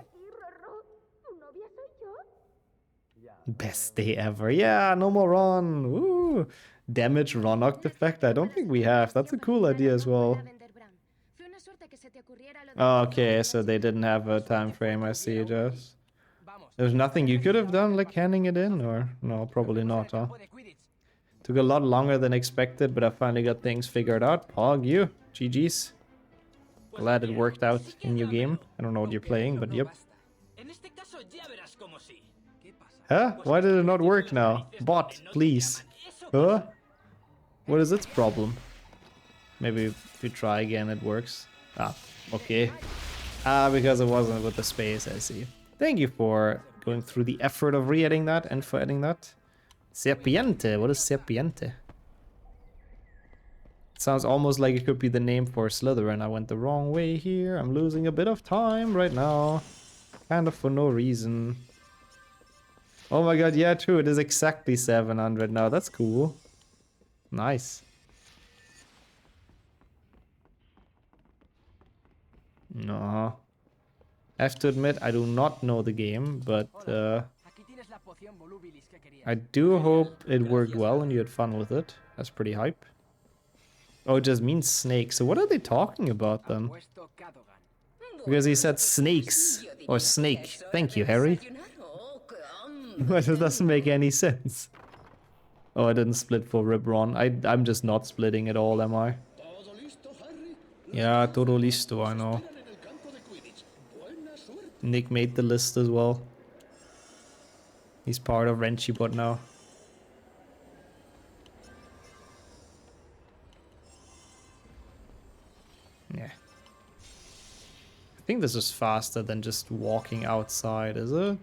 Best day ever. Yeah, no more Ron. Woo. Damage Ronnocked effect. I don't think we have. That's a cool idea as well. Okay, so they didn't have a time frame, I see, just. There's nothing you could have done, like handing it in, or no, probably not, huh? Took a lot longer than expected, but I finally got things figured out. Pog you. GG's. Glad it worked out in your game. I don't know what you're playing, but yep. Huh? Why did it not work now? Bot, please. Huh? What is its problem? Maybe if you try again it works. Ah, okay. Ah, because it wasn't with the space, I see. Thank you for going through the effort of re-editing that and for adding that. Serpiente, what is Serpiente? It sounds almost like it could be the name for Slytherin. I went the wrong way here. I'm losing a bit of time right now. Kind of for no reason. Oh my god, yeah, true. It is exactly 700 now. That's cool. Nice. No. I have to admit, I do not know the game, but I do hope it worked well and you had fun with it. That's pretty hype. Oh, it just means snake. So what are they talking about then? Because he said snakes or snake. Thank you, Harry. But it doesn't make any sense. Oh, I didn't split for Ribron. I'm just not splitting at all, am I? Yeah, todo listo, I know. Nick made the list as well. He's part of Renchibot now. Yeah. I think this is faster than just walking outside, is it?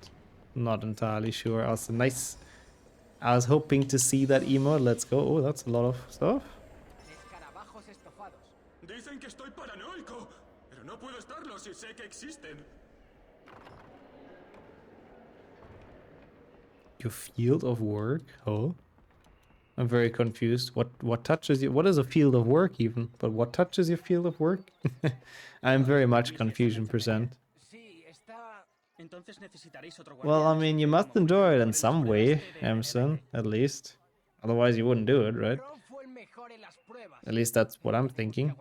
Not entirely sure. Also nice. I was hoping to see that emote. Let's go. Oh, that's a lot of stuff. Dicen que estoy paranoico, pero no puedo estarlo si sé que existen. Your field of work? Oh. I'm very confused. What touches you? What is a field of work even? But what touches your field of work? I'm very much confusion %. Well, I mean, you must enjoy it in some way, Emerson, at least. Otherwise you wouldn't do it, right? At least that's what I'm thinking.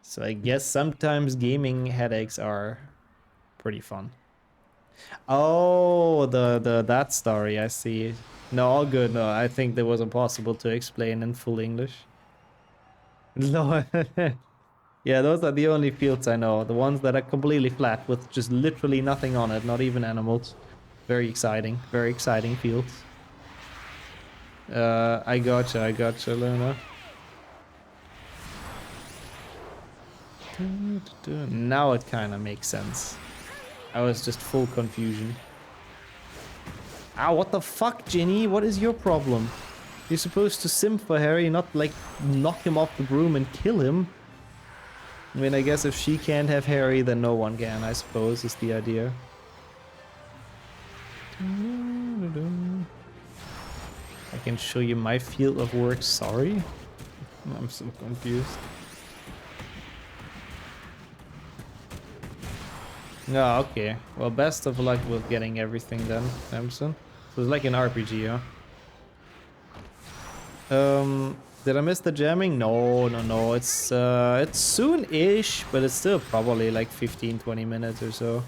So I guess sometimes gaming headaches are pretty fun. Oh, that story, I see. No, all good. No, I think that was impossible to explain in full English. No. Yeah, those are the only fields I know. The ones that are completely flat with just literally nothing on it, not even animals. Very exciting fields. I gotcha, Luna. Now it kind of makes sense. I was just full confusion. Ow, what the fuck, Ginny? What is your problem? You're supposed to simp for Harry, not like knock him off the broom and kill him. I mean, I guess if she can't have Harry, then no one can, I suppose, is the idea. I can show you my field of work, sorry. I'm so confused. No, okay. Well, best of luck with getting everything done, Samson. So it's like an RPG, huh? Did I miss the jamming? No. It's soon-ish, but it's still probably like 15-20 minutes or so.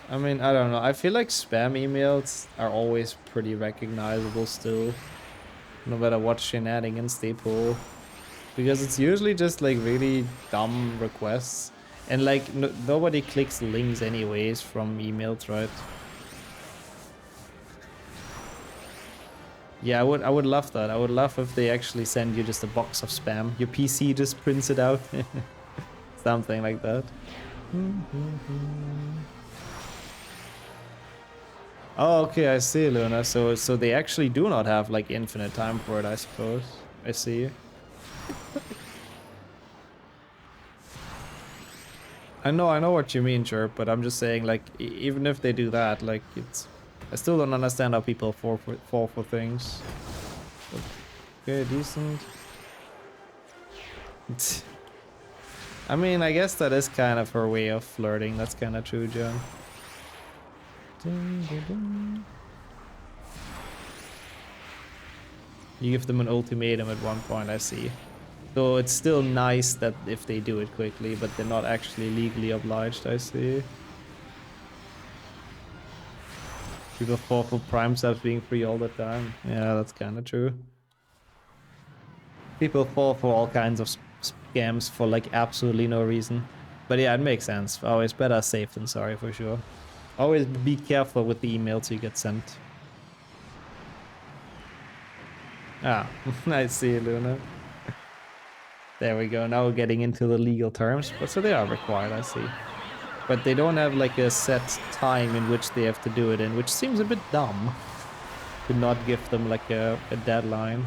I mean, I don't know. I feel like spam emails are always pretty recognizable still, no matter what shenanigans they pull. Because it's usually just like really dumb requests. And like nobody clicks links anyways from emails, right? Yeah, I would love that. I would love if they actually send you just a box of spam. Your PC just prints it out. Something like that. Oh, okay, I see, Luna. So they actually do not have like infinite time for it, I suppose. I see. I know what you mean, Chirp, but I'm just saying, like, even if they do that, like, I still don't understand how people fall for things. Okay, decent. I mean, I guess that is kind of her way of flirting. That's kind of true, John. You give them an ultimatum at one point, I see. So it's still nice that if they do it quickly, but they're not actually legally obliged, I see. People fall for Prime subs being free all the time. Yeah, that's kind of true. People fall for all kinds of scams for like absolutely no reason. But yeah, it makes sense. Always better safe than sorry for sure. Always be careful with the emails you get sent. Ah, I see, Luna. There we go, now we're getting into the legal terms, but so they are required, I see. But they don't have like a set time in which they have to do it in, which seems a bit dumb. To not give them like a deadline.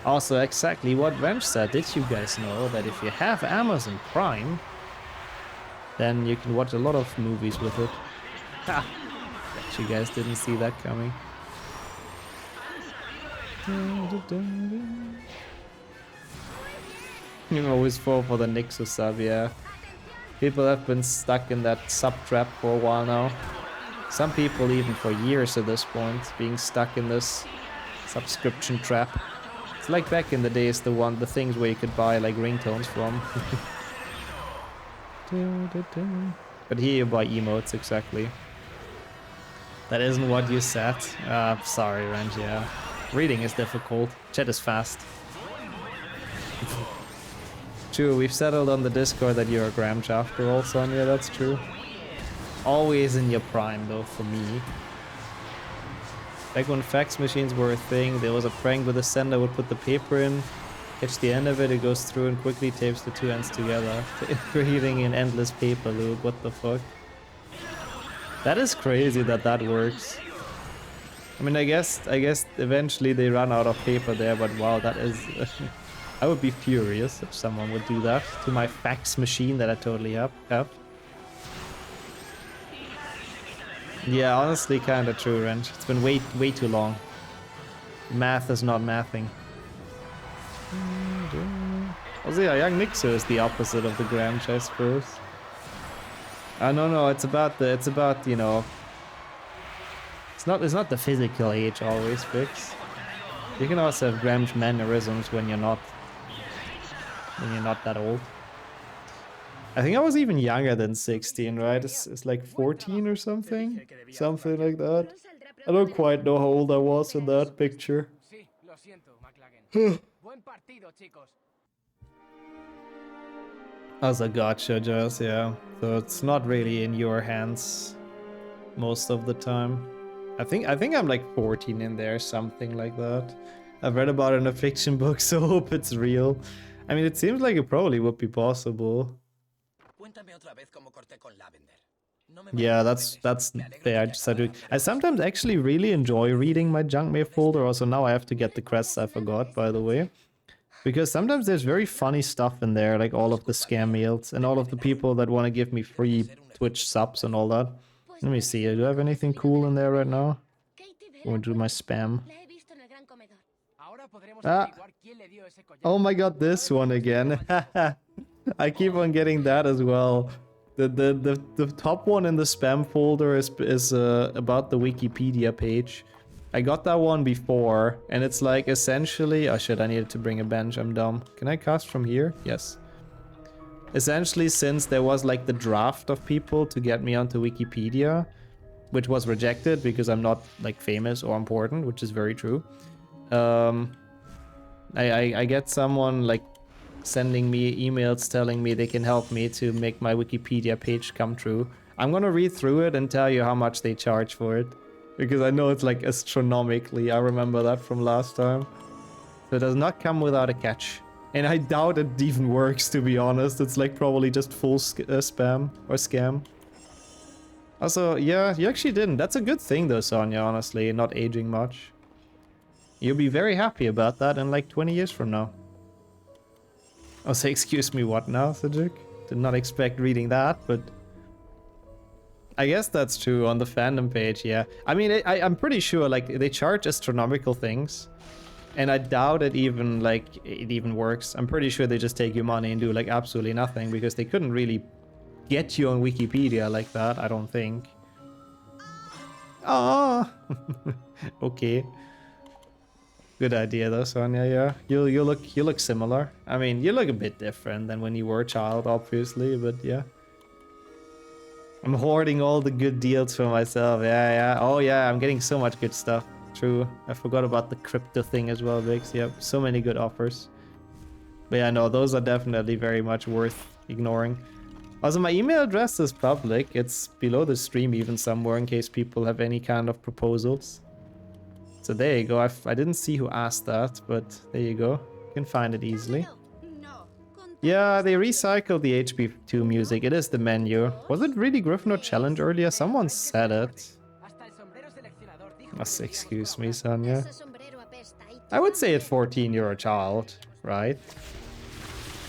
Also, exactly what Wrench said, did you guys know that if you have Amazon Prime, then you can watch a lot of movies with it? Ha! Bet you guys didn't see that coming. You always fall for the Nixus sub, yeah. People have been stuck in that sub trap for a while now. Some people even for years at this point, being stuck in this subscription trap. It's like back in the days, the things where you could buy like ringtones from. But here you buy emotes, exactly. That isn't what you said. Sorry, Range, yeah. Reading is difficult. Chat is fast. True, we've settled on the Discord that you're a Gramch after all, Sonia, that's true. Always in your prime, though, for me. Back when fax machines were a thing, there was a prank where the sender would put the paper in, catch the end of it, it goes through and quickly tapes the two ends together, creating an endless paper loop. What the fuck? That is crazy that that works. I mean, I guess eventually they run out of paper there, but wow, that is... I would be furious if someone would do that to my fax machine that I totally have. Yeah, honestly, kind of true, Wrench. It's been way too long. Math is not mathing. Also, yeah, Young Nixo is the opposite of the Gramch, I suppose. No, it's about, you know... It's not the physical age always, Fix. You can also have Gramch mannerisms when you're not that old. I think I was even younger than 16, right? It's like 14 or something? Something like that. I don't quite know how old I was in that picture. As a gotcha, Jess, yeah. So it's not really in your hands most of the time. I think I'm like 14 in there, something like that. I've read about it in a fiction book, so hope it's real. I mean, it seems like it probably would be possible. Cuéntame otra vez cómo corté con Lavender. Yeah, that's fair. I sometimes actually really enjoy reading my junk mail folder. Also, now I have to get the crests I forgot, by the way. Because sometimes there's very funny stuff in there, like all of the scam mails and all of the people that want to give me free Twitch subs and all that. Pues Let me nada, see, do I have anything cool in there right now? Katie I'm going Bella to do my puede ser. spam. La he visto en el gran comedor. Ahora podremos Ah. averiguar quién le dio ese collar. Oh my god, this one again. I keep on getting that as well. The top one in the spam folder is about the Wikipedia page. I got that one before, and it's like essentially... Oh shit, I needed to bring a bench, I'm dumb. Can I cast from here? Yes. Essentially, since there was like the draft of people to get me onto Wikipedia, which was rejected because I'm not like famous or important, which is very true. I get someone like sending me emails telling me they can help me to make my Wikipedia page come true. I'm gonna read through it and tell you how much they charge for it. Because I know it's like astronomically, I remember that from last time. So it does not come without a catch. And I doubt it even works, to be honest. It's like probably just full spam or scam. Also, yeah, you actually didn't. That's a good thing though, Sonya, honestly, not aging much. You'll be very happy about that in like 20 years from now. Oh, say excuse me, what now, Sajik? Did not expect reading that, but... I guess that's true on the fandom page, yeah. I mean, I'm pretty sure, like, they charge astronomical things. And I doubt it even, like, it even works. I'm pretty sure they just take your money and do, like, absolutely nothing. Because they couldn't really get you on Wikipedia like that, I don't think. Ah, okay. Good idea though, Sonya, yeah. You look similar. I mean, you look a bit different than when you were a child, obviously, but yeah. I'm hoarding all the good deals for myself. Yeah. Oh yeah, I'm getting so much good stuff. True. I forgot about the crypto thing as well, Vix. Yep, so many good offers. But yeah, no, those are definitely very much worth ignoring. Also, my email address is public. It's below the stream even somewhere in case people have any kind of proposals. So there you go. I didn't see who asked that, but there you go. You can find it easily. Yeah, they recycled the HP2 music. It is the menu. Was it really Gryffindor Challenge earlier? Someone said it. Must excuse me, Sonya. I would say at 14 you're a child, right?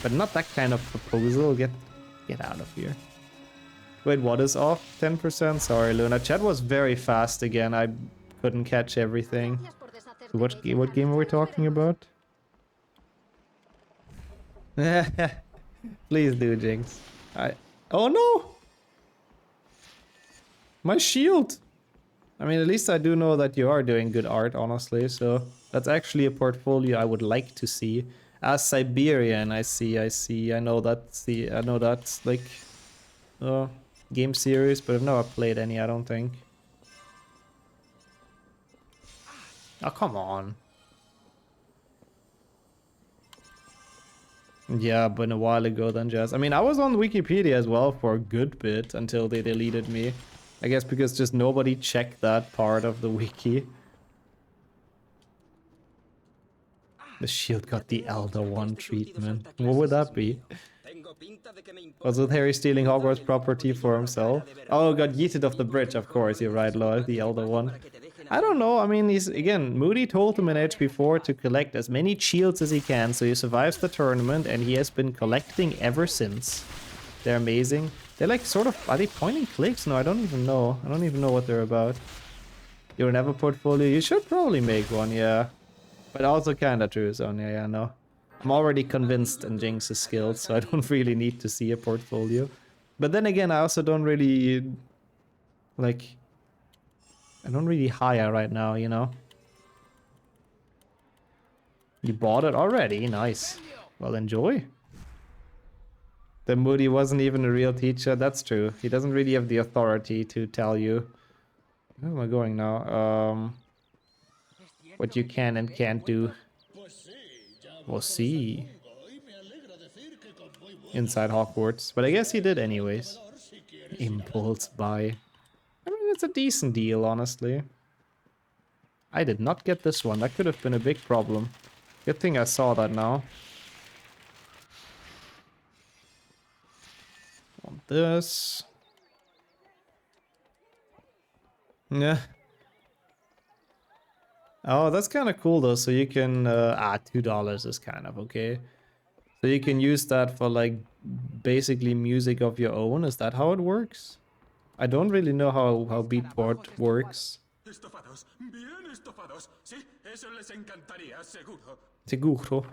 But not that kind of proposal. Get out of here. Wait, what is off? 10%? Sorry, Luna. Chat was very fast again. I couldn't catch everything. So what game are we talking about? Please do, Jinx. Oh no! My shield! I mean, at least I do know that you are doing good art, honestly, so that's actually a portfolio I would like to see. As Siberian, I see. I know that's like game series, but I've never played any, I don't think. Oh, come on. Yeah, but a while ago then, Jazz. I mean, I was on Wikipedia as well for a good bit until they deleted me. I guess because just nobody checked that part of the wiki. The shield got the Elder One treatment. What would that be? Was it Harry stealing Hogwarts property for himself? Oh, got yeeted off the bridge, of course, you're right, Lloyd, the Elder One. I don't know, I mean, again, Moody told him in HP4 to collect as many shields as he can, so he survives the tournament, and he has been collecting ever since. They're amazing. They're like sort of, are they point and clicks? No, I don't even know. I don't even know what they're about. You don't have a portfolio? You should probably make one, yeah. But also kinda true, Sonya, yeah, no. I'm already convinced in Jinx's skills, so I don't really need to see a portfolio. But then again, I also don't really... like... I don't really hire right now, you know? You bought it already? Nice. Well, enjoy. The Moody wasn't even a real teacher. That's true. He doesn't really have the authority to tell you. Where am I going now? What you can and can't do. We'll see. Inside Hogwarts. But I guess he did anyways. Impulse buy. I mean, it's a decent deal, honestly. I did not get this one. That could have been a big problem. Good thing I saw that now. Want this. Yeah. Oh, that's kind of cool though. So you can $2 is kind of okay. So you can use that for like basically music of your own. Is that how it works? I don't really know how Beatport works. Estofados, bien estofados. Sí, eso les encantaría, seguro. Seguro.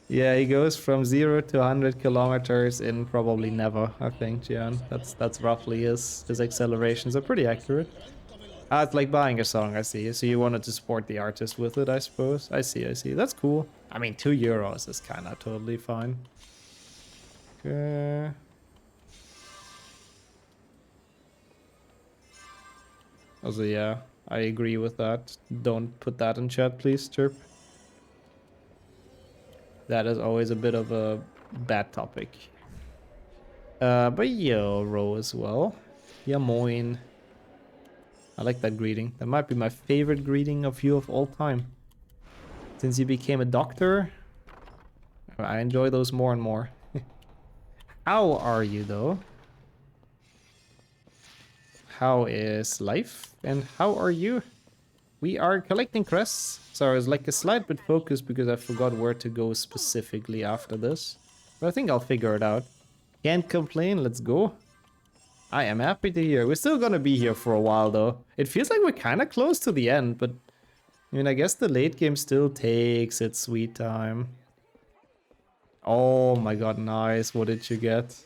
Yeah, he goes from 0 to 100 kilometers in probably never, I think, Gian. That's roughly his accelerations are pretty accurate. Ah, it's like buying a song, I see. So you wanted to support the artist with it, I suppose. I see. That's cool. I mean, €2 is kind of totally fine. Okay. Also, yeah, I agree with that. Don't put that in chat, please, Chirp. That is always a bit of a bad topic. But yo, Ro as well. Yeah, moin. I like that greeting. That might be my favorite greeting of you of all time. Since you became a doctor, I enjoy those more and more. How are you, though? How is life? And how are you? We are collecting crests. Sorry, it's like a slight bit focused because I forgot where to go specifically after this. But I think I'll figure it out. Can't complain, let's go. I am happy to hear. We're still gonna be here for a while though. It feels like we're kinda close to the end, but I mean, I guess the late game still takes its sweet time. Oh my god, nice. What did you get?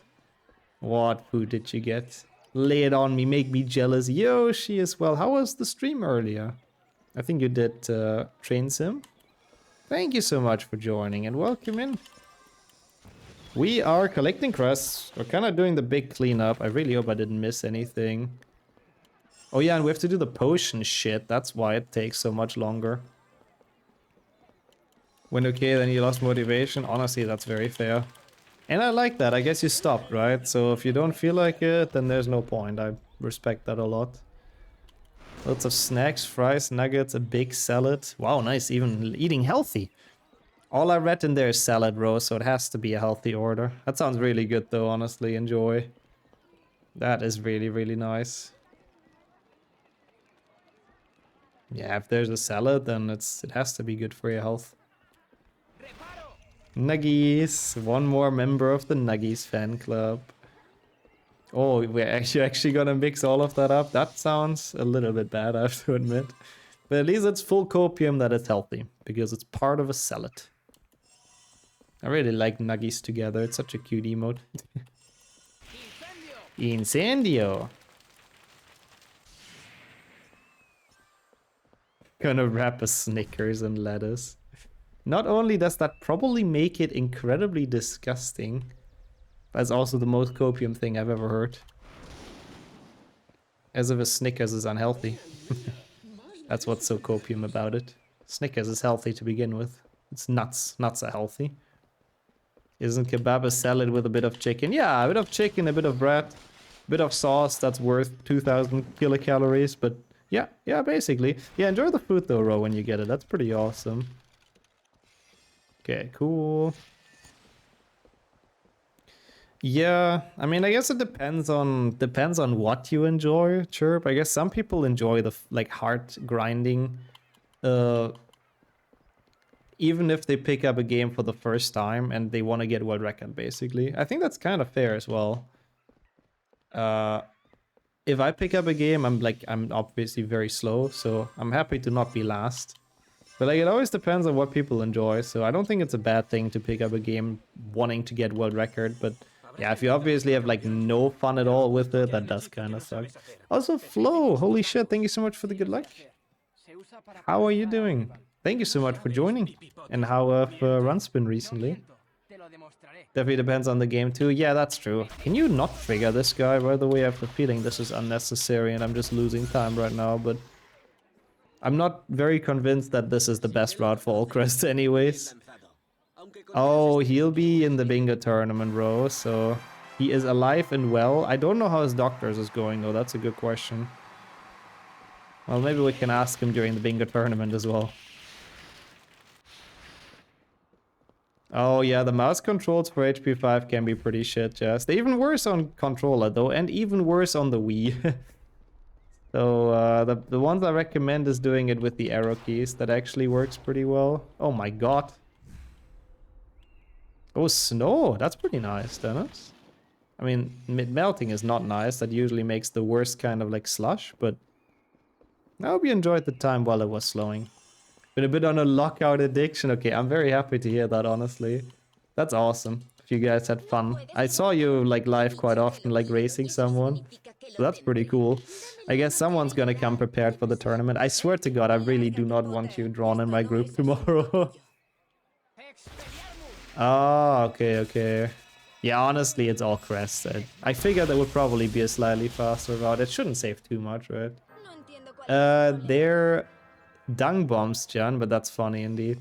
What food did you get? Lay it on me, make me jealous. Yoshi as well. How was the stream earlier? I think you did Train Sim. Thank you so much for joining and welcome in. We are collecting crests. We're kind of doing the big cleanup. I really hope I didn't miss anything. Oh yeah, and we have to do the potion shit. That's why it takes so much longer. When okay, then you lost motivation. Honestly, that's very fair. And I like that. I guess you stopped, right? So if you don't feel like it, then there's no point. I respect that a lot. Lots of snacks, fries, nuggets, a big salad. Wow, nice. Even eating healthy. All I read in there is salad, bro, so it has to be a healthy order. That sounds really good, though, honestly. Enjoy. That is really, really nice. Yeah, if there's a salad, then it has to be good for your health. Nuggies. One more member of the Nuggies fan club. Oh, we're actually gonna mix all of that up. That sounds a little bit bad, I have to admit. But at least it's full copium that is healthy, because it's part of a salad. I really like Nuggies together. It's such a cute emote. Incendio! Gonna wrap a Snickers in lettuce. Not only does that probably make it incredibly disgusting, but it's also the most copium thing I've ever heard. As if a Snickers is unhealthy. That's what's so copium about it. Snickers is healthy to begin with. It's nuts. Nuts are healthy. Isn't kebab a salad with a bit of chicken? Yeah, a bit of chicken, a bit of bread, a bit of sauce that's worth 2,000 kilocalories, but yeah, basically. Yeah, enjoy the food though, Ro, when you get it. That's pretty awesome. Okay, cool. Yeah, I mean, I guess it depends on what you enjoy, Chirp. I guess some people enjoy the like hard grinding, even if they pick up a game for the first time and they want to get world record, basically. I think that's kind of fair as well. If I pick up a game, I'm obviously very slow, so I'm happy to not be last. But like, it always depends on what people enjoy, so I don't think it's a bad thing to pick up a game wanting to get world record, but yeah, if you obviously have like no fun at all with it, that does kind of suck. Also, Flo, holy shit, thank you so much for the good luck. How are you doing? Thank you so much for joining. And how have runs been recently? Definitely depends on the game too. Yeah, that's true. Can you not trigger this guy? By the way, I have a feeling this is unnecessary and I'm just losing time right now, but I'm not very convinced that this is the best route for all crests anyways. Oh, he'll be in the bingo tournament, bro, so he is alive and well. I don't know how his doctors is going though, that's a good question. Well, maybe we can ask him during the bingo tournament as well. Oh yeah, the mouse controls for HP5 can be pretty shit, Jess. They're even worse on controller though, and even worse on the Wii. So the ones I recommend is doing it with the arrow keys. That actually works pretty well. Oh my god. Oh, snow. That's pretty nice, Dennis. I mean, melting is not nice. That usually makes the worst kind of like slush, but I hope you enjoyed the time while it was slowing. Been a bit on a lockout addiction. Okay, I'm very happy to hear that, honestly. That's awesome. If you guys had fun. I saw you like live quite often, like racing someone. So that's pretty cool. I guess someone's gonna come prepared for the tournament. I swear to God, I really do not want you drawn in my group tomorrow. Oh, okay, okay. Yeah, honestly, it's all crest. I figured there would probably be a slightly faster route. It shouldn't save too much, right? They're dung bombs, Jan, but that's funny indeed.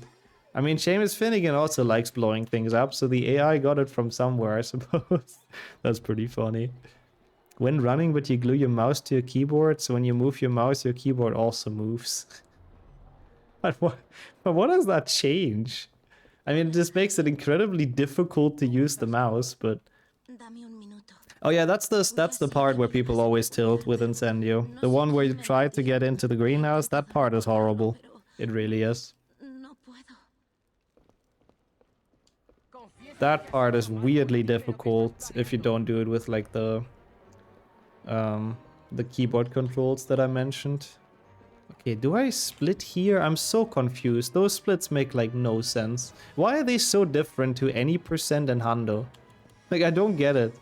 I mean, Seamus Finnegan also likes blowing things up, so the AI got it from somewhere, I suppose. That's pretty funny. When running, but you glue your mouse to your keyboard, so when you move your mouse, your keyboard also moves. But what does that change? I mean, it just makes it incredibly difficult to use the mouse, but... Oh yeah, that's the part where people always tilt with Incendio. The one where you try to get into the greenhouse, that part is horrible. It really is. That part is weirdly difficult if you don't do it with like the keyboard controls that I mentioned. Okay, do I split here? I'm so confused. Those splits make like no sense. Why are they so different to any percent and hundo? Like, I don't get it.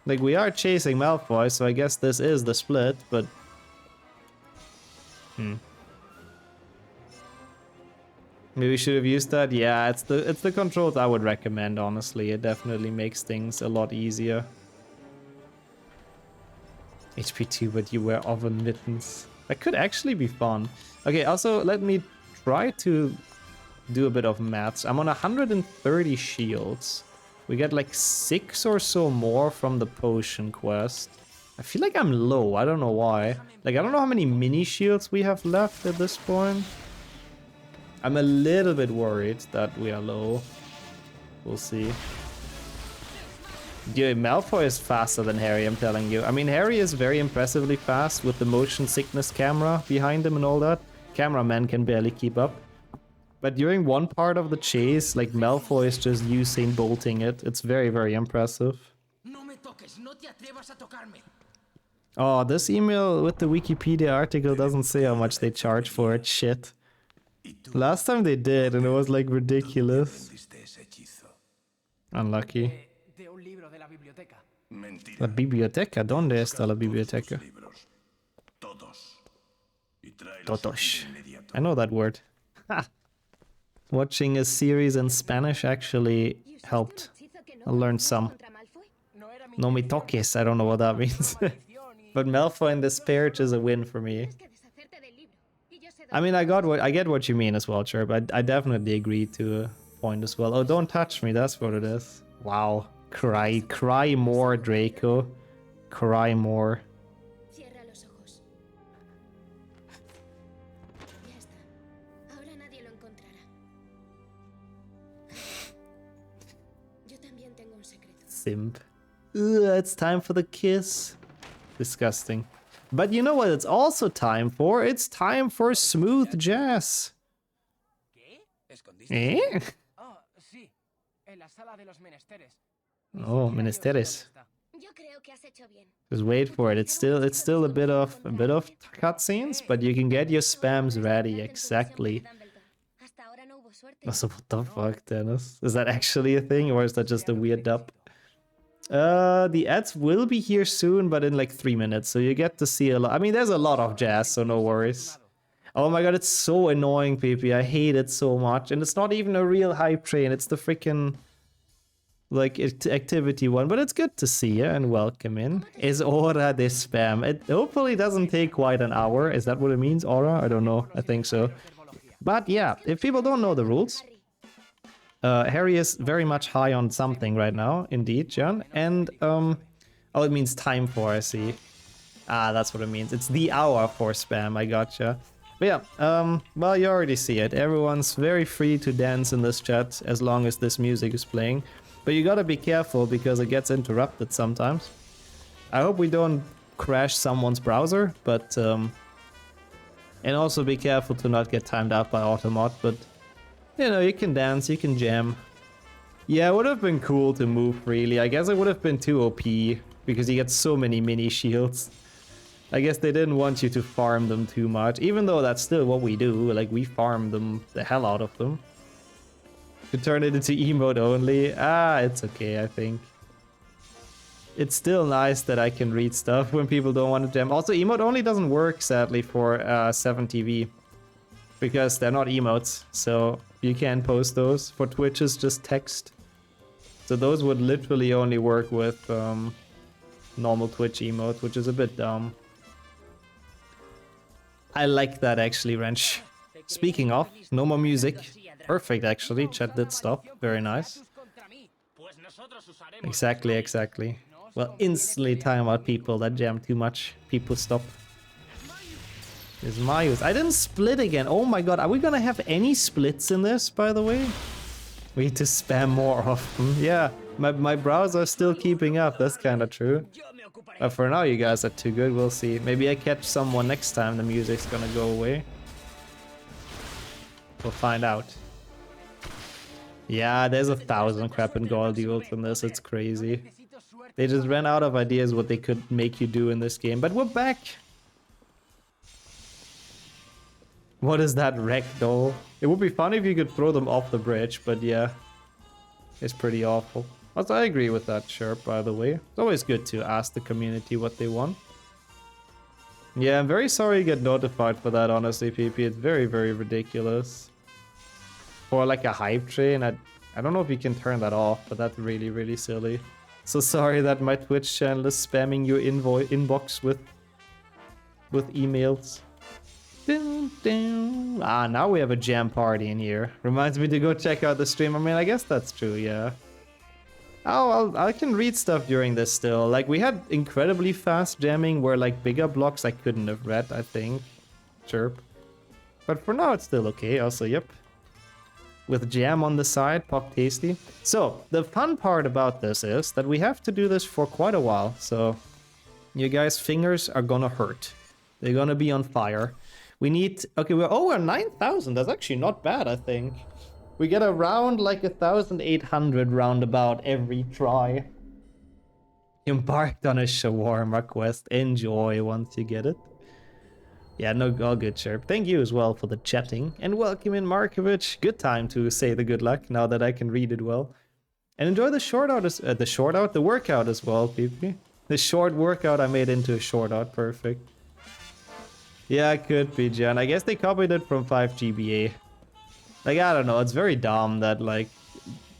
Like, we are chasing Malfoy, so I guess this is the split, but... Maybe we should have used that. Yeah, it's the controls I would recommend, honestly. It definitely makes things a lot easier. HP2, but you wear oven mittens. That could actually be fun. Okay, also, let me try to do a bit of maths. I'm on 130 shields. We get like 6 or so more from the potion quest. I feel like I'm low. I don't know why. Like, I don't know how many mini shields we have left at this point. I'm a little bit worried that we are low. We'll see. Dude, Malfoy is faster than Harry, I'm telling you. I mean, Harry is very impressively fast with the motion sickness camera behind him and all that. Cameraman can barely keep up. But during one part of the chase, like, Malfoy is just Usain Bolting it. It's very, very impressive. Oh, this email with the Wikipedia article doesn't say how much they charge for it. Shit. Last time they did, and it was like ridiculous. Unlucky. La biblioteca? ¿Dónde está la biblioteca? Todos. I know that word. Ha! Watching a series in Spanish actually helped. I learned some. No me toques, I don't know what that means. But Malfoy in this page is a win for me. I mean, I get what you mean as well, Chirp. I definitely agree to a point as well. Oh, don't touch me, that's what it is. Wow. Cry more, Draco. Cry more. Simp. Ugh, it's time for the kiss. Disgusting. But you know what it's also time for? It's time for smooth jazz. Eh? Oh, menesteres. Just wait for it. It's still a bit of cutscenes, but you can get your spams ready exactly. So what the fuck, Dennis? Is that actually a thing, or is that just a weird dub? The ads will be here soon, but in like 3 minutes, so you get to see a lot. I mean, there's a lot of jazz, so no worries. Oh my god, it's so annoying, PP. I hate it so much, and it's not even a real hype train. It's the freaking like activity one, but it's good to see you and welcome in. Es hora de spam. It hopefully doesn't take quite an hour. Is that what it means, Aura? I don't know. I think so. But yeah, if people don't know the rules. Harry is very much high on something right now, indeed, John. And, oh, it means time for, I see. Ah, that's what it means. It's the hour for spam, I gotcha. But yeah, well, you already see it. Everyone's very free to dance in this chat as long as this music is playing. But you gotta be careful because it gets interrupted sometimes. I hope we don't crash someone's browser, but and also be careful to not get timed out by Automod, but you know, you can dance, you can jam. Yeah, it would have been cool to move freely. I guess it would have been too OP because you get so many mini shields. I guess they didn't want you to farm them too much, even though that's still what we do. Like, we farm them, the hell out of them. To turn it into emote only, it's okay, I think. It's still nice that I can read stuff when people don't want to jam. Also, emote only doesn't work, sadly, for 7TV. Because they're not emotes, so you can't post those. For Twitch, it's just text. So those would literally only work with normal Twitch emote, which is a bit dumb. I like that actually, Wrench. Speaking of, no more music. Perfect actually, chat did stop. Very nice. Exactly, exactly. Well, instantly time out people that jam too much. People stop. Is Mayus. I didn't split again. Oh my god, are we gonna have any splits in this, by the way? We need to spam more often. Yeah, my browser's still keeping up. That's kind of true. But for now, you guys are too good. We'll see. Maybe I catch someone next time the music's gonna go away. We'll find out. Yeah, there's 1,000 crap and gold duels in this. It's crazy. They just ran out of ideas what they could make you do in this game. But we're back. What is that wreck though? It would be funny if you could throw them off the bridge, but yeah. It's pretty awful. Also, I agree with that, Sherp, by the way. It's always good to ask the community what they want. Yeah, I'm very sorry you get notified for that, honestly, PP. It's very, very ridiculous. For like a hype train, I don't know if you can turn that off, but that's really, really silly. So sorry that my Twitch channel is spamming your inbox with emails. Dun, dun. Now we have a jam party in here. Reminds me to go check out the stream. I mean, I guess that's true, yeah. Oh, I can read stuff during this still. Like, we had incredibly fast jamming where, like, bigger blocks I couldn't have read, I think. Chirp. But for now, it's still okay. Also, yep. With jam on the side, pop tasty. So, the fun part about this is that we have to do this for quite a while. So, you guys' fingers are gonna hurt. They're gonna be on fire. We need... Okay, we're 9,000. That's actually not bad, I think. We get around like 1,800 roundabout every try. Embarked on a shawarma quest. Enjoy once you get it. Yeah, no, all good, Sherp. Thank you as well for the chatting. And welcome in, Markovich. Good time to say the good luck now that I can read it well. And enjoy the the workout as well, PP. The short workout I made into a short out. Perfect. Yeah, it could be, Jan. I guess they copied it from 5GBA. Like, I don't know, it's very dumb that, like,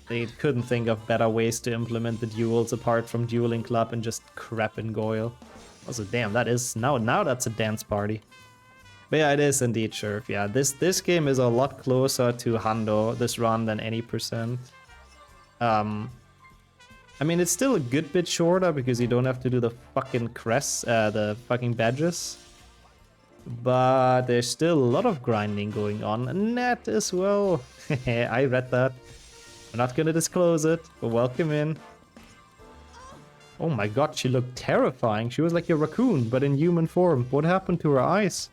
they couldn't think of better ways to implement the duels apart from Dueling Club and just crap and Goyle. Also, damn, that is... Now that's a dance party. But yeah, it is indeed, Sheriff. Yeah, this game is a lot closer to Hundo, this run, than any percent. I mean, it's still a good bit shorter because you don't have to do the fucking crests, the fucking badges. But there's still a lot of grinding going on. Net as well. I read that. I'm not gonna disclose it, but welcome in. Oh my god, she looked terrifying. She was like a raccoon, but in human form. What happened to her eyes?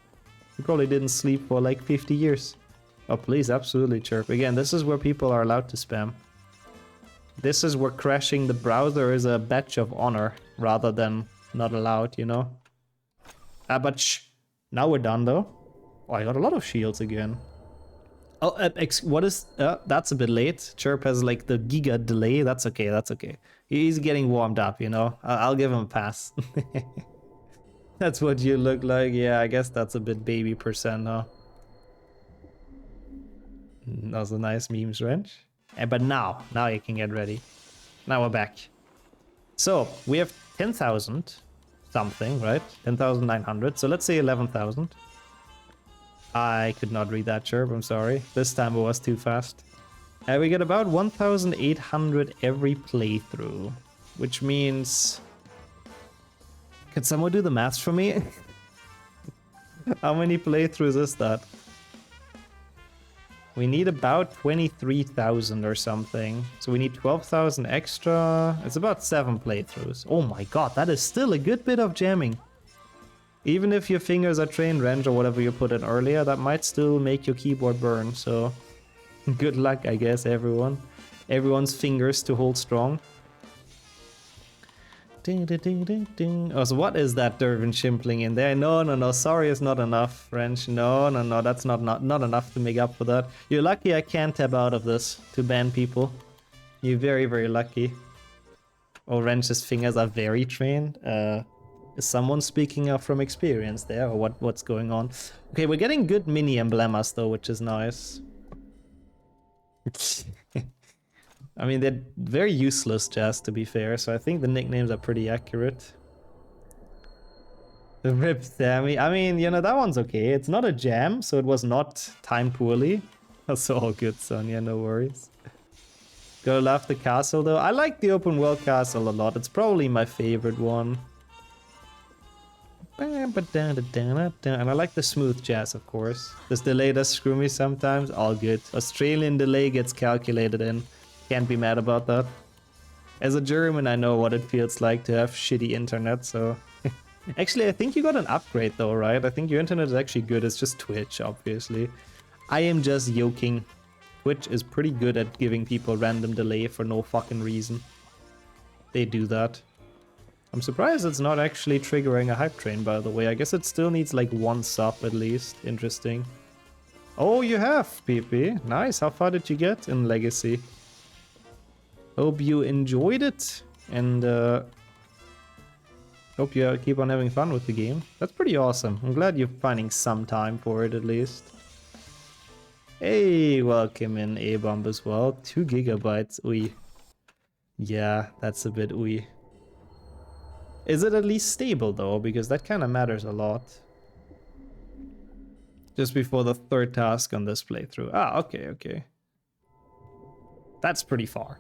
She probably didn't sleep for like 50 years. Oh, please, absolutely, Chirp. Again, this is where people are allowed to spam. This is where crashing the browser is a badge of honor, rather than not allowed, you know? But shh. Now we're done, though. Oh, I got a lot of shields again. Oh, what is... that's a bit late. Chirp has, like, the giga delay. That's okay, that's okay. He's getting warmed up, you know? I'll give him a pass. That's what you look like. Yeah, I guess that's a bit baby percent, huh? Those are nice memes, Wrench. But now you can get ready. Now we're back. So, we have 10,000... something, right? 10,900. So let's say 11,000. I could not read that, Chirp. I'm sorry. This time it was too fast. We get about 1,800 every playthrough, which means... Can someone do the maths for me? How many playthroughs is that? We need about 23,000 or something. So we need 12,000 extra. It's about 7 playthroughs. Oh my god, that is still a good bit of jamming. Even if your fingers are trained wrench or whatever you put in earlier, that might still make your keyboard burn. So good luck, I guess, everyone. Everyone's fingers to hold strong. Ding, ding, ding, ding, ding. Oh, so what is that Dervin shimpling in there? No, sorry, it's not enough, French. No, that's not enough to make up for that. You're lucky I can't tab out of this to ban people. You're very, very lucky. Oh, Wrench's fingers are very trained. Is someone speaking up from experience there, or what's going on? Okay, we're getting good mini emblemas though, which is nice. I mean, they're very useless, Jazz, to be fair, so I think the nicknames are pretty accurate. The Rip Sammy. I mean, you know, that one's okay. It's not a jam, so it was not timed poorly. That's all good, son. Yeah, no worries. Gotta love the castle, though. I like the open world castle a lot. It's probably my favorite one. And I like the smooth jazz, of course. This delay does screw me sometimes. All good. Australian delay gets calculated in. Can't be mad about that. As a German, I know what it feels like to have shitty internet, so... Actually, I think you got an upgrade though, right? I think your internet is actually good. It's just Twitch, obviously. I am just joking. Twitch is pretty good at giving people random delay for no fucking reason. They do that. I'm surprised it's not actually triggering a hype train, by the way. I guess it still needs like 1 sub at least. Interesting. Oh, you have, PP. Nice. How far did you get in Legacy? Hope you enjoyed it, and hope you keep on having fun with the game. That's pretty awesome. I'm glad you're finding some time for it at least. Hey, welcome in A-Bomb as well. 2 gigabytes. Ui. Yeah, that's a bit ui. Is it at least stable though? Because that kind of matters a lot. Just before the 3rd task on this playthrough. Ah, okay. That's pretty far.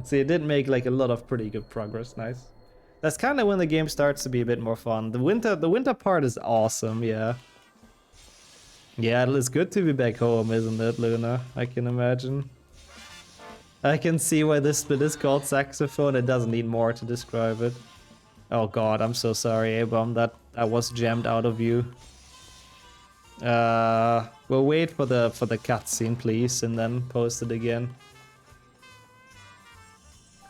So you did make like a lot of pretty good progress. Nice. That's kind of when the game starts to be a bit more fun. The winter part is awesome, yeah. Yeah, it's good to be back home, isn't it, Luna? I can imagine. I can see why this split is called saxophone. It doesn't need more to describe it. Oh god, I'm so sorry, A-Bomb, that I was jammed out of you. We'll wait for the cutscene, please, and then post it again.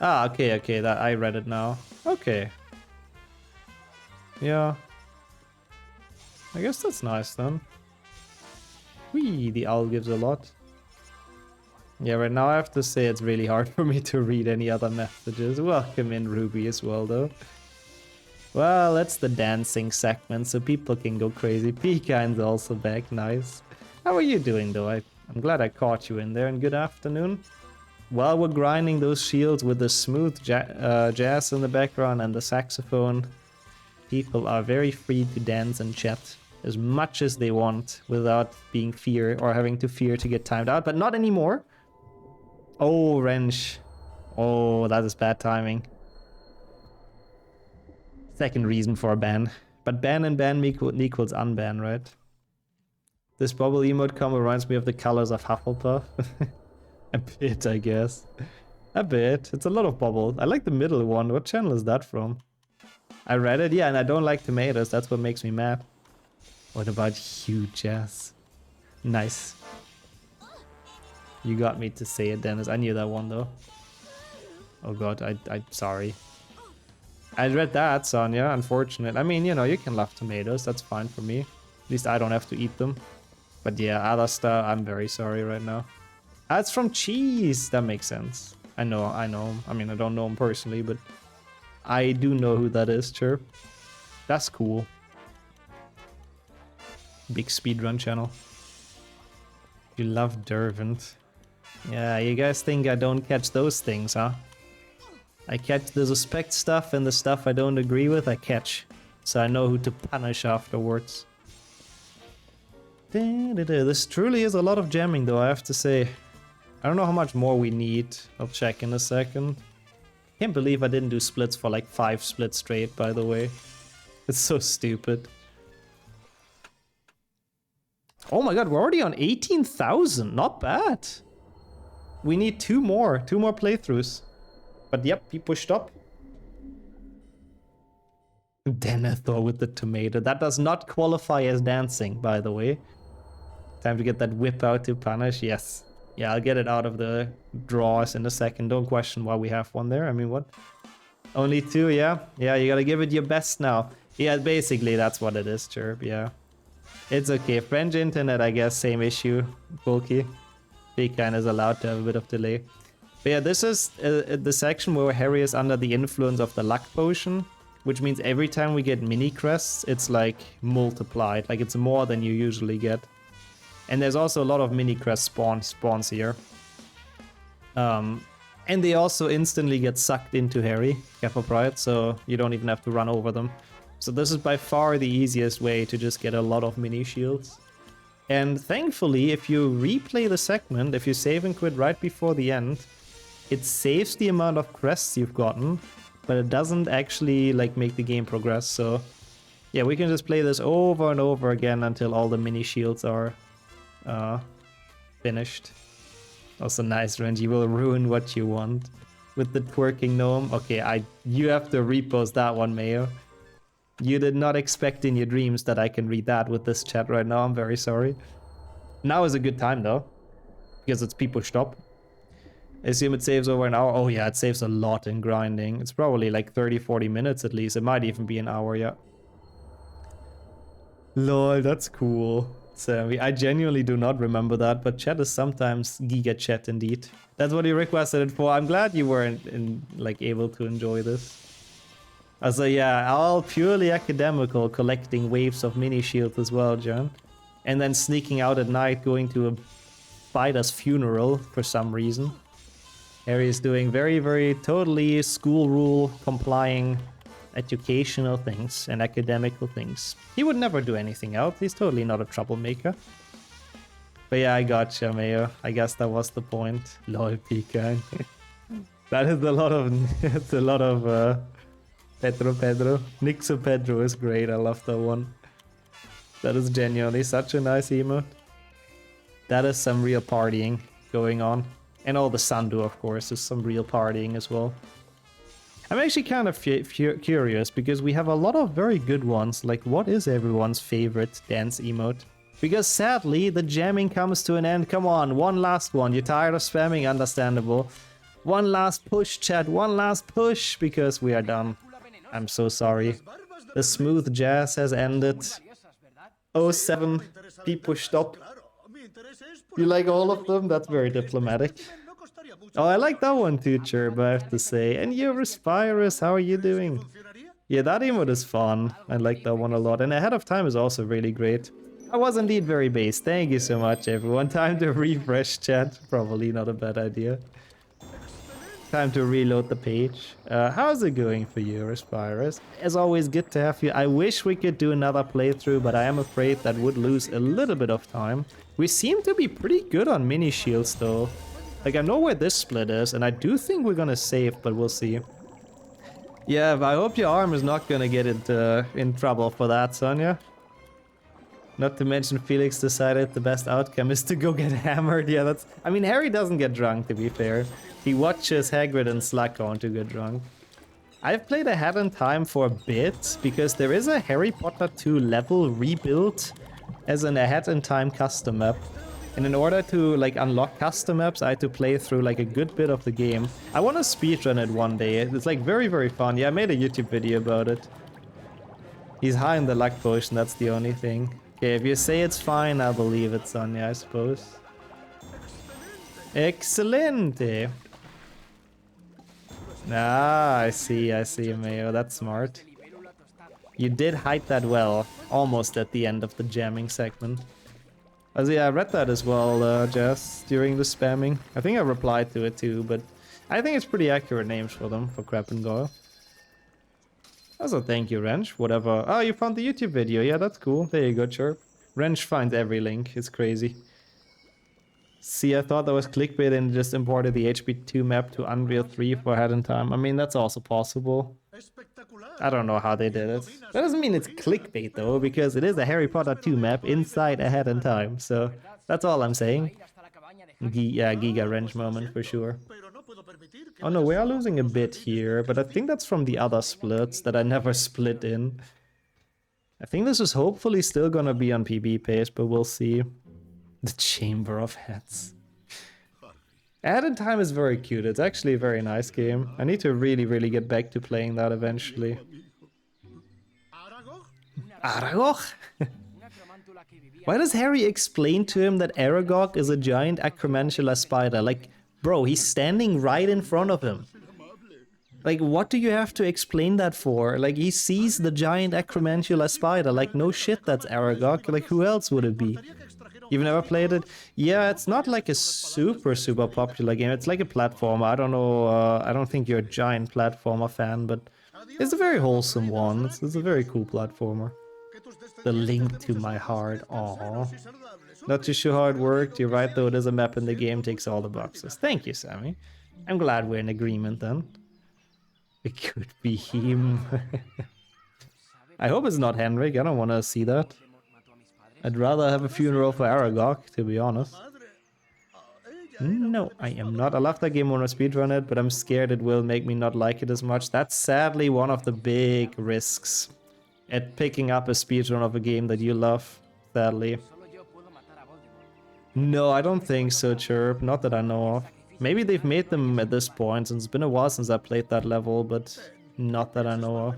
Ah, okay, that I read it now. Okay. Yeah. I guess that's nice then. Whee, the owl gives a lot. Yeah, right now I have to say it's really hard for me to read any other messages. Welcome in, Ruby, as well, though. Well, that's the dancing segment, so people can go crazy. Pecan's also back, nice. How are you doing, though? I'm glad I caught you in there, and good afternoon. While we're grinding those shields with the smooth jazz in the background and the saxophone, people are very free to dance and chat as much as they want without being fear or having to fear to get timed out, but not anymore. Oh, wrench. Oh, that is bad timing. Second reason for a ban. But ban and ban equals unban, right? This bubble emote combo reminds me of the colors of Hufflepuff. A bit, I guess. A bit. It's a lot of bubble. I like the middle one. What channel is that from? I read it, yeah, and I don't like tomatoes. That's what makes me mad. What about huge ass? Nice. You got me to say it, Dennis. I knew that one, though. Oh god, I'm sorry. I read that, Sonia. Unfortunate. I mean, you know, you can love tomatoes. That's fine for me. At least I don't have to eat them. But yeah, other stuff, I'm very sorry right now. It's from Cheese. That makes sense. I know. I mean, I don't know him personally, but I do know who that is, Chirp. That's cool. Big speedrun channel. You love Dervent. Yeah, you guys think I don't catch those things, huh? I catch the suspect stuff, and the stuff I don't agree with, I catch. So I know who to punish afterwards. This truly is a lot of jamming, though, I have to say. I don't know how much more we need. I'll check in a second. Can't believe I didn't do splits for like 5 splits straight, by the way. It's so stupid. Oh my god, we're already on 18,000. Not bad. We need two more playthroughs. But yep, he pushed up. Denethor with the tomato. That does not qualify as dancing, by the way. Time to get that whip out to punish. Yes. Yeah, I'll get it out of the drawers in a second. Don't question why we have one there. I mean, what? Only two, yeah? Yeah, you gotta give it your best now. Yeah, basically that's what it is, Chirp, yeah. It's okay. French internet, I guess, same issue. Bulky. Pecan is allowed to have a bit of delay. But yeah, this is the section where Harry is under the influence of the luck potion, which means every time we get mini crests, it's like multiplied. Like it's more than you usually get. And there's also a lot of mini crest spawns here. And they also instantly get sucked into Harry, Careful Pride, so you don't even have to run over them. So this is by far the easiest way to just get a lot of mini shields. And thankfully, if you replay the segment, if you save and quit right before the end, it saves the amount of crests you've gotten, but it doesn't actually like make the game progress. So yeah, we can just play this over and over again until all the mini shields are finished. Also nice, Renji will ruin what you want with the twerking gnome. Okay, you have to repost that one, Mayo. You did not expect in your dreams that I can read that with this chat right now. I'm very sorry. Now is a good time though, because it's people stop. I assume it saves over an hour. Oh yeah, it saves a lot in grinding. It's probably like 30-40 minutes at least. It might even be an hour, yeah. Lol, that's cool. So I genuinely do not remember that, but chat is sometimes giga chat indeed. That's what you requested it for. I'm glad you weren't like able to enjoy this. Also, yeah, all purely academical, collecting waves of mini shields as well, John. And then sneaking out at night, going to a fighter's funeral for some reason. Harry is doing very, very totally school rule complying educational things and academical things. He would never do anything else. He's totally not a troublemaker. But yeah, I gotcha, Mayo. I guess that was the point. Lol, pecan. That is a lot of... it's a lot of... Pedro. Nixo Pedro is great. I love that one. That is genuinely such a nice emote. That is some real partying going on. And all the Sandu, of course, is some real partying as well. I'm actually kind of curious because we have a lot of very good ones. Like, what is everyone's favorite dance emote? Because sadly, the jamming comes to an end. Come on, one last one. You're tired of spamming? Understandable. One last push, chat. One last push because we are done. I'm so sorry. The smooth jazz has ended. 07, people stop. You like all of them? That's very diplomatic. Oh, I like that one too, Chirp, I have to say. And you, Respirus, how are you doing? Yeah, that emote is fun. I like that one a lot. And Ahead of Time is also really great. I was indeed very base. Thank you so much, everyone. Time to refresh chat. Probably not a bad idea. Time to reload the page. How's it going for you, Respirus? As always, good to have you. I wish we could do another playthrough, but I am afraid that would lose a little bit of time. We seem to be pretty good on mini shields, though. Like, I know where this split is, and I do think we're gonna save, but we'll see. Yeah, but I hope your arm is not gonna get in trouble for that, Sonia. Not to mention Felix decided the best outcome is to go get hammered. Yeah, that's... I mean, Harry doesn't get drunk, to be fair. He watches Hagrid and Slughorn to get drunk. I've played Ahead in Time for a bit, because there is a Harry Potter 2 level rebuilt as an Ahead in Time custom map. And in order to, like, unlock custom maps, I had to play through, like, a good bit of the game. I want to speedrun it one day. It's, like, very, very fun. Yeah, I made a YouTube video about it. He's high in the luck potion, that's the only thing. Okay, if you say it's fine, I'll believe it, Sonia, I suppose. Excelente! Ah, I see, Mayo. That's smart. You did hide that well, almost at the end of the jamming segment. Also, yeah, I read that as well, Jess, during the spamming. I think I replied to it too, but I think it's pretty accurate names for them, for Crap and Goyle. Also, thank you, Wrench. Whatever. Oh, you found the YouTube video. Yeah, that's cool. There you go, Chirp. Wrench finds every link. It's crazy. See, I thought that was clickbait and just imported the HP2 map to Unreal 3 for Ahead in Time. I mean, that's also possible. I don't know how they did it. That doesn't mean it's clickbait though, because it is a Harry Potter 2 map inside Ahead in Time, so that's all I'm saying. Yeah, Giga Wrench moment for sure. Oh no, we are losing a bit here, but I think that's from the other splits that I never split in. I think this is hopefully still gonna be on PB pace, but we'll see. The Chamber of Heads. Ahead in Time is very cute. It's actually a very nice game. I need to really get back to playing that eventually. Aragog? Why does Harry explain to him that Aragog is a giant acromantula spider? Like, bro, he's standing right in front of him. Like, what do you have to explain that for? Like, he sees the giant acromantula spider. Like, no shit, that's Aragog. Like, who else would it be? You've never played it? Yeah, it's not like a super popular game. It's like a platformer. I don't know, I don't think you're a giant platformer fan, but it's a very wholesome one. It's a very cool platformer. The Link to My Heart, aww. Not too sure how it worked. You're right though, it is a map in the game, takes all the boxes. Thank you, Sammy. I'm glad we're in agreement then. It could be him. I hope it's not Henrik, I don't want to see that. I'd rather have a funeral for Aragog, to be honest. No, I am not. I love that game when I speedrun it, but I'm scared it will make me not like it as much. That's sadly one of the big risks at picking up a speedrun of a game that you love, sadly. No, I don't think so, Chirp. Not that I know of. Maybe they've made them at this point, since it's been a while since I played that level, but not that I know of.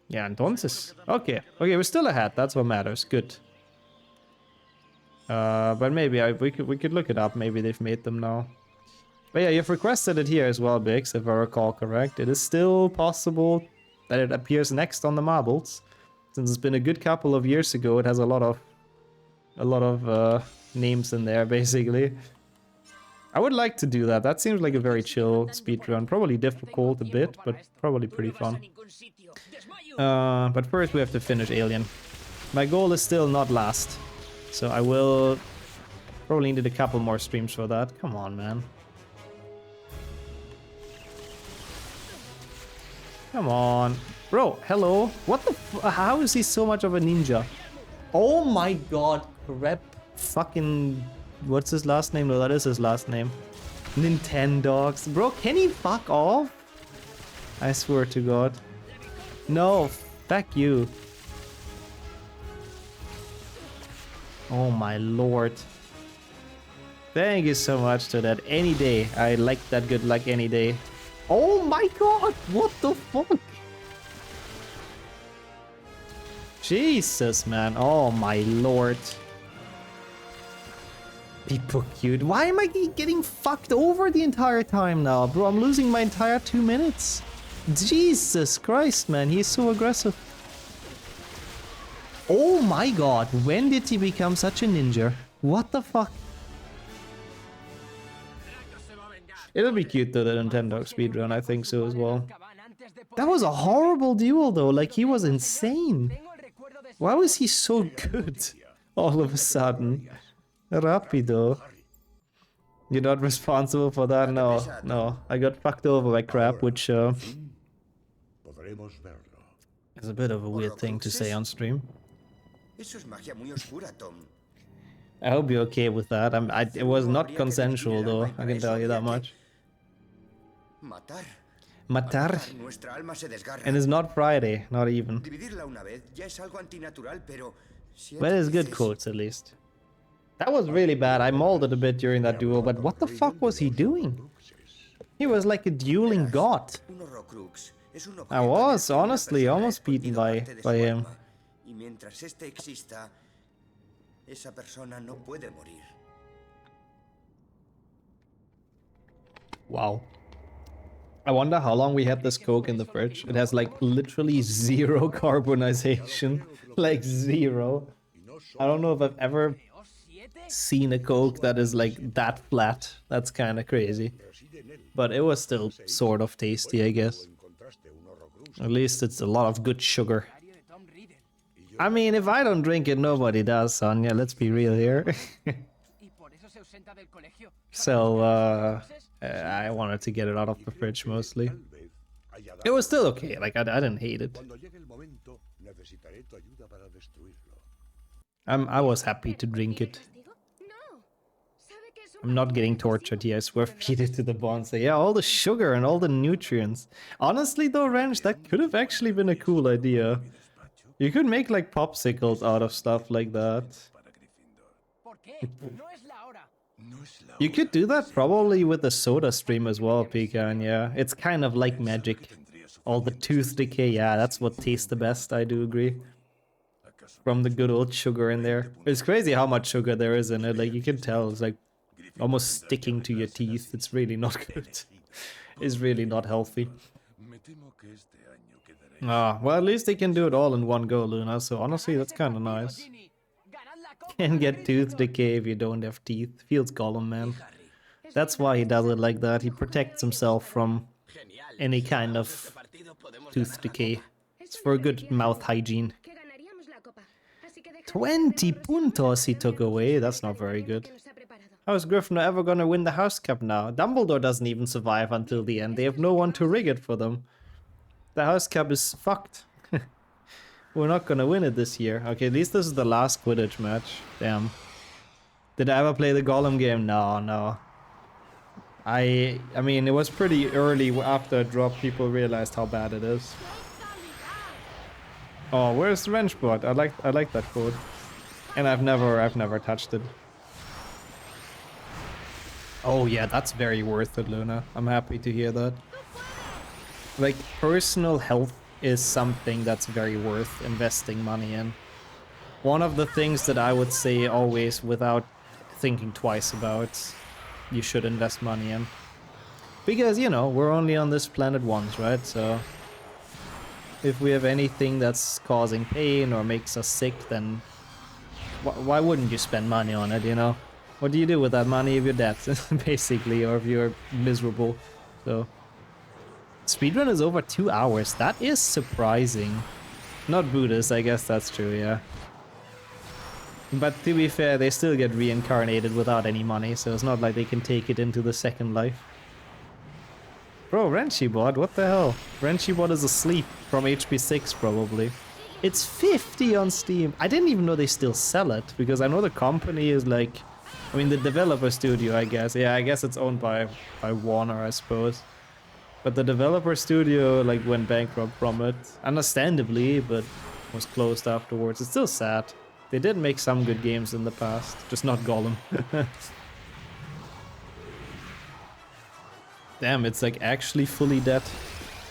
Yeah, entonces. Okay, we're still ahead. That's what matters. Good. But maybe we could look it up. Maybe they've made them now. But yeah, you've requested it here as well, Bix, if I recall correct. It is still possible that it appears next on the marbles. Since it's been a good couple of years ago, it has a lot of names in there, basically. I would like to do that. That seems like a very chill speedrun. Probably difficult a bit, but probably pretty fun. But first we have to finish Alien. My goal is still not last. So I will probably need a couple more streams for that. Come on, man. Come on. Bro, hello. What the how is he so much of a ninja? Oh my god. Crap. Fucking... What's his last name? No, that is his last name. Nintendogs. Bro, can he fuck off? I swear to god. No, fuck you. Oh my lord. Thank you so much to that. Any day. I like that good luck any day. Oh my god, what the fuck? Jesus, man. Oh my lord. People cute. Why am I getting fucked over the entire time now? Bro, I'm losing my entire 2 minutes. Jesus Christ, man. He's so aggressive. Oh my god. When did he become such a ninja? What the fuck? It'll be cute though, the Nintendo speedrun. I think so as well. That was a horrible duel though. Like, he was insane. Why was he so good all of a sudden? Rapido. You're not responsible for that? No. I got fucked over by crap, which is a bit of a weird thing to say on stream. I hope you're okay with that. It was not consensual though, I can tell you that much. Matar. And it's not Friday, not even. But it's good quotes at least. That was really bad. I molded a bit during that duel, but what the fuck was he doing? He was like a dueling god. I was, honestly, almost beaten by him. Wow. I wonder how long we had this Coke in the fridge. It has like literally zero carbonization. Like zero. I don't know if I've ever seen a Coke that is like that flat. That's kind of crazy. But it was still sort of tasty, I guess. At least it's a lot of good sugar. I mean, if I don't drink it, nobody does, Sonia. Let's be real here. ausenta del colegio. So, I wanted to get it out of the fridge mostly. Tal vez haya It dado was still okay, like, I didn't hate it. Cuando llegue el momento, necesitaré tu ayuda para destruirlo. I was happy to drink it. ¿Castigo? No. ¿Sabe que es un I'm not maldito getting castigo? tortured here, I swear, feed it to the bonsai. Yeah, all the sugar and all the nutrients. Honestly though, Ranch, that could have actually been a cool idea. You could make like popsicles out of stuff like that. ¿Por qué? No es la hora. You could do that probably with the soda stream as well, Pecan, yeah. It's kind of like magic. All the tooth decay, yeah, that's what tastes the best, I do agree. From the good old sugar in there. It's crazy how much sugar there is in it, like you can tell, it's like almost sticking to your teeth. It's really not good. It's really not healthy. Me temo que este año quedaré. Ah, well, at least they can do it all in one go, Luna, so honestly, that's kind of nice. Ginny. Ganad la copa. Can get tooth decay if you don't have teeth. Feels Gollum, man. That's why he does it like that. He protects himself from any kind of tooth decay. It's for good mouth hygiene. Que ganaríamos la copa. Así que dejad de 20 prepararnos puntos he para took el away. That's gran not very plan good. que nos ha preparado. How is Gryffindor ever gonna win the House Cup now? Dumbledore doesn't even survive until the end. They have no one to rig it for them. The House Cup is fucked. We're not gonna win it this year. Okay, at least this is the last Quidditch match. Damn. Did I ever play the Gollum game? No, no. I mean, it was pretty early after it dropped, people realized how bad it is. Oh, where's the Wrenchbot? I like that code. And I've never touched it. Oh yeah, that's very worth it, Luna. I'm happy to hear that. Like, personal health is something that's very worth investing money in. One of the things that I would say always, without thinking twice about, you should invest money in. Because, you know, we're only on this planet once, right? So if we have anything that's causing pain or makes us sick, then why wouldn't you spend money on it, you know? What do you do with that money if you're dead, basically, or if you're miserable? So Speedrun is over 2 hours. That is surprising. Not Buddhist, I guess that's true, yeah. But to be fair, they still get reincarnated without any money, so it's not like they can take it into the second life. Bro, Renshibot, what the hell? Renshibot is asleep from HP 6 probably. It's 50 on Steam. I didn't even know they still sell it, because I know the company is like... I mean, the developer studio, I guess. Yeah, I guess it's owned by Warner, I suppose. But the developer studio, like, went bankrupt from it. Understandably, but was closed afterwards. It's still sad. They did make some good games in the past, just not Gollum. Damn, it's like actually fully dead.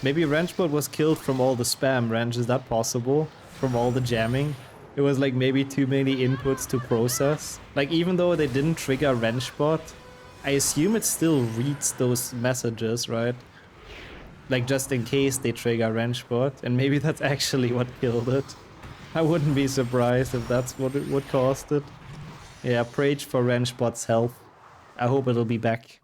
Maybe Wrenchbot was killed from all the spam, Wrench, is that possible? From all the jamming? It was like maybe too many inputs to process. Like, even though they didn't trigger Wrenchbot, I assume it still reads those messages, right? Like, just in case they trigger Wrenchbot, and maybe that's actually what killed it. I wouldn't be surprised if that's what caused it. Yeah, prayed for Wrenchbot's health. I hope it'll be back.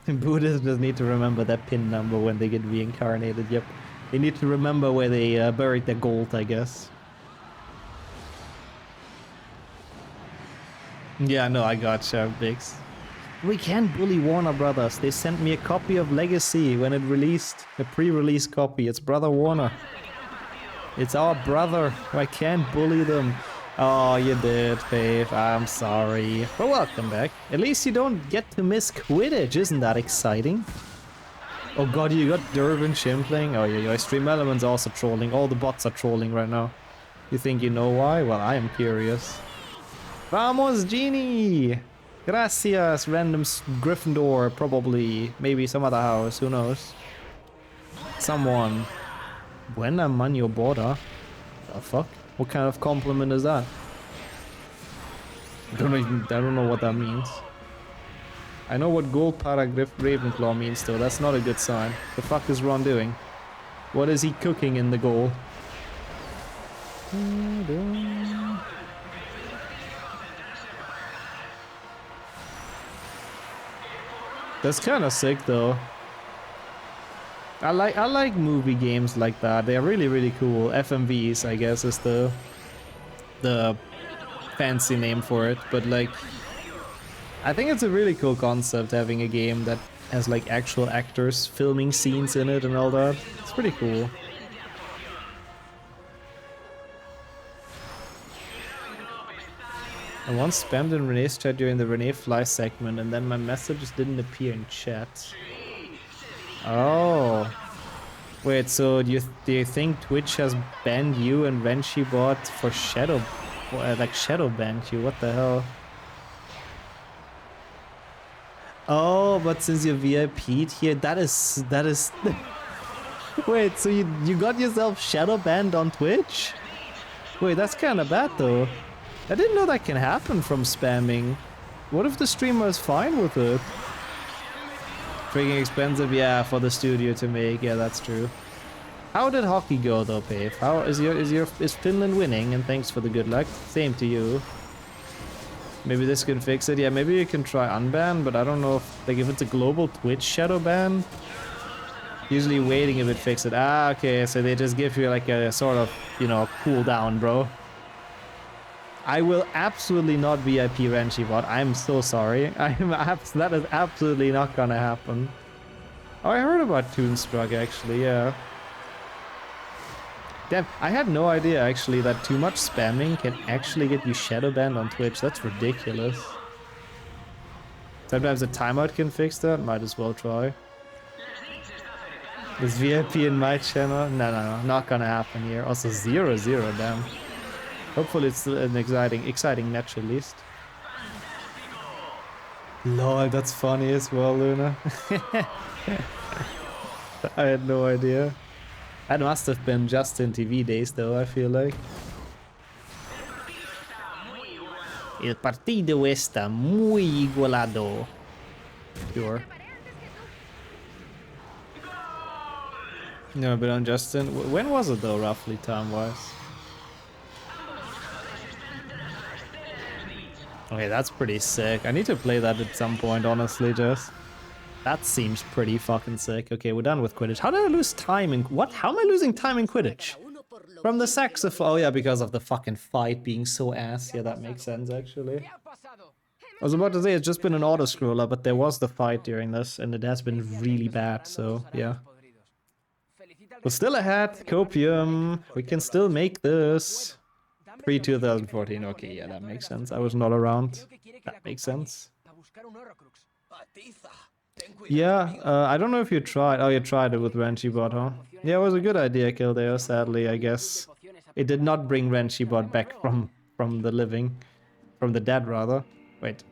Buddhists just need to remember that pin number when they get reincarnated, yep. They need to remember where they buried their gold, I guess. Yeah, no, I gotcha, Biggs. We can't bully Warner Brothers. They sent me a copy of Legacy when it released. A pre-release copy. It's Brother Warner. It's our brother. I can't bully them. Oh, you did, Faith. I'm sorry. But welcome back. At least you don't get to miss Quidditch. Isn't that exciting? Oh god, you got Dervin Shim playing? Oh yeah, Stream Element's also trolling. All the bots are trolling right now. You think you know why? Well, I am curious. Vamos, Genie! Gracias, random Gryffindor, probably. Maybe some other house, who knows? Someone. Buena mano borda? The fuck? What kind of compliment is that? I don't know what that means. I know what gold paragraph Ravenclaw means though, that's not a good sign. The fuck is Ron doing? What is he cooking in the goal? That's kind of sick though. I like movie games like that. They're really cool. FMVs, I guess, is the fancy name for it. But like, I think it's a really cool concept having a game that has like actual actors filming scenes in it and all that. It's pretty cool. I once spammed in Renee's chat during the Renee Fly segment and then my messages didn't appear in chat. Oh. Wait, so do you think Twitch has banned you and Renshibot for shadow banned you? What the hell? Oh, but since you're VIP'd here, that is Wait, so you got yourself shadow banned on Twitch? Wait, that's kind of bad though. I didn't know that can happen from spamming. What if the streamer is fine with it? Freaking expensive, yeah, for the studio to make. Yeah, that's true. How did hockey go though, Pave? How is Finland winning? And thanks for the good luck. Same to you. Maybe this can fix it. Yeah, maybe you can try unban, but I don't know if it's a global Twitch shadow ban. Usually waiting if it fix it. Ah, okay, so they just give you like a sort of, you know, cooldown, bro. I will absolutely not VIP Renshibot. I'm so sorry. That is absolutely not gonna happen. Oh, I heard about Toonstruck actually, yeah. Damn, I had no idea actually that too much spamming can actually get you shadow banned on Twitch. That's ridiculous. Sometimes a timeout can fix that. Might as well try. Is VIP in my channel? No, not gonna happen here. Also 0-0, damn. Hopefully it's an exciting match at least. Lol, that's funny as well, Luna. I had no idea. That must have been Justin TV days though, I feel like. El partido está muy igualado. Sure. No, but on Justin. When was it though, roughly time-wise? Okay, that's pretty sick. I need to play that at some point, honestly, Jess. That seems pretty fucking sick. Okay, we're done with Quidditch. How did I lose time in... What? How am I losing time in Quidditch? From the saxophone. Oh, yeah, because of the fucking fight being so ass. Yeah, that makes sense, actually. I was about to say it's just been an auto-scroller, but there was the fight during this, and it has been really bad, so, yeah. We're still ahead. Copium. We can still make this. Pre-2014. Okay, yeah, that makes sense. I was not around. That makes sense. Yeah, I don't know if you tried. Oh, you tried it with Renshibot, huh? Yeah, it was a good idea, Kildare. Sadly, I guess it did not bring Renshibot back from the living, from the dead rather. Wait,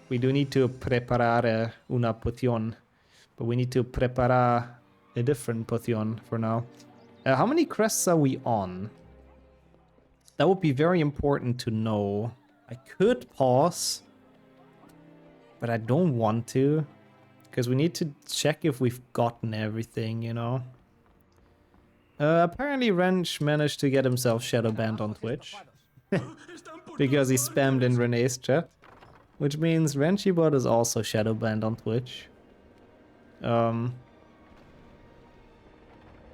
we do need to preparare una potion, but we need to preparar a different potion for now. How many crests are we on? That would be very important to know. I could pause, but I don't want to, because we need to check if we've gotten everything, you know. Apparently Wrench managed to get himself shadow banned on Twitch because he spammed in Renee's chat, which means Renshibot is also shadow banned on Twitch.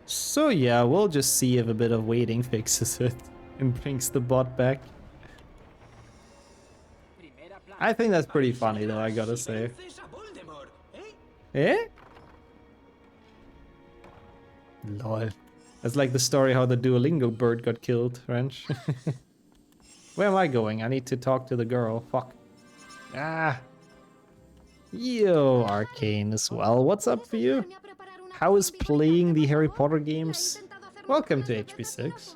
So yeah, we'll just see if a bit of waiting fixes it and brings the bot back. I think that's pretty funny though, I gotta say. Eh? Lol. That's like the story how the Duolingo bird got killed, Wrench. Where am I going? I need to talk to the girl. Fuck. Ah. Yo, Arcane as well. What's up for you? How is playing the Harry Potter games? Welcome to HP6.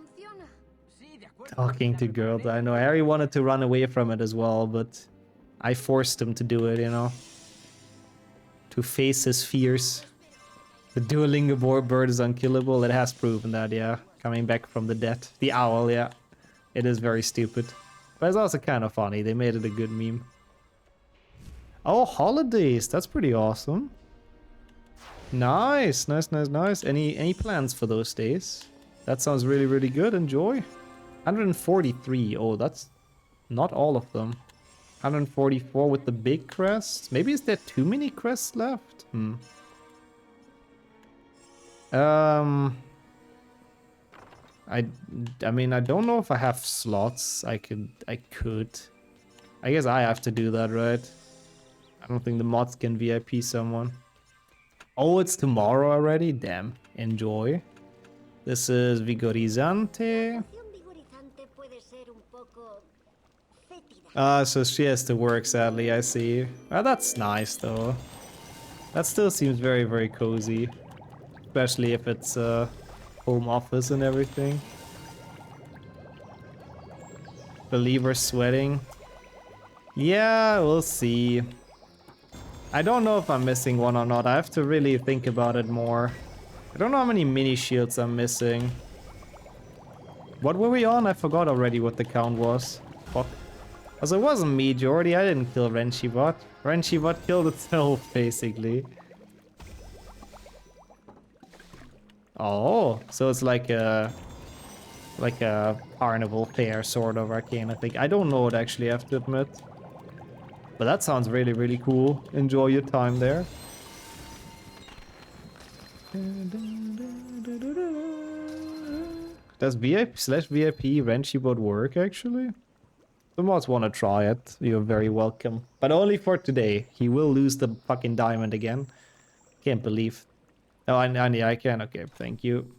Talking to girls. I know Harry wanted to run away from it as well, but I forced him to do it, you know. To face his fears. The Duolingo bird is unkillable. It has proven that, yeah. Coming back from the dead. The owl, yeah. It is very stupid. But it's also kind of funny. They made it a good meme. Oh, holidays. That's pretty awesome. Nice, nice, nice, nice. Any plans for those days? That sounds really, really good. Enjoy. 143. Oh, that's not all of them. 144 with the big crest. Maybe is there too many crests left? I mean, I don't know if I have slots. I could. I guess I have to do that, right? I don't think the mods can VIP someone. Oh, it's tomorrow already? Damn. Enjoy. This is Vigorizante. So she has to work, sadly, I see. Oh, that's nice, though. That still seems very, very cozy. Especially if it's home office and everything. Believer sweating. Yeah, we'll see. I don't know if I'm missing one or not. I have to really think about it more. I don't know how many mini shields I'm missing. What were we on? I forgot already what the count was. Fuck. Also, it wasn't me, Jordy. I didn't kill Renshibot. Renshibot killed itself, basically. Oh, so it's like a carnival fair sort of arcane, I think. I don't know it actually, I have to admit. But that sounds really, really cool. Enjoy your time there. Does VIP/VIP Renshibot work actually? The mods want to try it. You're very welcome. But only for today. He will lose the fucking diamond again. Can't believe. Oh, yeah, I can. Okay, thank you.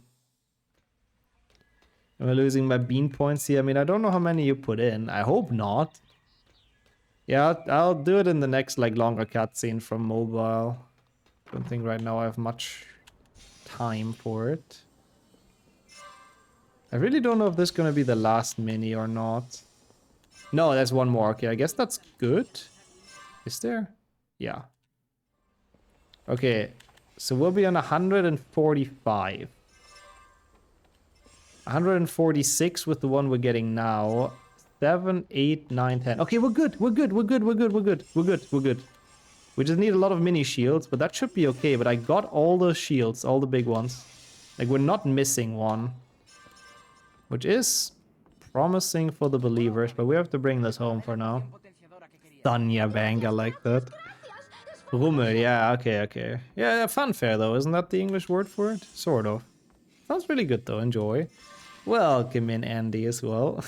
Am I losing my bean points here? I mean, I don't know how many you put in. I hope not. Yeah, I'll do it in the next, like, longer cutscene from mobile. Don't think right now I have much time for it. I really don't know if this is gonna be the last mini or not. No, there's one more. Okay, I guess that's good. Is there? Yeah. Okay, so we'll be on 145. 146 with the one we're getting now. 7, 8, 9, 10. Okay, we're good. We're good. We're good. We're good. We're good. We're good. We're good. We just need a lot of mini shields, but that should be okay. But I got all the shields, all the big ones. Like, we're not missing one. Which is promising for the believers, but we have to bring this home for now. Tanya Bang, I like that. Rummel, yeah, okay, okay. Yeah, funfair though, isn't that the English word for it? Sort of. Sounds really good though, enjoy. Welcome in, Andy, as well.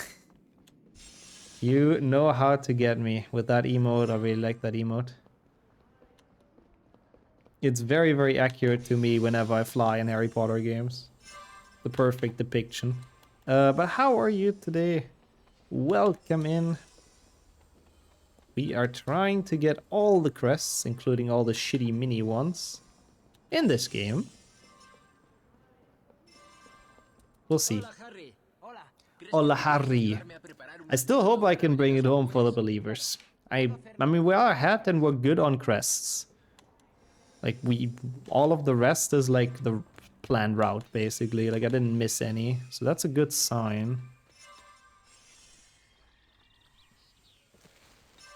You know how to get me with that emote. I really like that emote. It's very, very accurate to me whenever I fly in Harry Potter games. The perfect depiction. But how are you today? Welcome in. We are trying to get all the crests, including all the shitty mini ones, in this game. We'll see. Hola, Harry. I still hope I can bring it home for the believers. I mean, we are ahead and we're good on crests. Like, all of the rest is like the planned route, basically. Like, I didn't miss any, so that's a good sign.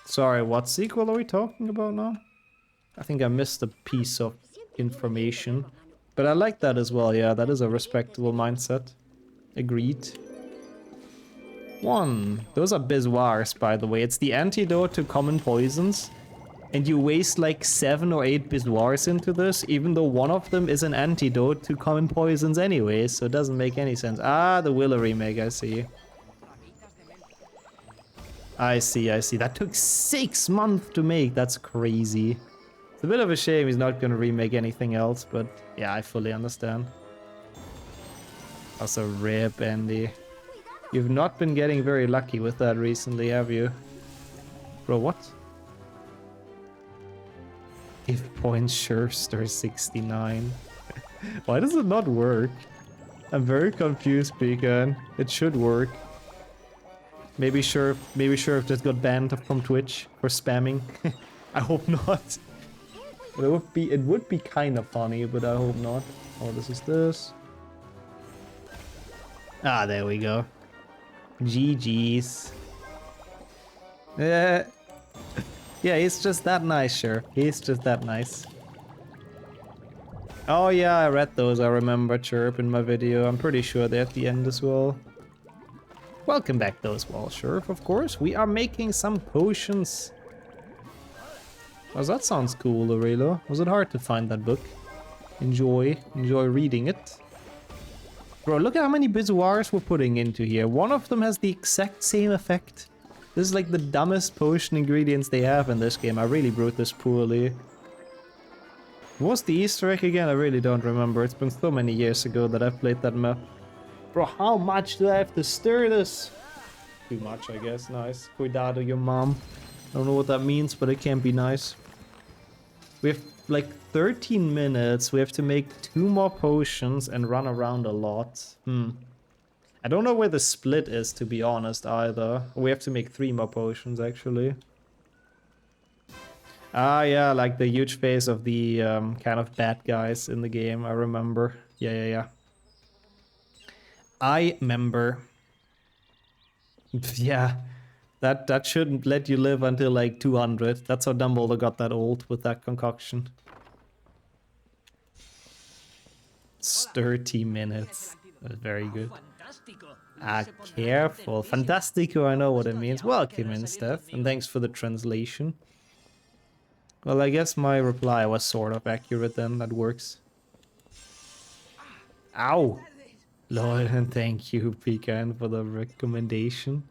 Sorry, what sequel are we talking about now? I think I missed a piece of information. But I like that as well, yeah, that is a respectable mindset. Agreed. 1. Those are Bezoars, by the way. It's the antidote to common poisons. And you waste like 7 or 8 Bezoars into this, even though one of them is an antidote to common poisons anyway, so it doesn't make any sense. Ah, the Willow remake, I see. I see, I see. That took 6 months to make. That's crazy. It's a bit of a shame he's not gonna remake anything else, but yeah, I fully understand. Also, rip, Andy. You've not been getting very lucky with that recently, have you? Bro, what? If points Sure 69. Why does it not work? I'm very confused, Pecan. It should work. Maybe Sheriff just got banned from Twitch for spamming. I hope not. It would be kind of funny, but I hope not. Oh, this is this. Ah, there we go. GG's. Yeah, he's just that nice, sure. He's just that nice. Oh yeah, I read those, I remember Chirp in my video. I'm pretty sure they're at the end as well. Welcome back though as well, Sheriff, of course. We are making some potions. Oh, that sounds cool, Aurelio. Was it hard to find that book? Enjoy reading it. Bro, look at how many Bezoars we're putting into here. One of them has the exact same effect. This is like the dumbest potion ingredients they have in this game. I really brewed this poorly. What was the Easter egg again? I really don't remember. It's been so many years ago that I've played that map. Bro, how much do I have to stir this? Too much, I guess. Nice. Cuidado, your mom. I don't know what that means, but it can be nice. We have like 13 minutes. We have to make 2 more potions and run around a lot. I don't know where the split is, to be honest, either. We have to make 3 more potions, actually. Ah, yeah, like the huge face of the kind of bad guys in the game, I remember. Yeah. I remember. Yeah, that shouldn't let you live until like 200. That's how Dumbledore got that old with that concoction. It's 30 minutes. That's very good. Ah, careful. Fantastico, I know what it means. Welcome in, Steph, and thanks for the translation. Well, I guess my reply was sort of accurate then. That works. Ow! Lol, and thank you, Pecan, for the recommendation.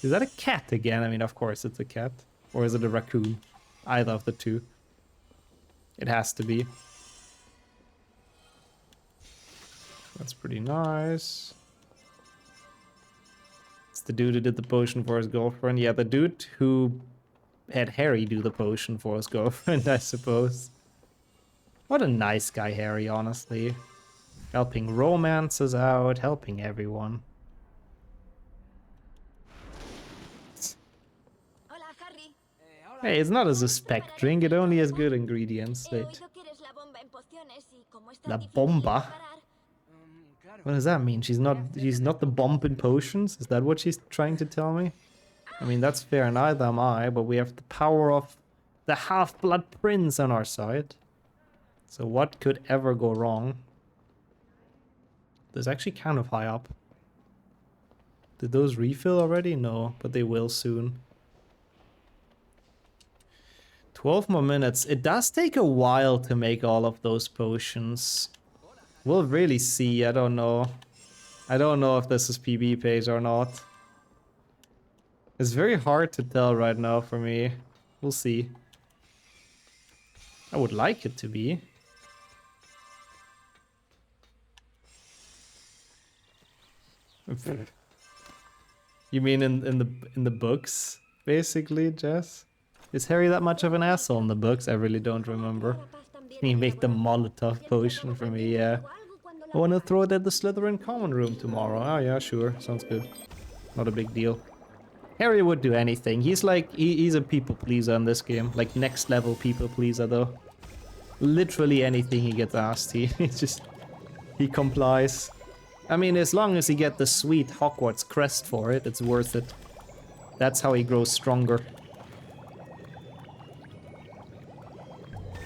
Is that a cat again? I mean, of course it's a cat. Or is it a raccoon? Either of the two. It has to be. That's pretty nice. It's the dude who did the potion for his girlfriend. Yeah, the dude who had Harry do the potion for his girlfriend, I suppose. What a nice guy, Harry, honestly. Helping romances out, helping everyone. Hey, it's not a suspect drink, it only has good ingredients. Wait. La bomba? What does that mean? She's not the bomb in potions? Is that what she's trying to tell me? I mean, that's fair, neither am I, but we have the power of the Half-Blood Prince on our side. So what could ever go wrong? There's actually kind of high up. Did those refill already? No, but they will soon. 12 more minutes. It does take a while to make all of those potions. We'll really see. I don't know. I don't know if this is PB page or not. It's very hard to tell right now for me. We'll see. I would like it to be. You mean in the books, basically, Jess? Is Harry that much of an asshole in the books? I really don't remember. Can you make the Molotov potion for me? Yeah. I want to throw it at the Slytherin common room tomorrow. Oh yeah, sure. Sounds good. Not a big deal. Harry would do anything. He's like, he's a people pleaser in this game. Like next level people pleaser though. Literally anything he gets asked, he complies. I mean, as long as he gets the sweet Hogwarts crest for it, it's worth it. That's how he grows stronger.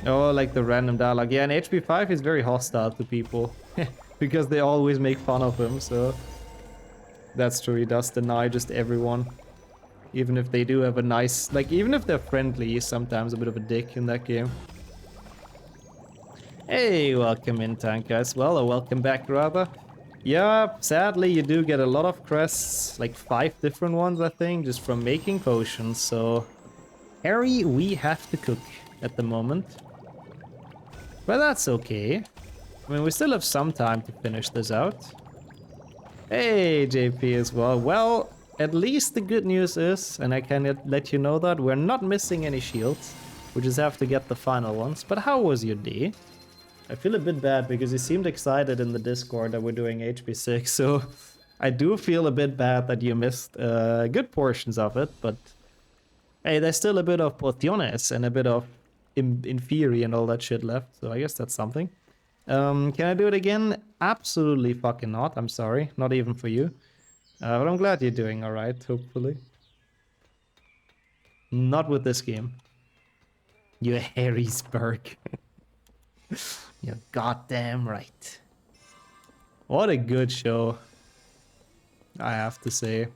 Oh, like the random dialogue. Yeah, in HP 5 he's very hostile to people. Because they always make fun of him, so... That's true, he does deny just everyone. Even if they do have a nice... Like, even if they're friendly, he's sometimes a bit of a dick in that game. Hey, welcome in, Tank guys. Well, or welcome back, rather. Yeah, sadly you do get a lot of crests. Like 5 different ones, I think, just from making potions, so... Harry, we have to cook at the moment. But that's okay. I mean, we still have some time to finish this out. Hey, JP as well. Well, at least the good news is, and I can let you know that, we're not missing any shields. We just have to get the final ones. But how was your day? I feel a bit bad because you seemed excited in the Discord that we're doing HP6, so I do feel a bit bad that you missed good portions of it, but hey, there's still a bit of pociones and a bit of Inferi and all that shit left, so I guess that's something. Can I do it again? Absolutely fucking not, I'm sorry, not even for you. But I'm glad you're doing alright, hopefully. Not with this game. You're Harrisburg. You're goddamn right. What a good show, I have to say.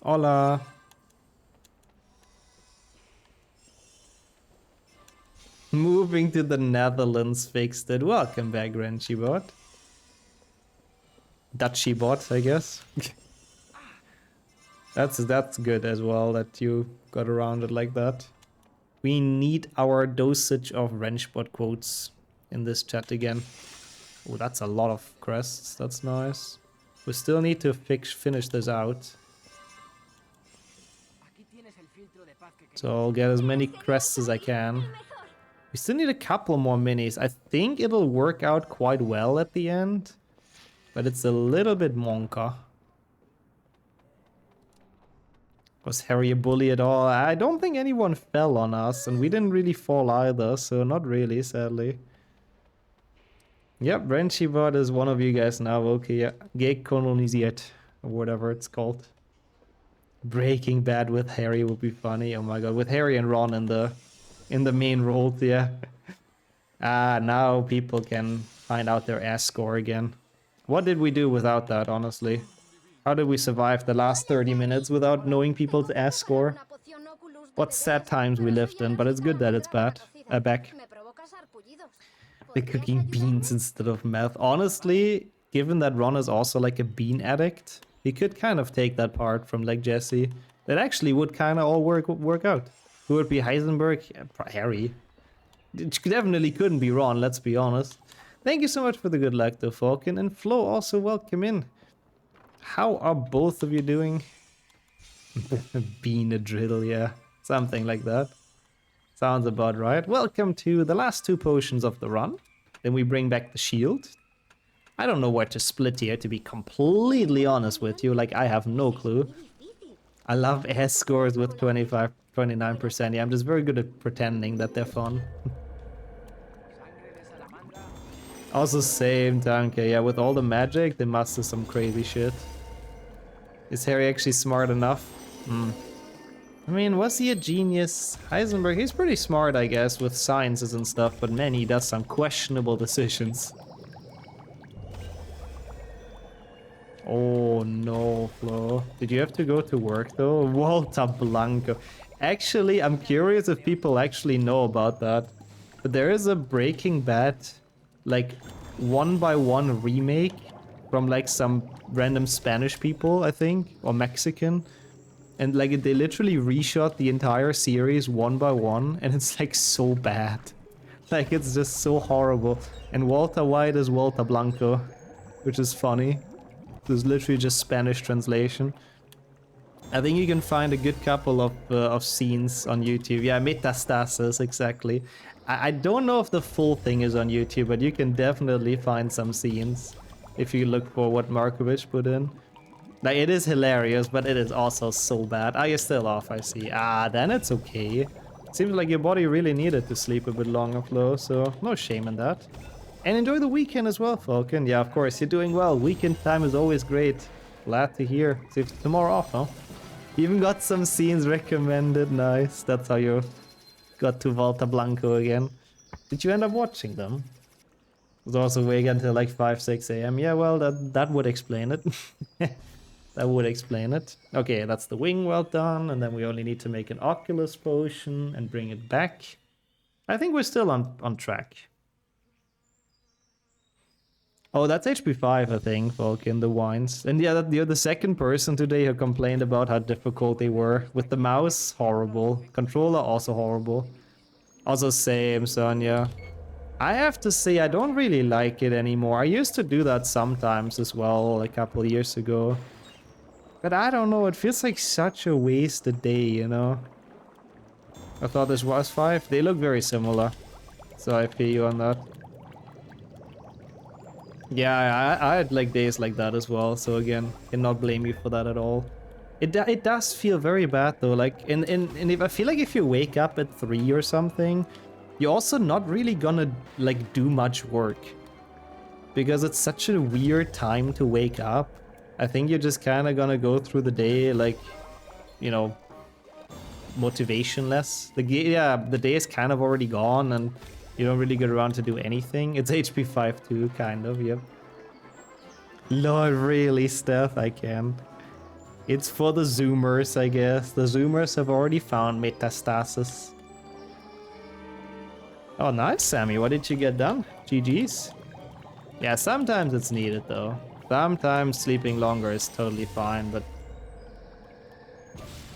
Hola. Moving to the Netherlands fixed it. Welcome back, Renchibot. Dutchibot, I guess. That's good as well that you got around it like that. We need our dosage of wrenchbot quotes in this chat again. Oh, that's a lot of crests. That's nice. We still need to finish this out. Aquí tienes el filtro de paz que So I'll get as many crests as I can. We still need a couple more minis. I think it'll work out quite well at the end. But it's a little bit monka. Was Harry a bully at all? I don't think anyone fell on us. And we didn't really fall either. So not really, sadly. Yep, Renchibot is one of you guys now. Okay, yeah. Gekolonisiert. Or whatever it's called. Breaking Bad with Harry would be funny. Oh my god, with Harry and Ron in the main roles, yeah. Now people can find out their ass score again. What did we do without that, honestly? How did we survive the last 30 minutes without knowing people's ass score? What sad times we lived in, but it's good that it's back. The cooking beans instead of meth. Honestly, given that Ron is also like a bean addict, he could kind of take that part from like Jesse. That actually would kind of all work out. Who would be Heisenberg? Yeah, Harry. It definitely couldn't be Ron, let's be honest. Thank you so much for the good luck though, Falcon. And Flo, also welcome in. How are both of you doing? Bean a drill, yeah. Something like that. Sounds about right. Welcome to the last 2 potions of the run. Then we bring back the shield. I don't know where to split here, to be completely honest with you. Like, I have no clue. I love S scores with 25, 29%. Yeah, I'm just very good at pretending that they're fun. Also, same time, okay, yeah, with all the magic, they must do some crazy shit. Is Harry actually smart enough? I mean, was he a genius? Heisenberg, he's pretty smart, I guess, with sciences and stuff, but man, he does some questionable decisions. Oh no, Flo. Did you have to go to work though? Walter Blanco. Actually, I'm curious if people actually know about that. But there is a Breaking Bad, like, 1-by-1 remake from like some random Spanish people, I think, or Mexican. And like they literally reshot the entire series 1-by-1, and it's like so bad. Like it's just so horrible. And Walter White is Walter Blanco, which is funny. There's literally just Spanish translation. I think you can find a good couple of scenes on YouTube. Yeah, Metastasis, exactly. I don't know if the full thing is on YouTube, but you can definitely find some scenes if you look for what Markovich put in. Like, it is hilarious, but it is also so bad. Are you still off, I see? Then it's okay. Seems like your body really needed to sleep a bit longer, Flo, so no shame in that. And enjoy the weekend as well, Falcon. Yeah, of course, you're doing well. Weekend time is always great. Glad to hear. So it's tomorrow off, huh? You even got some scenes recommended. Nice. That's how you got to Volta Blanco again. Did you end up watching them? It was also awake until like 5, 6 a.m. Yeah, well, that would explain it. That would explain it. Okay, that's the wing, well done. And then we only need to make an Oculus potion and bring it back. I think we're still on track. Oh, that's HP 5, I think, Vulcan, the wines. And yeah, you're the second person today who complained about how difficult they were. With the mouse, horrible. Controller, also horrible. Also same, Sonia. I have to say, I don't really like it anymore. I used to do that sometimes as well, a couple of years ago. But I don't know, it feels like such a wasted day, you know? I thought this was 5. They look very similar. So I feel you on that. Yeah, I had like days like that as well, so again, cannot blame you for that at all. It does feel very bad though, like, and if I feel like if you wake up at 3 or something, you're also not really gonna like do much work. Because it's such a weird time to wake up. I think you're just kind of gonna go through the day like, you know, motivationless. The day is kind of already gone and you don't really get around to do anything. It's HP 5 too, kind of, yep. Lord, really, Steph? I can. It's for the Zoomers, I guess. The Zoomers have already found Metastasis. Oh, nice, Sammy. What did you get done? GG's. Yeah, sometimes it's needed, though. Sometimes sleeping longer is totally fine, but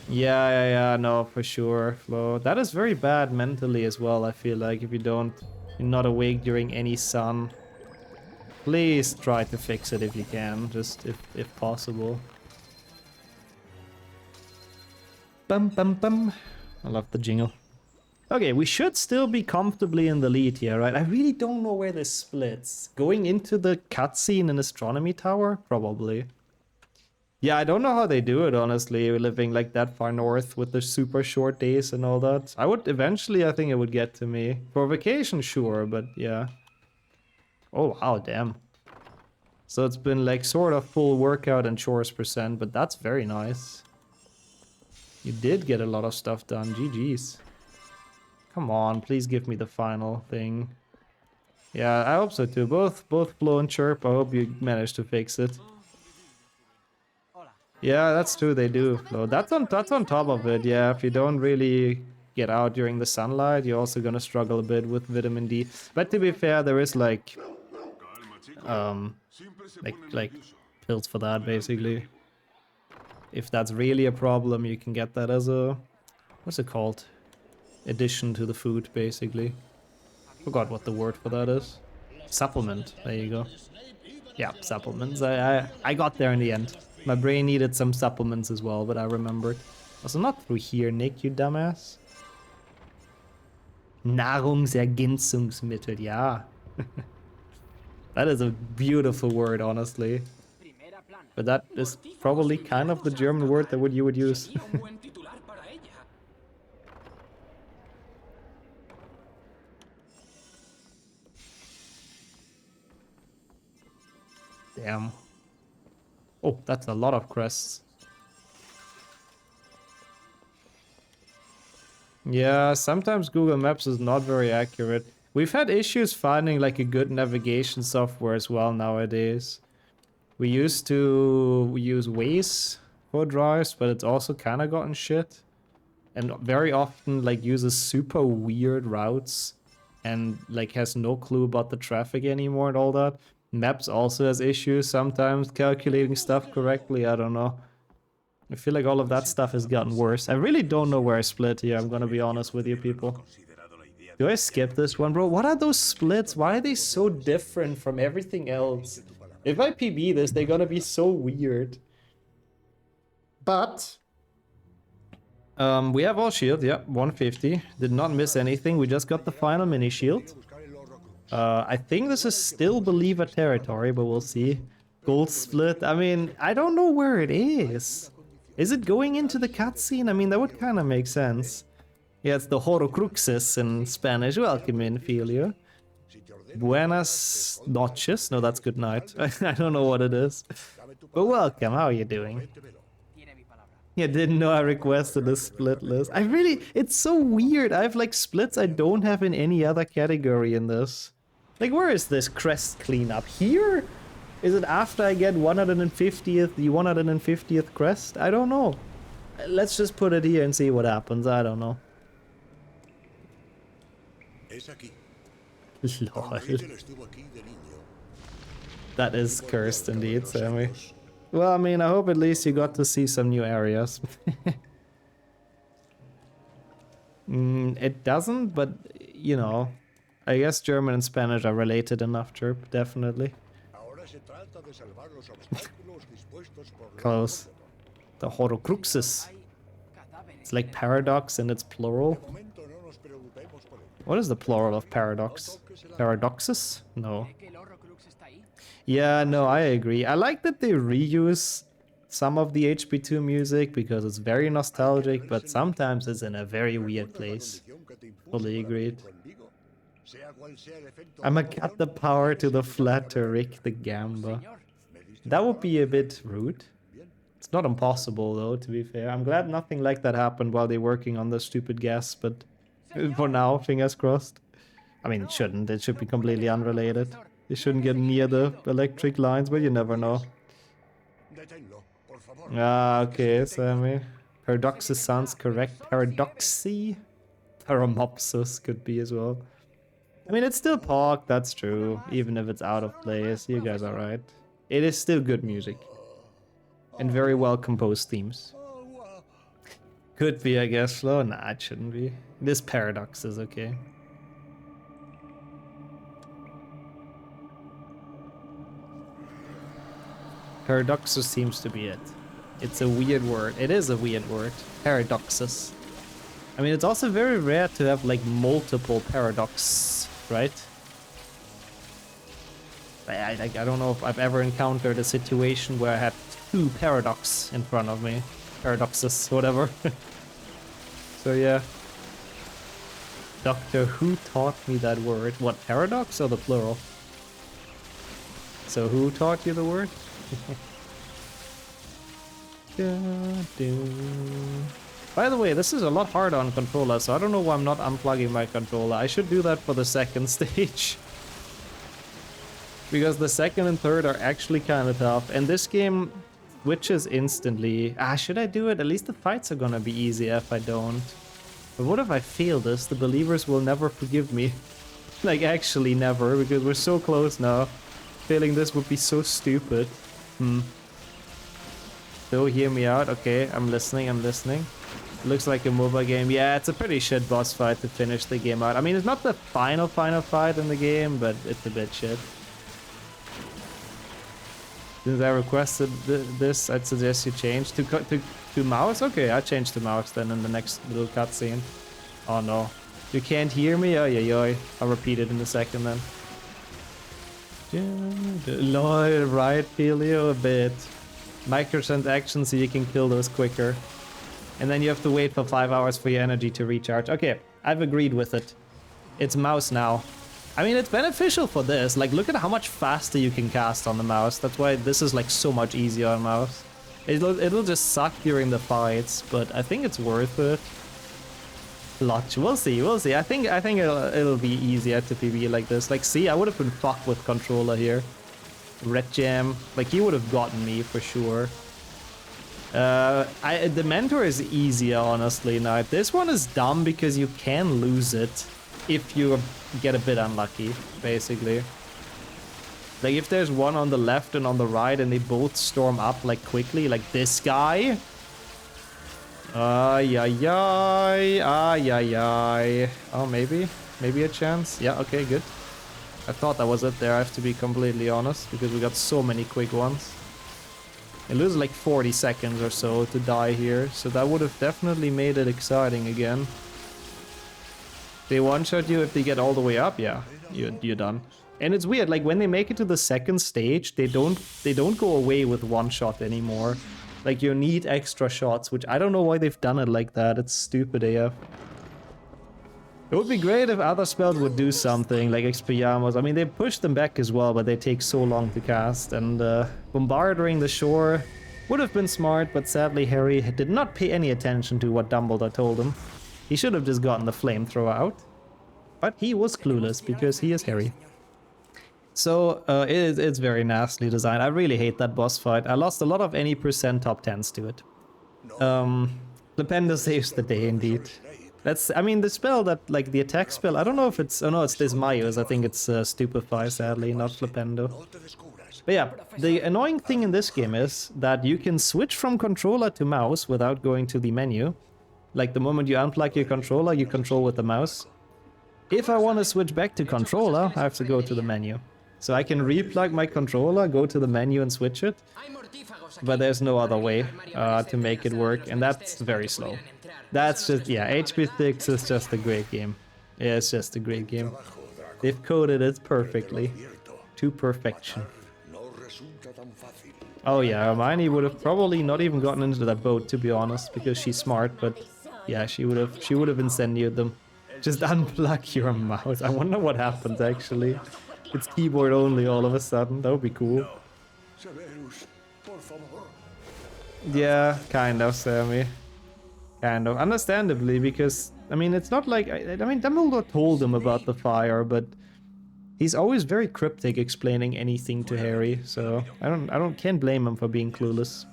Yeah, no, for sure, Flo. That is very bad mentally as well, I feel like, if you're not awake during any sun. Please try to fix it if you can, just if possible. Bum bum bum. I love the jingle. Okay, we should still be comfortably in the lead here, right? I really don't know where this splits. Going into the cutscene in Astronomy Tower? Probably. Yeah, I don't know how they do it, honestly, living like that far north with the super short days and all that. Eventually, I think it would get to me. For vacation, sure, but yeah. Oh, wow, damn. So it's been like sort of full workout and chores %, but that's very nice. You did get a lot of stuff done, GG's. Come on, please give me the final thing. Yeah, I hope so too. Both Flo and Chirp, I hope you managed to fix it. Yeah, that's true, they do, Flo. That's on top of it, yeah. If you don't really get out during the sunlight, you're also gonna struggle a bit with vitamin D. But to be fair, there is like pills for that, basically. If that's really a problem, you can get that as a... what's it called? Addition to the food, basically. Forgot what the word for that is. Supplement. There you go. Yeah, supplements. I got there in the end. My brain needed some supplements as well, but I remembered. Also not through here, Nick, you dumbass. Nahrungsergänzungsmittel, yeah. That is a beautiful word, honestly. But that is probably kind of the German word that you would use. Damn. Oh, that's a lot of crests. Yeah, sometimes Google Maps is not very accurate. We've had issues finding like a good navigation software as well nowadays. We used to use Waze for drives, but it's also kind of gotten shit. And very often like uses super weird routes and like has no clue about the traffic anymore and all that. Maps also has issues sometimes calculating stuff correctly, I don't know. I feel like all of that stuff has gotten worse. I really don't know where I split here, I'm gonna be honest with you people. Do I skip this one, bro? What are those splits? Why are they so different from everything else? If I PB this, they're gonna be so weird. But we have all shield, yeah, 150. Did not miss anything, we just got the final mini shield. I think this is still Believer territory, but we'll see. Gold split, I mean, I don't know where it is. Is it going into the cutscene? I mean, that would kind of make sense. Yeah, it's the Horcruxes in Spanish. Welcome in, Filio. Buenas noches. No, that's good night. I don't know what it is. But welcome, how are you doing? Yeah, didn't know I requested a split list. It's so weird. I have like splits I don't have in any other category in this. Like, where is this crest cleanup? Here? Is it after I get the 150th crest? I don't know. Let's just put it here and see what happens. I don't know. Lol. That is cursed indeed, Sammy. Well, I mean, I hope at least you got to see some new areas. It doesn't, but, you know, I guess German and Spanish are related enough, Chirp, definitely. Close. The Horcruxes. It's like paradox and it's plural. What is the plural of paradox? Paradoxes? No. Yeah, no, I agree. I like that they reuse some of the HP2 music because it's very nostalgic, but sometimes it's in a very weird place. Fully agreed. I'ma cut the power to the flat to Rick the Gamba. That would be a bit rude. It's not impossible though, to be fair. I'm glad nothing like that happened while they're working on the stupid gas, but for now, fingers crossed. I mean, it shouldn't. It should be completely unrelated. They shouldn't get near the electric lines, but you never know. Ah, okay, Sammy. Paradoxus sounds correct. Paradoxy? Paramopsis could be as well. I mean, it's still Pog, that's true. Even if it's out of place, you guys are right. It is still good music. And very well composed themes. Could be, I guess, Flo. Nah, it shouldn't be. This paradox is okay. Paradoxus seems to be it. It's a weird word. It is a weird word. Paradoxus. I mean, it's also very rare to have like multiple paradox, right? I don't know if I've ever encountered a situation where I had two paradox in front of me. Paradoxes, whatever. So yeah. Doctor Who taught me that word. What, paradox or the plural? So who taught you the word? By the way, this is a lot harder on controller, so I don't know why I'm not unplugging my controller. I should do that for the second stage. Because the second and third are actually kind of tough. And this game switches instantly. Should I do it? At least the fights are gonna be easier if I don't. But what if I fail this? The believers will never forgive me. Like, actually never, because we're so close now. Failing this would be so stupid. So, hear me out. Okay, I'm listening. Looks like a MOBA game. Yeah, it's a pretty shit boss fight to finish the game out. I mean, it's not the final fight in the game, but it's a bit shit. Since I requested this, I'd suggest you change to mouse. Okay, I changed to mouse then in the next little cutscene. Oh no, you can't hear me. Oh yeah, I'll repeat it in a second then. Lol, right, Pelio, a bit. Microtransactions so you can kill those quicker, and then you have to wait for 5 hours for your energy to recharge. Okay, I've agreed with it. It's mouse now. I mean, it's beneficial for this. Like, look at how much faster you can cast on the mouse. That's why this is like so much easier on mouse. It'll just suck during the fights, but I think it's worth it. We'll see. I think it'll be easier to PvE like this. Like, see, I would have been fucked with controller here. Red Jam, like he would have gotten me for sure. The mentor is easier, honestly. Now, this one is dumb because you can lose it if you get a bit unlucky, basically. Like, if there's one on the left and on the right and they both storm up, like, quickly, like this guy. Ay. Oh, maybe a chance. Yeah, okay, good. I thought that was it there, I have to be completely honest, because we got so many quick ones. It loses like 40 seconds or so to die here, so that would have definitely made it exciting again. They one-shot you if they get all the way up, yeah, you're done. And it's weird, like when they make it to the second stage, they don't go away with one shot anymore. Like, you need extra shots, which I don't know why they've done it like that. It's stupid AF. It would be great if other spells would do something, like Expelliarmus. I mean, they push them back as well, but they take so long to cast. And Bombarding the Shore would have been smart, but sadly Harry did not pay any attention to what Dumbledore told him. He should have just gotten the flamethrower out. But he was clueless, because he is Harry. So, it's very nastily designed. I really hate that boss fight. I lost a lot of any percent top 10s to it. Lependo saves the day, indeed. I mean, the spell that, like, the attack spell, I don't know if it's... Oh no, it's Desmayos. I think it's Stupefy, sadly, not Flipendo. But yeah, the annoying thing in this game is that you can switch from controller to mouse without going to the menu. Like, the moment you unplug your controller, you control with the mouse. If I want to switch back to controller, I have to go to the menu. So I can replug my controller, go to the menu and switch it. But there's no other way to make it work, and that's very slow. That's just, yeah, HP6 is just a great game. Yeah, it's just a great game. They've coded it perfectly. To perfection. Oh yeah, Hermione would have probably not even gotten into that boat, to be honest, because she's smart, but yeah, she would have incendiated them. Just unplug your mouse. I wonder what happens, actually. It's keyboard only all of a sudden. That would be cool. Yeah, kind of, Sammy. Kind of. Understandably, because, I mean, it's not like... I mean, Dumbledore told him about the fire, but he's always very cryptic explaining anything to Harry, so can't blame him for being clueless.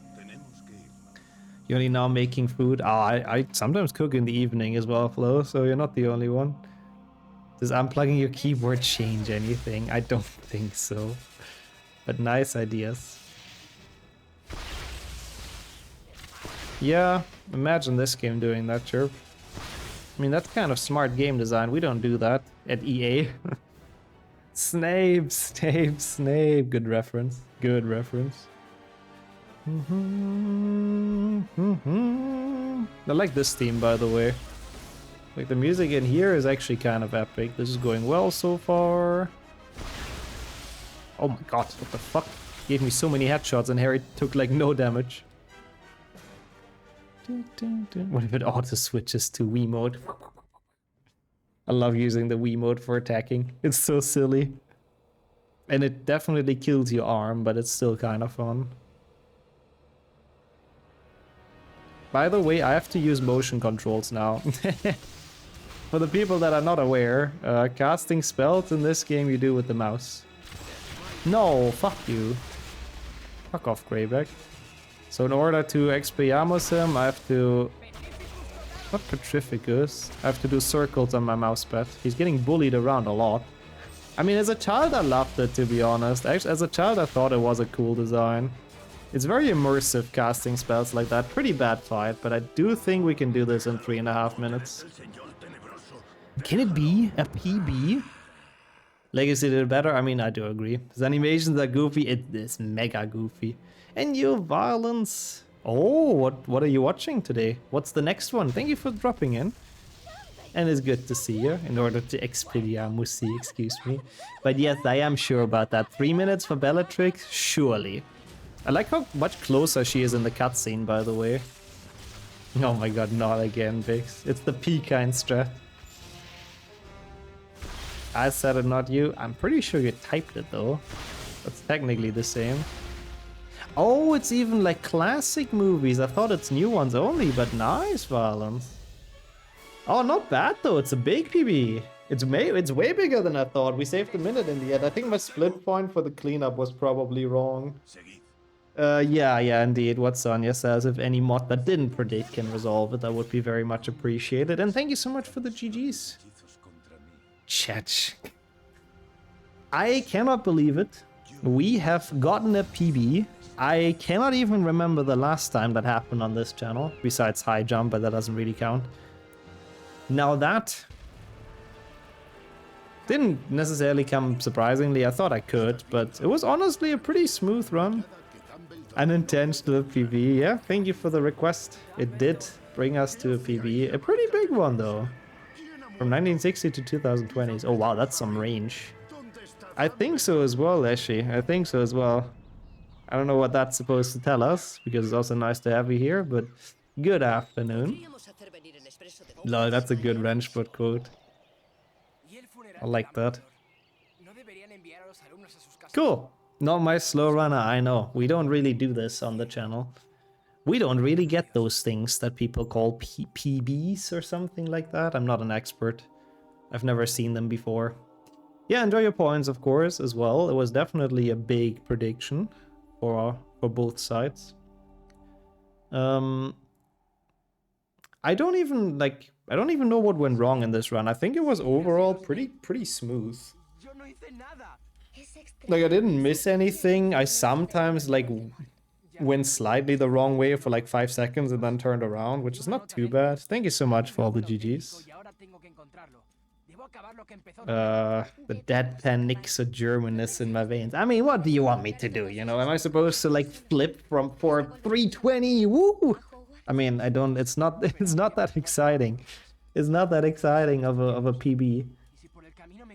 You're only now making food? I sometimes cook in the evening as well, Flo, so you're not the only one. Does unplugging your keyboard change anything? I don't think so. But nice ideas. Yeah, imagine this game doing that, sure. I mean, that's kind of smart game design. We don't do that at EA. Snape, Snape, Snape. Good reference. Good reference. I like this theme, by the way. Like, the music in here is actually kind of epic. This is going well so far. Oh my god, what the fuck? Gave me so many headshots and Harry took like no damage. What if it auto switches to Wii mode? I love using the Wii mode for attacking. It's so silly. And it definitely kills your arm, but it's still kind of fun. By the way, I have to use motion controls now. For the people that are not aware, casting spells in this game you do with the mouse. No, fuck you. Fuck off, Greyback. So in order to Expelliarmus him, I have to... Not Petrificus. I have to do circles on my mousepad. He's getting bullied around a lot. I mean, as a child I loved it, to be honest. Actually, as a child I thought it was a cool design. It's very immersive casting spells like that. Pretty bad fight, but I do think we can do this in 3.5 minutes. Can it be a PB? Legacy did it better? I mean, I do agree. His animations are goofy. It is mega goofy. And your violence. Oh, what are you watching today? What's the next one? Thank you for dropping in. And it's good to see you, in order to Expelliarmus, excuse me. But yes, I am sure about that. 3 minutes for Bellatrix? Surely. I like how much closer she is in the cutscene, by the way. Oh my god, not again, Bix. It's the P-kind strat. I said it, not you. I'm pretty sure you typed it, though. That's technically the same. Oh, it's even like classic movies. I thought it's new ones only, but nice violence. Oh, not bad, though. It's a big PB. It's way bigger than I thought. We saved a minute in the end. I think my split point for the cleanup was probably wrong. Yeah, indeed. What Sonya says, if any mod that didn't predict can resolve it, that would be very much appreciated. And thank you so much for the GGs. Chat. I cannot believe it. We have gotten a PB. I cannot even remember the last time that happened on this channel, besides high jump, but that doesn't really count. Now that didn't necessarily come surprisingly. I thought I could, but it was honestly a pretty smooth run. Unintentional PB. Yeah, thank you for the request. It did bring us to a PB. A pretty big one, though. From 1960 to 2020s. Oh, wow, that's some range. I think so as well, Eshi. I think so as well. I don't know what that's supposed to tell us, because it's also nice to have you here, but good afternoon. Lol, that's a good Wrenchbot quote. I like that. Cool. Not my slow runner, I know. We don't really do this on the channel. We don't really get those things that people call PBs or something like that. I'm not an expert. I've never seen them before. Yeah, enjoy your points, of course, as well. It was definitely a big prediction for both sides. I don't even know what went wrong in this run. I think it was overall pretty smooth. Like, I didn't miss anything. I sometimes like went slightly the wrong way for like 5 seconds and then turned around, which is not too bad. Thank you so much for all the GGs. The deadpan Nixer Germanness in my veins. I mean, what do you want me to do? You know, am I supposed to like flip for 320? Woo! I mean, I don't. It's not that exciting. It's not that exciting of a PB.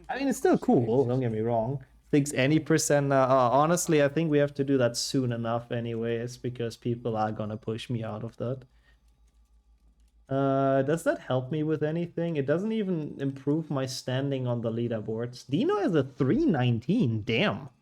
I mean, it's still cool. Don't get me wrong. Thinks any percent. Honestly, I think we have to do that soon enough, anyways, because people are gonna push me out of that. Does that help me with anything? It doesn't even improve my standing on the leaderboards. Dino has a 319. Damn.